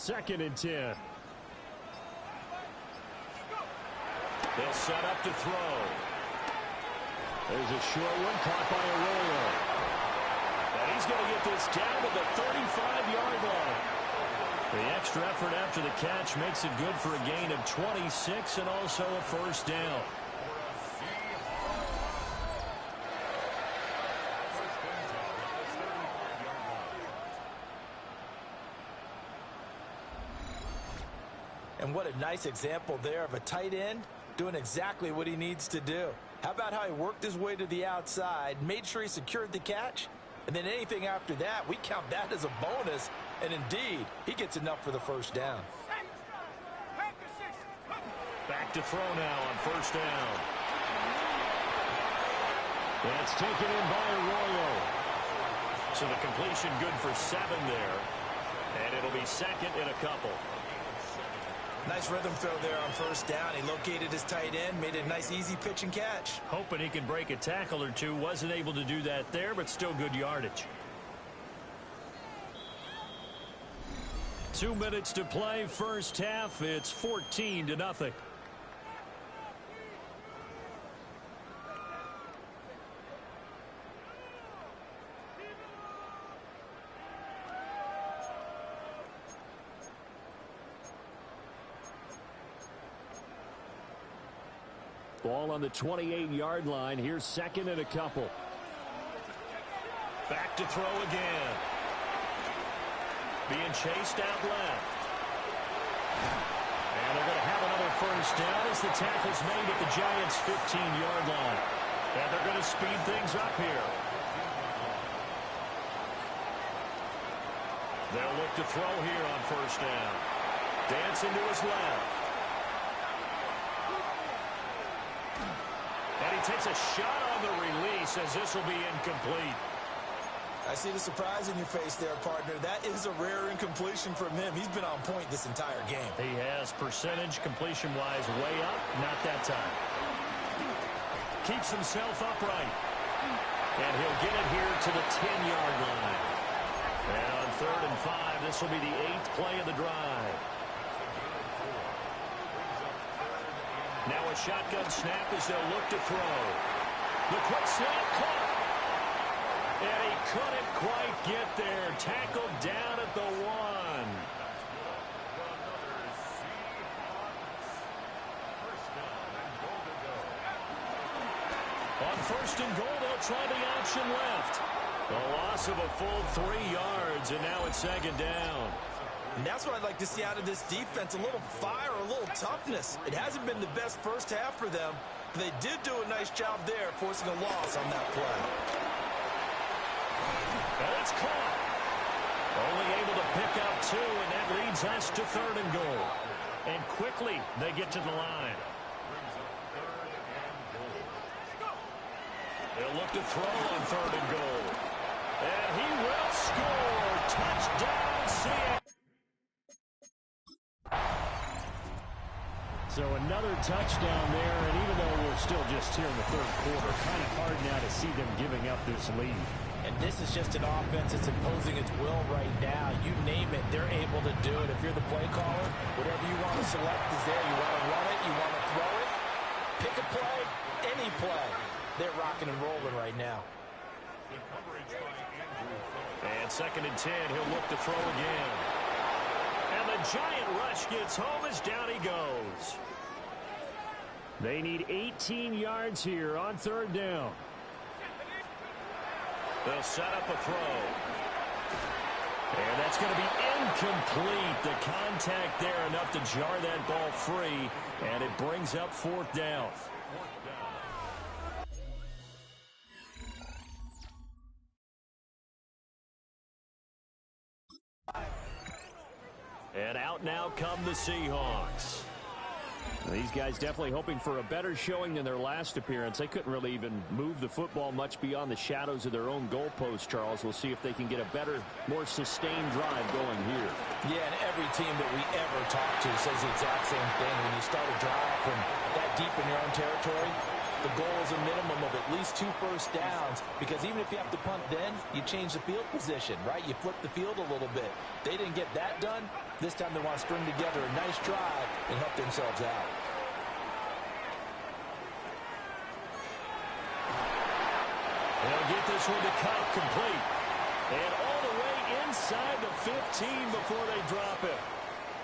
2nd and 10. They'll set up to throw. There's a short one caught by Arroyo. And he's going to get this down to the 35-yard line. The extra effort after the catch makes it good for a gain of 26 and also a first down. And what a nice example there of a tight end doing exactly what he needs to do. How about how he worked his way to the outside, made sure he secured the catch, and then anything after that, we count that as a bonus. And indeed, he gets enough for the first down. Back to throw now on first down. That's taken in by Arroyo. So the completion good for 7 there. And it'll be 2nd and a couple. Nice rhythm throw there on first down. He located his tight end, made a nice easy pitch and catch. Hoping he could break a tackle or two. Wasn't able to do that there, but still good yardage. 2 minutes to play, first half. It's 14-0. Ball on the 28-yard line. Here's 2nd and a couple. Back to throw again. Being chased out left. And they're going to have another first down as the tackle's made at the Giants' 15-yard line. And they're going to speed things up here. They'll look to throw here on first down. Dancing to his left. And he takes a shot on the release as this will be incomplete. I see the surprise in your face there, partner. That is a rare incompletion from him. He's been on point this entire game. He has percentage completion-wise way up. Not that time. Keeps himself upright. And he'll get it here to the 10-yard line. And on 3rd and 5, this will be the 8th play of the drive. Now a shotgun snap as they'll look to throw. The quick slant caught. And he couldn't quite get there. Tackled down at the 1. On 1st and goal, they'll try the option left. A loss of a full 3 yards, and now it's 2nd down. And that's what I'd like to see out of this defense, a little fire, a little toughness. It hasn't been the best first half for them, but they did do a nice job there, forcing a loss on that play. And it's caught. Only able to pick up 2, and that leads us to 3rd and goal. And quickly, they get to the line. They'll look to throw on 3rd and goal. And he will score. Touchdown, Seattle. So another touchdown there, and even though we're still just here in the 3rd quarter, kind of hard now to see them giving up this lead. And this is just an offense that's imposing its will right now. You name it, they're able to do it. If you're the play caller, whatever you want to select is there. You want to run it, you want to throw it, pick a play, any play. They're rocking and rolling right now. And 2nd and 10, he'll look to throw again. And the giant rush gets home as down he goes. They need 18 yards here on 3rd down. They'll set up a throw. And that's going to be incomplete. The contact there enough to jar that ball free. And it brings up 4th down. And out now come the Seahawks. These guys definitely hoping for a better showing than their last appearance. They couldn't really even move the football much beyond the shadows of their own goalpost, Charles. We'll see if they can get a better, more sustained drive going here. Yeah, and every team that we ever talk to says the exact same thing. When you start a drive from that deep in your own territory, The goal is a minimum of at least 2 first downs, because even if you have to punt then, you change the field position, right? You flip the field a little bit. They didn't get that done. This time they want to string together a nice drive and help themselves out. They'll get this one to Cup, complete. And all the way inside the 15 before they drop it.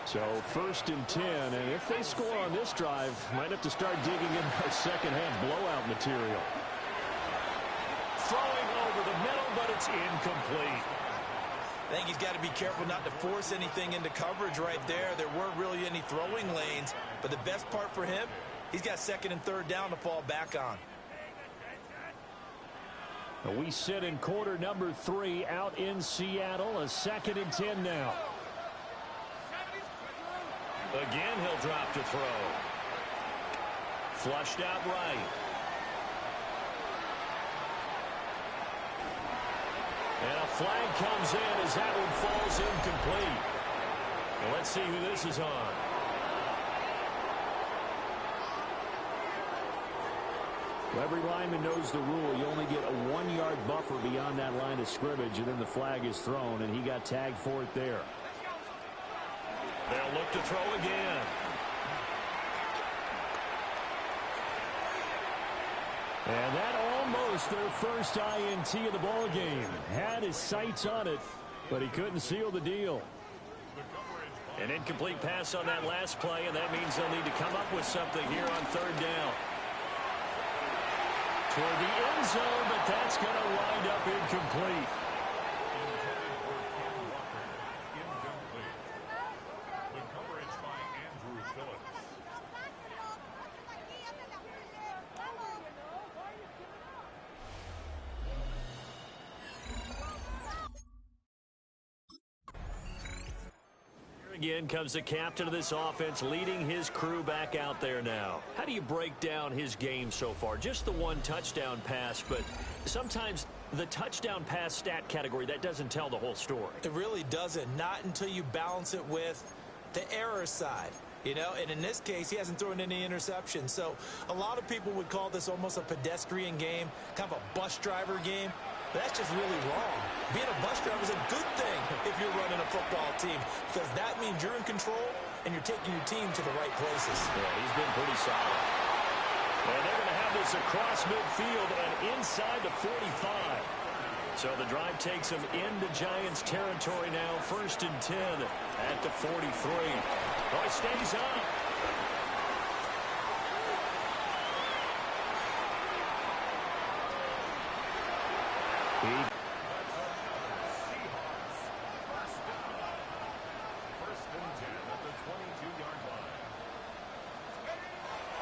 So 1st and 10, and if they score on this drive, might have to start digging in a second-half blowout material. Throwing over the middle, but it's incomplete. I think he's got to be careful not to force anything into coverage right there. There weren't really any throwing lanes, but the best part for him, he's got 2nd and 3rd down to fall back on. We sit in quarter number 3 out in Seattle, a 2nd and 10 now. Again, he'll drop to throw. Flushed out right. And a flag comes in as that one falls incomplete. Well, let's see who this is on. Well, every lineman knows the rule. You only get a 1-yard buffer beyond that line of scrimmage, and then the flag is thrown, and he got tagged for it there. They'll look to throw again. And that almost their first INT of the ball game. Had his sights on it, but he couldn't seal the deal. An incomplete pass on that last play, and that means they'll need to come up with something here on 3rd down. Toward the end zone, but that's going to wind up incomplete. Again comes the captain of this offense, leading his crew back out there now. How do you break down his game so far? Just the 1 touchdown pass, but sometimes the touchdown pass stat category, that doesn't tell the whole story. It really doesn't, not until you balance it with the error side. You know, and in this case, he hasn't thrown any interceptions. So a lot of people would call this almost a pedestrian game, kind of a bus driver game. That's just really wrong. Being a bus driver is a good thing if you're running a football team, because that means you're in control and you're taking your team to the right places. Yeah, he's been pretty solid. And they're going to have this across midfield and inside the 45. So the drive takes them into Giants territory now. 1st and 10 at the 43. Oh, it stays up.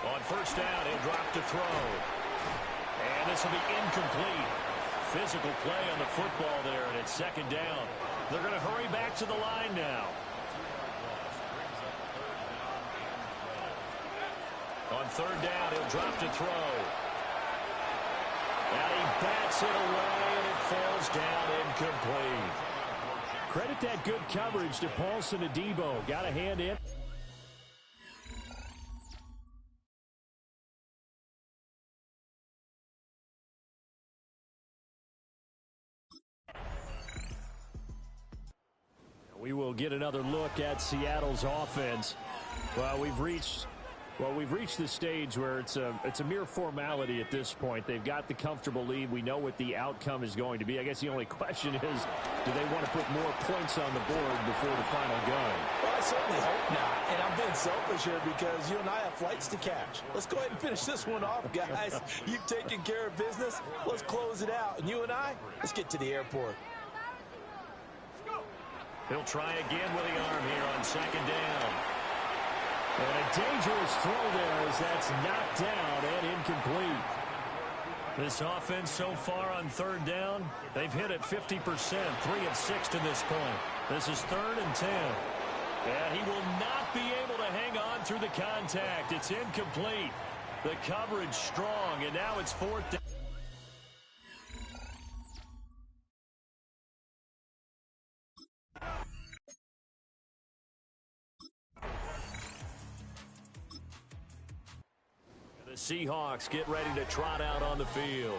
On 1st down, he'll drop to throw. And this will be incomplete. Physical play on the football there, and it's 2nd down. They're going to hurry back to the line now. On 3rd down, he'll drop to throw. And he bats it away, and it falls down incomplete. Credit that good coverage to Paulson Adebo. Got a hand in. We will get another look at Seattle's offense. Well, we've reached the stage where it's a mere formality at this point. They've got the comfortable lead. We know what the outcome is going to be. I guess the only question is, do they want to put more points on the board before the final gun? Well, I certainly hope not. And I'm being selfish here because you and I have flights to catch. Let's go ahead and finish this one off, guys. You've taken care of business. Let's close it out. And you and I, let's get to the airport. He'll try again with the arm here on 2nd down. And a dangerous throw there as that's knocked down and incomplete. This offense so far on 3rd down, they've hit it 50%, 3 of 6 to this point. This is 3rd and 10. And he will not be able to hang on through the contact. It's incomplete. The coverage strong, and now it's 4th down. The Seahawks get ready to trot out on the field.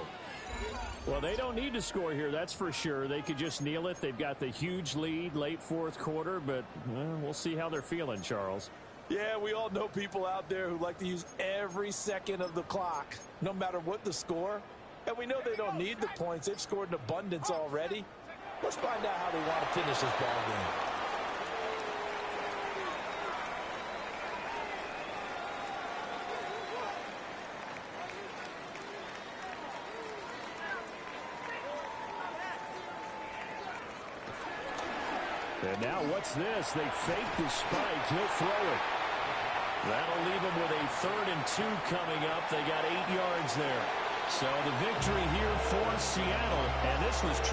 Well, they don't need to score here, that's for sure. They could just kneel it. They've got the huge lead late fourth quarter, but we'll see how they're feeling, Charles. Yeah, we all know people out there who like to use every second of the clock, no matter what the score. And we know they don't need the points. They've scored in abundance already. Let's find out how they want to finish this ball game. And now what's this? They fake the spike. He'll throw it. That'll leave them with a 3rd and 2 coming up. They got 8 yards there. So the victory here for Seattle, and this was